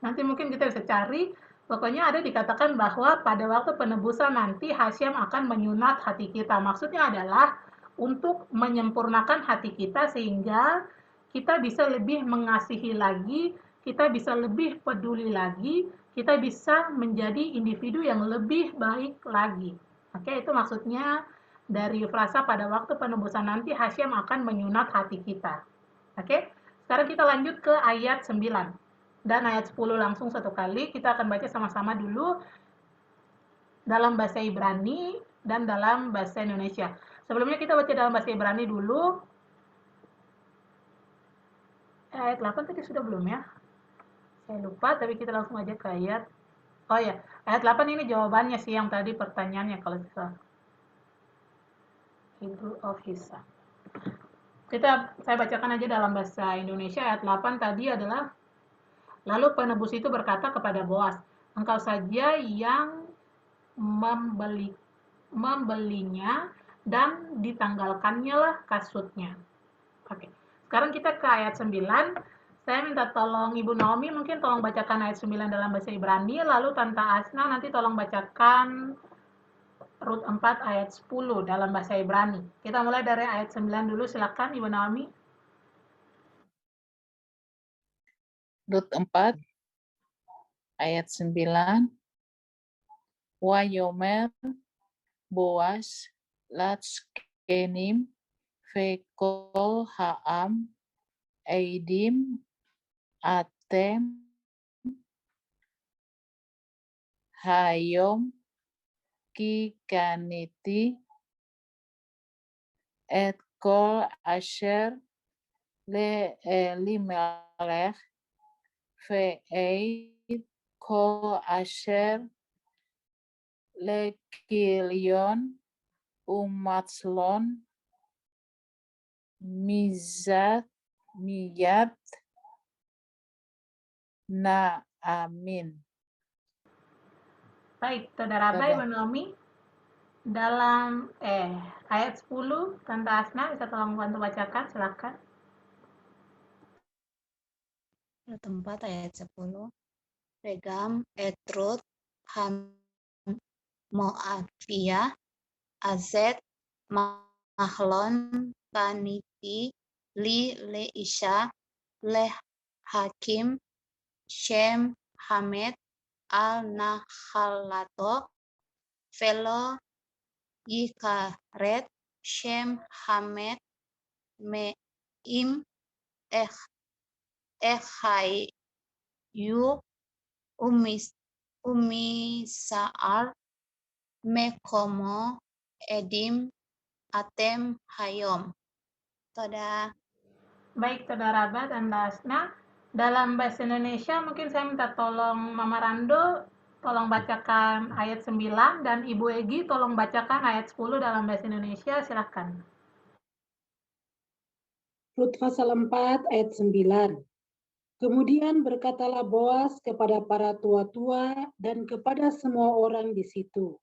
Nanti mungkin kita bisa cari. Pokoknya ada dikatakan bahwa pada waktu penebusan nanti, Hasyam akan menyunat hati kita. Maksudnya adalah untuk menyempurnakan hati kita sehingga kita bisa lebih mengasihi lagi, kita bisa lebih peduli lagi, kita bisa menjadi individu yang lebih baik lagi. Oke, itu maksudnya dari frasa pada waktu penebusan nanti Hasyam akan menyunat hati kita. Oke, sekarang kita lanjut ke ayat 9 dan ayat 10 langsung satu kali. Kita akan baca sama-sama dulu dalam bahasa Ibrani dan dalam bahasa Indonesia. Sebelumnya kita baca dalam bahasa Ibrani dulu. Ayat 8 tadi sudah belum ya? Saya lupa, tapi kita langsung aja ke ayat. Oh ya, ayat 8 ini jawabannya sih yang tadi pertanyaannya kalau bisa. Hebrew of his son. Saya bacakan aja dalam bahasa Indonesia. Ayat 8 tadi adalah, lalu penebus itu berkata kepada Boas, engkau saja yang membelinya dan ditanggalkannya lah kasutnya. Oke. Sekarang kita ke ayat 9. Saya minta tolong Ibu Naomi mungkin tolong bacakan ayat 9 dalam bahasa Ibrani, lalu Tante Asna nanti tolong bacakan Rut 4 ayat 10 dalam bahasa Ibrani. Kita mulai dari ayat 9 dulu, silakan Ibu Naomi. Rut 4 ayat 9. Wayomer Boas Latskenim Vekol Haam Eidim Atem Hayom Kikaniti Et Kol Asher Limelech Ve'eit Kol Asher Lekilion Umatslon Miyat Naamin. Baik, Saudara Ibu Naomi, dalam ayat 10, Tante Asna bisa tolong bantu bacakan, silakan. Rut 4 ayat 10. Regam Etrut Ham Moavia Azet Mahlon Kaniti Li Leisha Leh Hakim Shem Hamed Al Nahalato Velo Yikaret Shem Hamed Meim Yu Umisaar Mekomo Edim Atem Hayom. Toda. Baik, Saudara Abad dan Asna, dalam bahasa Indonesia mungkin saya minta tolong Mama Rando tolong bacakan ayat 9 dan Ibu Egi tolong bacakan ayat 10 dalam bahasa Indonesia, silahkan. Rut pasal 4 ayat 9. Kemudian berkatalah Boas kepada para tua-tua dan kepada semua orang di situ,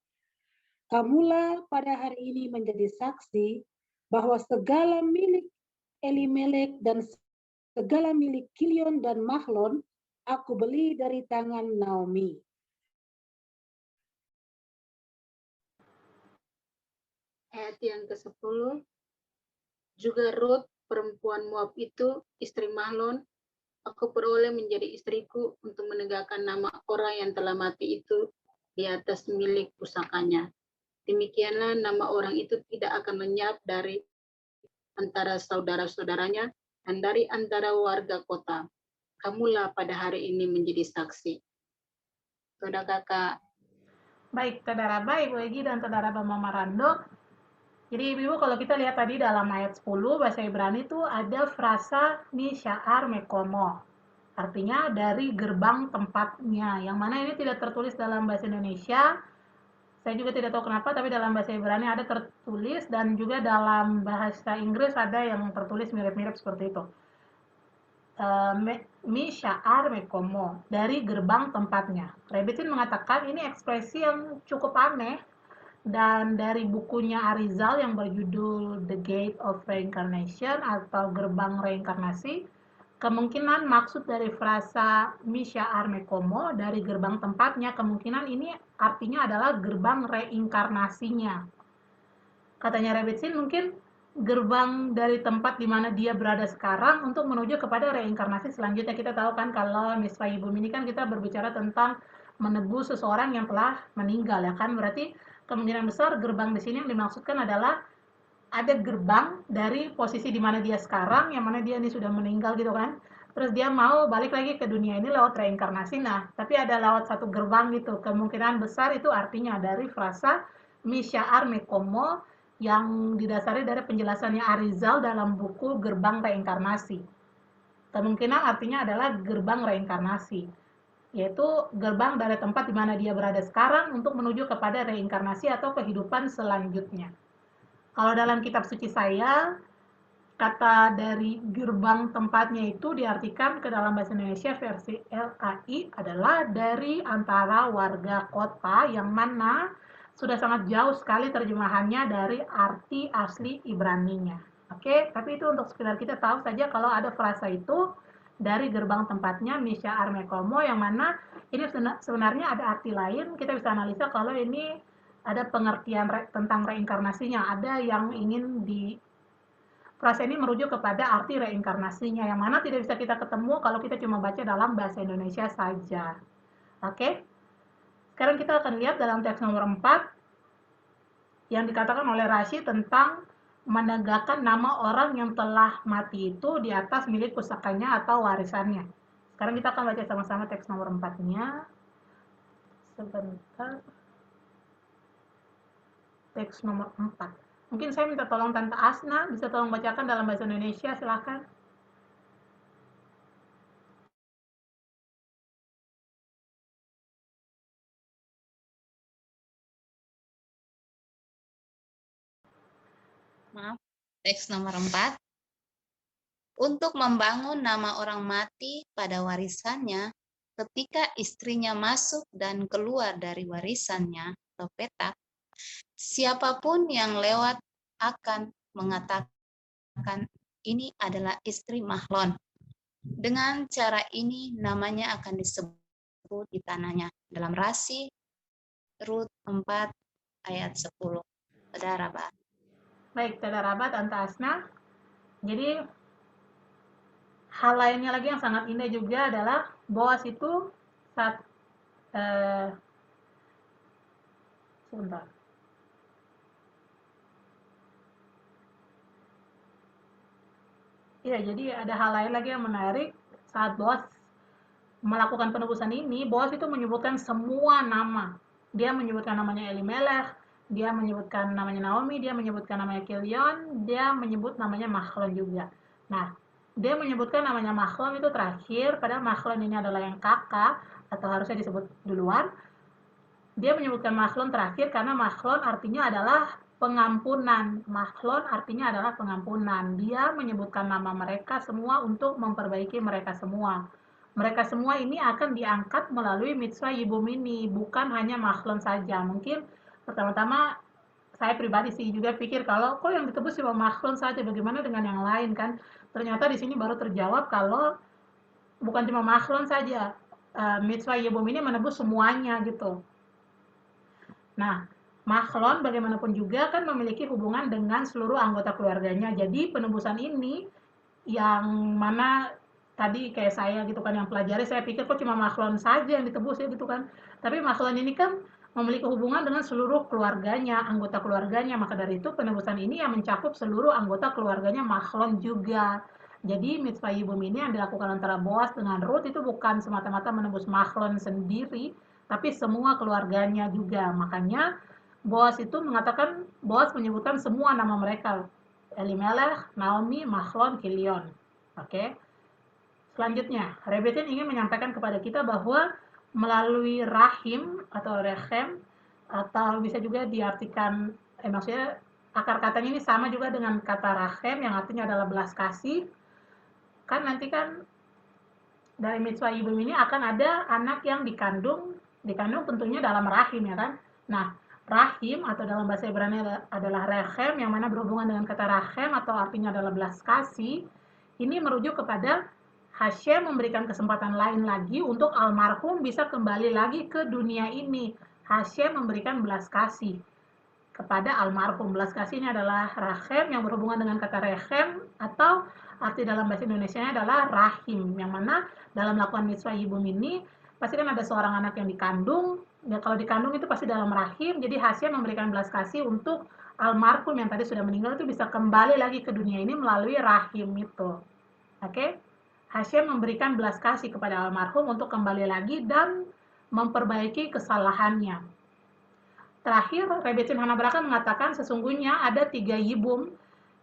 kamulah pada hari ini menjadi saksi bahwa segala milik Elimelek dan segala milik Kilion dan Mahlon aku beli dari tangan Naomi. Ayat yang ke-10, juga Rut perempuan Moab itu, istri Mahlon, aku peroleh menjadi istriku untuk menegakkan nama orang yang telah mati itu di atas milik pusakanya. Demikianlah nama orang itu tidak akan lenyap dari antara saudara-saudaranya dan dari antara warga kota. Kamulah pada hari ini menjadi saksi. Saudara kakak. Baik, saudara baik, Ibu Egi dan saudara Mama Rando. Jadi Ibu, kalau kita lihat tadi dalam ayat 10 bahasa Ibrani itu ada frasa Misha'ar Mekomo. Artinya dari gerbang tempatnya, yang mana ini tidak tertulis dalam bahasa Indonesia. Saya juga tidak tahu kenapa, tapi dalam bahasa Ibrani ada tertulis, dan juga dalam bahasa Inggris ada yang tertulis mirip-mirip seperti itu. Misha'ar Mekomo, dari gerbang tempatnya. Rebetsin mengatakan ini ekspresi yang cukup aneh, dan dari bukunya Arizal yang berjudul The Gate of Reincarnation atau Gerbang Reinkarnasi, kemungkinan maksud dari frasa Misha'ar Mekomo, dari gerbang tempatnya, kemungkinan ini artinya adalah gerbang reinkarnasinya. Katanya Rebetsin, mungkin gerbang dari tempat di mana dia berada sekarang untuk menuju kepada reinkarnasi selanjutnya. Kita tahu kan kalau Mitzvah Yibum ini kan kita berbicara tentang menebus seseorang yang telah meninggal, ya kan? Berarti kemungkinan besar gerbang di sini yang dimaksudkan adalah ada gerbang dari posisi di mana dia sekarang, yang mana dia ini sudah meninggal gitu kan. Terus dia mau balik lagi ke dunia ini lewat reinkarnasi. Nah, tapi ada lewat satu gerbang gitu. Kemungkinan besar itu artinya dari frasa Misha'ar Mekomo yang didasari dari penjelasannya Arizal dalam buku Gerbang Reinkarnasi. Kemungkinan artinya adalah gerbang reinkarnasi, yaitu gerbang dari tempat di mana dia berada sekarang untuk menuju kepada reinkarnasi atau kehidupan selanjutnya. Kalau dalam kitab suci saya, kata dari gerbang tempatnya itu diartikan ke dalam bahasa Indonesia versi LAI adalah dari antara warga kota, yang mana sudah sangat jauh sekali terjemahannya dari arti asli Ibraninya. Oke, tapi itu untuk sekedar kita tahu saja kalau ada frasa itu dari gerbang tempatnya Misha'ar Mekomo, yang mana ini sebenarnya ada arti lain. Kita bisa analisa kalau ini ada pengertian tentang reinkarnasinya, ada yang ingin frasa ini merujuk kepada arti reinkarnasinya, yang mana tidak bisa kita ketemu kalau kita cuma baca dalam bahasa Indonesia saja. Oke? Sekarang kita akan lihat dalam teks nomor 4 yang dikatakan oleh Rashi tentang menegakkan nama orang yang telah mati itu di atas milik pusakanya atau warisannya. Sekarang kita akan baca sama-sama teks nomor 4-nya. Sebentar. Teks nomor 4. Mungkin saya minta tolong Tante Asna, bisa tolong bacakan dalam bahasa Indonesia, silakan. Maaf, teks nomor 4. Untuk membangun nama orang mati pada warisannya, ketika istrinya masuk dan keluar dari warisannya atau petak, siapapun yang lewat akan mengatakan ini adalah istri Mahlon. Dengan cara ini namanya akan disebut di tanahnya. Dalam Rashi Rut 4 ayat 10. Saudara Rabat. Baik, saudara Rabat, Tante Asna. Jadi hal lainnya lagi yang sangat indah juga adalah Boas itu saat sebentar. Iya, jadi ada hal lain lagi yang menarik saat Boas melakukan penebusan ini. Boas itu menyebutkan semua nama. Dia menyebutkan namanya Elimelech, dia menyebutkan namanya Naomi, dia menyebutkan namanya Kilion, dia menyebut namanya Mahlon juga. Nah, dia menyebutkan namanya Mahlon itu terakhir, padahal Mahlon ini adalah yang kakak, atau harusnya disebut duluan. Dia menyebutkan Mahlon terakhir karena Mahlon artinya adalah pengampunan. Mahlon artinya adalah pengampunan. Dia menyebutkan nama mereka semua untuk memperbaiki mereka semua. Mereka semua ini akan diangkat melalui mitzvah Yibum ini, bukan hanya Mahlon saja. Mungkin pertama-tama saya pribadi sih juga pikir kalau kok yang ditebus cuma Mahlon saja, bagaimana dengan yang lain kan? Ternyata di sini baru terjawab kalau bukan cuma Mahlon saja. Mitzvah Yibum ini menebus semuanya gitu. Nah, Mahlon bagaimanapun juga kan memiliki hubungan dengan seluruh anggota keluarganya. Jadi penebusan ini yang mana tadi kayak saya gitu kan yang pelajari, saya pikir kok cuma Mahlon saja yang ditebus ya gitu kan. Tapi Mahlon ini kan memiliki hubungan dengan seluruh keluarganya, anggota keluarganya. Maka dari itu penebusan ini yang mencakup seluruh anggota keluarganya Mahlon juga. Jadi mitzvah Yibum ini yang dilakukan antara Boaz dengan Ruth itu bukan semata-mata menebus Mahlon sendiri, tapi semua keluarganya juga. Makanya Boaz itu mengatakan, Boaz menyebutkan semua nama mereka, Elimelech, Naomi, Mahlon, Kilion. Oke. Selanjutnya, Rebbetzin ingin menyampaikan kepada kita bahwa melalui rahim atau rechem, atau bisa juga diartikan, maksudnya akar katanya ini sama juga dengan kata rachem yang artinya adalah belas kasih. Kan nanti kan dari mitzvah Yibum ini akan ada anak yang dikandung tentunya dalam rahim ya kan. Nah, rahim atau dalam bahasa Ibrani adalah rechem yang mana berhubungan dengan kata rachem atau artinya adalah belas kasih. Ini merujuk kepada Hashem memberikan kesempatan lain lagi untuk almarhum bisa kembali lagi ke dunia ini. Hashem memberikan belas kasih kepada almarhum. Belas kasih ini adalah rachem yang berhubungan dengan kata rechem atau arti dalam bahasa Indonesianya adalah rahim. Yang mana dalam melakukan mitzvah Yibum ini pasti kan ada seorang anak yang dikandung. Ya, kalau dikandung itu pasti dalam rahim. Jadi Hashem memberikan belas kasih untuk almarhum yang tadi sudah meninggal itu bisa kembali lagi ke dunia ini melalui rahim itu. Oke? Hashem memberikan belas kasih kepada almarhum untuk kembali lagi dan memperbaiki kesalahannya. Terakhir, Rebbetzin Hanabraka mengatakan sesungguhnya ada 3 Yibum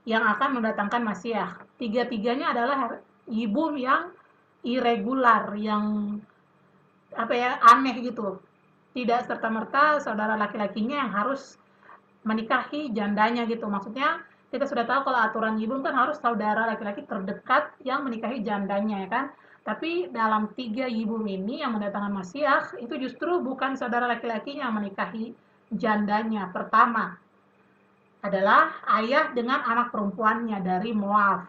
yang akan mendatangkan Masiah. Tiga-tiganya adalah Yibum yang irregular, yang aneh gitu. Tidak serta-merta saudara laki-lakinya yang harus menikahi jandanya gitu. Maksudnya kita sudah tahu kalau aturan Yibum kan harus saudara laki-laki terdekat yang menikahi jandanya ya kan. Tapi dalam 3 Yibum ini yang mendatangkan Masiah itu justru bukan saudara laki-lakinya yang menikahi jandanya. Pertama adalah ayah dengan anak perempuannya dari Moab.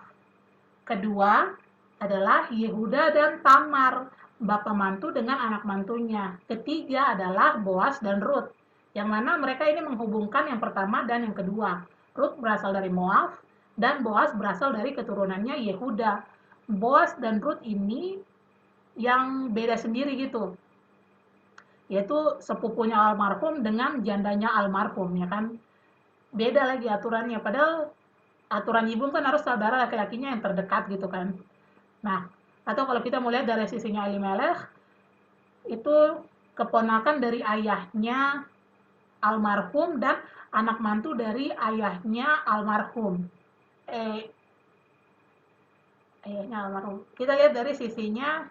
Kedua adalah Yehuda dan Tamar, bapak mantu dengan anak mantunya. Ketiga adalah Boaz dan Ruth, yang mana mereka ini menghubungkan yang pertama dan yang kedua. Ruth berasal dari Moab dan Boaz berasal dari keturunannya Yehuda. Boaz dan Ruth ini yang beda sendiri gitu, yaitu sepupunya almarhum dengan jandanya almarhum ya kan, beda lagi aturannya. Padahal aturan Yibum kan harus saudara laki-lakinya yang terdekat gitu kan. Nah, atau kalau kita mau lihat dari sisinya Elimelech, itu keponakan dari ayahnya almarhum dan anak mantu dari ayahnya almarhum. Ayahnya almarhum. Kita lihat dari sisinya,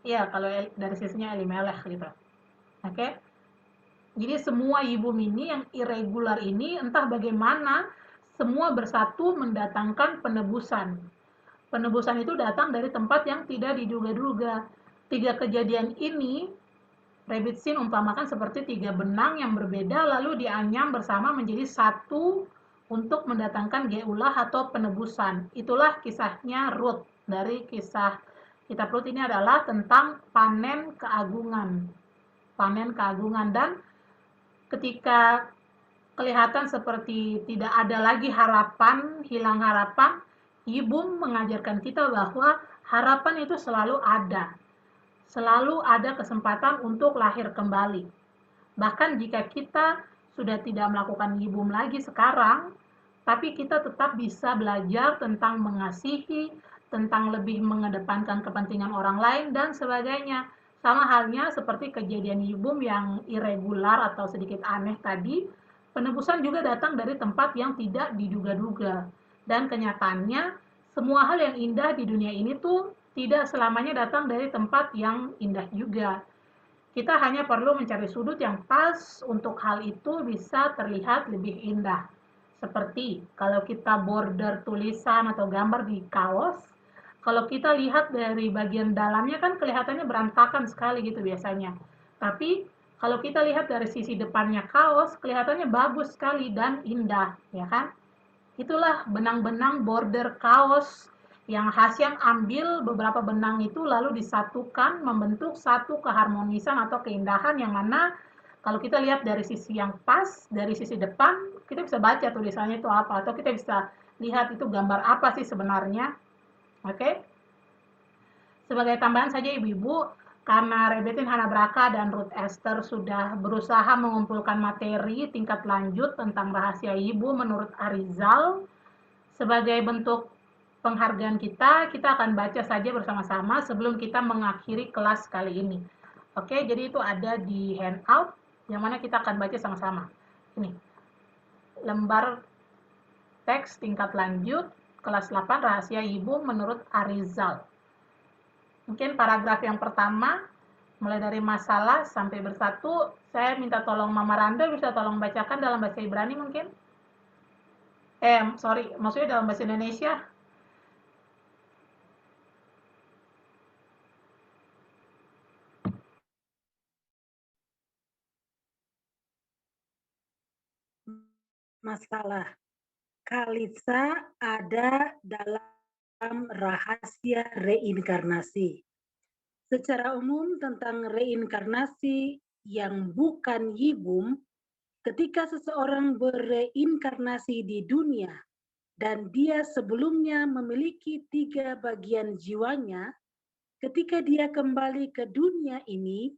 ya kalau dari sisinya Elimelech gitu. Oke. Jadi semua Yibum ini yang irregular ini entah bagaimana semua bersatu mendatangkan penebusan. Penebusan itu datang dari tempat yang tidak diduga-duga. 3 kejadian ini Rebbetzin umpamakan seperti 3 benang yang berbeda lalu dianyam bersama menjadi satu untuk mendatangkan geulah atau penebusan. Itulah kisahnya Ruth. Dari kisah kitab Ruth ini adalah tentang panen keagungan. Panen keagungan, dan ketika kelihatan seperti tidak ada lagi harapan, hilang harapan, Yibum mengajarkan kita bahwa harapan itu selalu ada. Selalu ada kesempatan untuk lahir kembali. Bahkan jika kita sudah tidak melakukan Yibum lagi sekarang, tapi kita tetap bisa belajar tentang mengasihi, tentang lebih mengedepankan kepentingan orang lain, dan sebagainya. Sama halnya seperti kejadian Yibum yang irregular atau sedikit aneh tadi, penebusan juga datang dari tempat yang tidak diduga-duga. Dan kenyataannya, semua hal yang indah di dunia ini tuh tidak selamanya datang dari tempat yang indah juga. Kita hanya perlu mencari sudut yang pas untuk hal itu bisa terlihat lebih indah. Seperti kalau kita border tulisan atau gambar di kaos, kalau kita lihat dari bagian dalamnya kan kelihatannya berantakan sekali gitu biasanya. Tapi kalau kita lihat dari sisi depannya kaos, kelihatannya bagus sekali dan indah, ya kan? Itulah benang-benang border kaos yang Hashem ambil beberapa benang itu lalu disatukan membentuk satu keharmonisan atau keindahan yang mana kalau kita lihat dari sisi yang pas, dari sisi depan, kita bisa baca tulisannya itu apa, atau kita bisa lihat itu gambar apa sih sebenarnya. Oke? Sebagai tambahan saja ibu-ibu, Karena Rebetin Hanabraka dan Ruth Esther sudah berusaha mengumpulkan materi tingkat lanjut tentang rahasia ibu menurut Arizal, sebagai bentuk penghargaan kita akan baca saja bersama-sama sebelum kita mengakhiri kelas kali ini. Oke, jadi itu ada di handout, yang mana kita akan baca sama-sama. Ini, lembar teks tingkat lanjut, kelas 8, rahasia ibu menurut Arizal. Mungkin paragraf yang pertama, mulai dari masalah sampai bersatu, saya minta tolong Mama Randa bisa tolong bacakan dalam bahasa Ibrani mungkin? Maksudnya dalam bahasa Indonesia. Masalah. Kalisa ada dalam rahasia reinkarnasi. Secara umum tentang reinkarnasi yang bukan yibum, ketika seseorang bereinkarnasi di dunia dan dia sebelumnya memiliki 3 bagian jiwanya, ketika dia kembali ke dunia ini,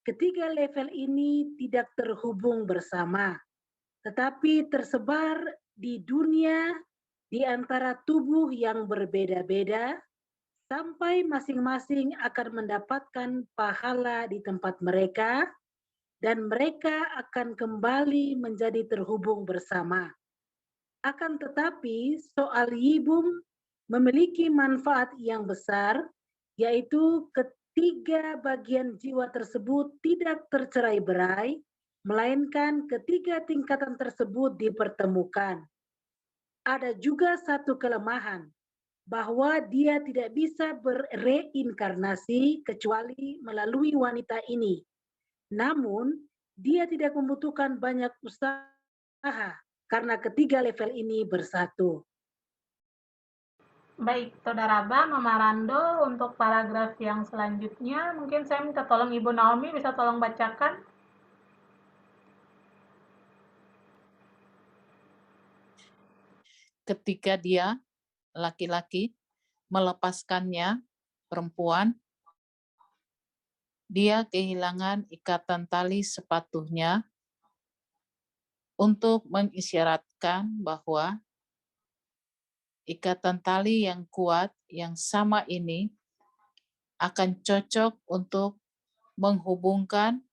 ketiga level ini tidak terhubung bersama, tetapi tersebar di dunia di antara tubuh yang berbeda-beda, sampai masing-masing akan mendapatkan pahala di tempat mereka, dan mereka akan kembali menjadi terhubung bersama. Akan tetapi, soal yibum memiliki manfaat yang besar, yaitu ketiga bagian jiwa tersebut tidak tercerai-berai, melainkan ketiga tingkatan tersebut dipertemukan. Ada juga satu kelemahan, bahwa dia tidak bisa bereinkarnasi kecuali melalui wanita ini. Namun, dia tidak membutuhkan banyak usaha karena ketiga level ini bersatu. Baik, Saudara Ba, Mama Rando, untuk paragraf yang selanjutnya, mungkin saya minta tolong Ibu Naomi bisa tolong bacakan. Ketika dia, laki-laki, melepaskannya, perempuan, dia kehilangan ikatan tali sepatunya untuk mengisyaratkan bahwa ikatan tali yang kuat yang sama ini akan cocok untuk menghubungkan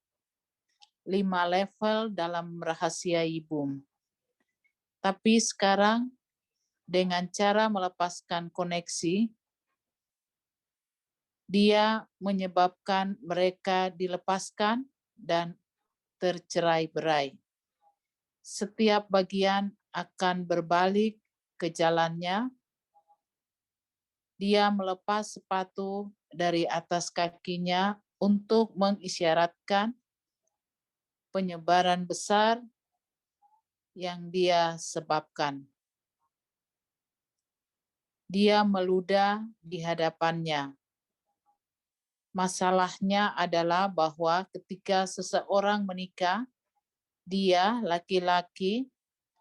5 level dalam rahasia yibum. Tapi sekarang dengan cara melepaskan koneksi, dia menyebabkan mereka dilepaskan dan tercerai-berai. Setiap bagian akan berbalik ke jalannya. Dia melepas sepatu dari atas kakinya untuk mengisyaratkan penyebaran besar yang dia sebabkan. Dia meludah di hadapannya. Masalahnya adalah bahwa ketika seseorang menikah, dia, laki-laki,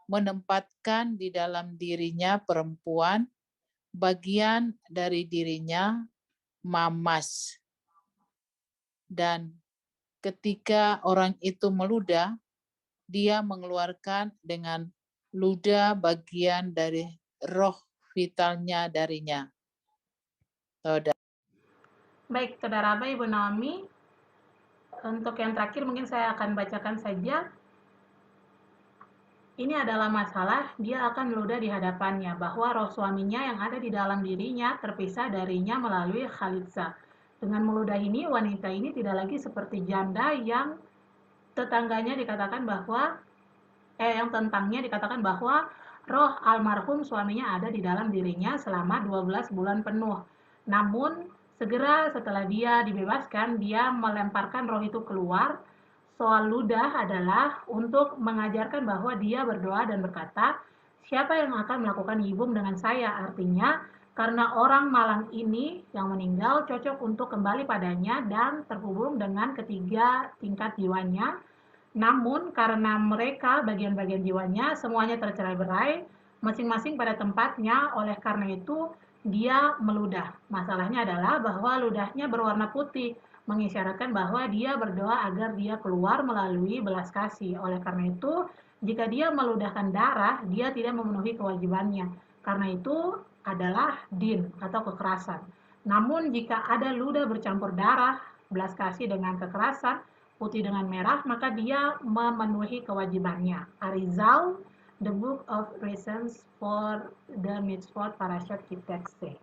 menempatkan di dalam dirinya perempuan bagian dari dirinya, mamas. Dan ketika orang itu meludah, dia mengeluarkan dengan ludah bagian dari roh vitalnya darinya. Baik, Saudara Ba, Ibu Naomi, untuk yang terakhir mungkin saya akan bacakan saja. Ini adalah masalah, dia akan meludah di hadapannya, bahwa roh suaminya yang ada di dalam dirinya terpisah darinya melalui khalitsa. Dengan meludah ini, wanita ini tidak lagi seperti janda yang tetangganya dikatakan bahwa, yang tentangnya dikatakan bahwa roh almarhum suaminya ada di dalam dirinya selama 12 bulan penuh. Namun, segera setelah dia dibebaskan, dia melemparkan roh itu keluar. Soal ludah adalah untuk mengajarkan bahwa dia berdoa dan berkata, siapa yang akan melakukan yibum dengan saya? Artinya, karena orang malang ini yang meninggal cocok untuk kembali padanya dan terhubung dengan ketiga tingkat jiwanya. Namun, karena mereka bagian-bagian jiwanya semuanya tercerai-berai, masing-masing pada tempatnya, oleh karena itu dia meludah. Masalahnya adalah bahwa ludahnya berwarna putih, mengisyaratkan bahwa dia berdoa agar dia keluar melalui belas kasih. Oleh karena itu, jika dia meludahkan darah, dia tidak memenuhi kewajibannya. Karena itu adalah din atau kekerasan. Namun jika ada ludah bercampur darah, belas kasih dengan kekerasan, putih dengan merah, maka dia memenuhi kewajibannya. Arizal, The Book of Reasons for the Mitzvot Parashat Kitetse.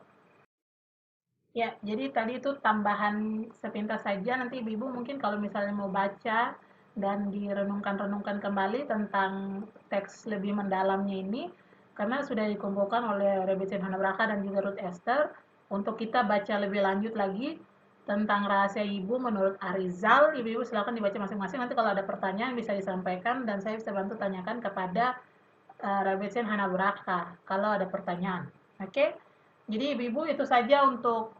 Ya, jadi tadi itu tambahan sepintas saja. Nanti Ibu mungkin kalau misalnya mau baca dan direnungkan-renungkan kembali tentang teks lebih mendalamnya ini, karena sudah dikumpulkan oleh Rebbetzin Hanabraka dan juga Ruth Esther, untuk kita baca lebih lanjut lagi tentang rahasia Ibu menurut Arizal. Ibu silakan dibaca masing-masing. Nanti kalau ada pertanyaan bisa disampaikan dan saya bisa bantu tanyakan kepada Rebbetzin Hanabraka kalau ada pertanyaan. Oke? Jadi Ibu itu saja untuk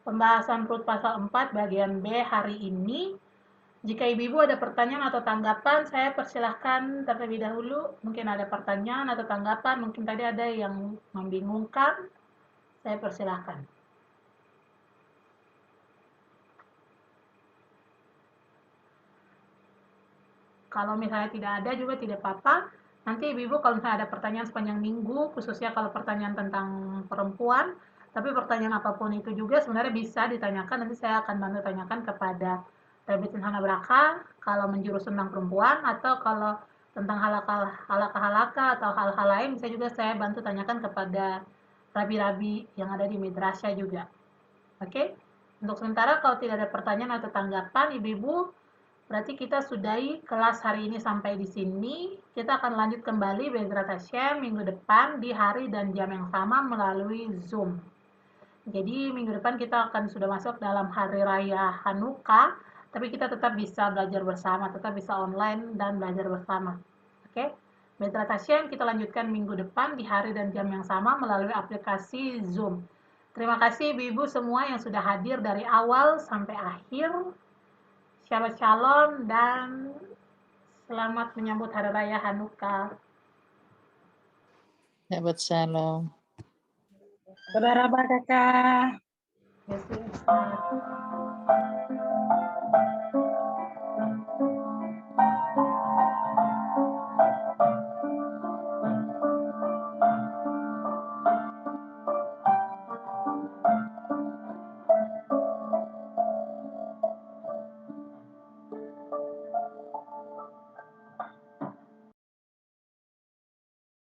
pembahasan Ruth pasal 4 bagian B hari ini. Jika ibu-ibu ada pertanyaan atau tanggapan, saya persilahkan terlebih dahulu. Mungkin ada pertanyaan atau tanggapan, mungkin tadi ada yang membingungkan, saya persilahkan. Kalau misalnya tidak ada juga tidak apa-apa. Nanti ibu-ibu kalau misalnya ada pertanyaan sepanjang minggu, khususnya kalau pertanyaan tentang perempuan, tapi pertanyaan apapun itu juga sebenarnya bisa ditanyakan, nanti saya akan bantu tanyakan kepada Rebbetzin Hanabraka kalau menjurus tentang perempuan, atau kalau tentang halakha atau hal-hal lain bisa juga saya bantu tanyakan kepada rabi-rabi yang ada di Midrasya juga. Oke? Untuk sementara kalau tidak ada pertanyaan atau tanggapan, ibu-ibu, berarti kita sudahi kelas hari ini sampai di sini. Kita akan lanjut kembali Be'ezrat Hashem minggu depan di hari dan jam yang sama melalui Zoom. Jadi minggu depan kita akan sudah masuk dalam hari raya Hanukkah, tapi kita tetap bisa belajar bersama, tetap bisa online dan belajar bersama. Oke? Be'ezrat Hashem kita lanjutkan minggu depan di hari dan jam yang sama melalui aplikasi Zoom. Terima kasih ibu-ibu semua yang sudah hadir dari awal sampai akhir. Shabbat Shalom dan selamat menyambut Hari Raya Hanukkah. Shabbat Shalom. Saudara Kakak. Yes, yes.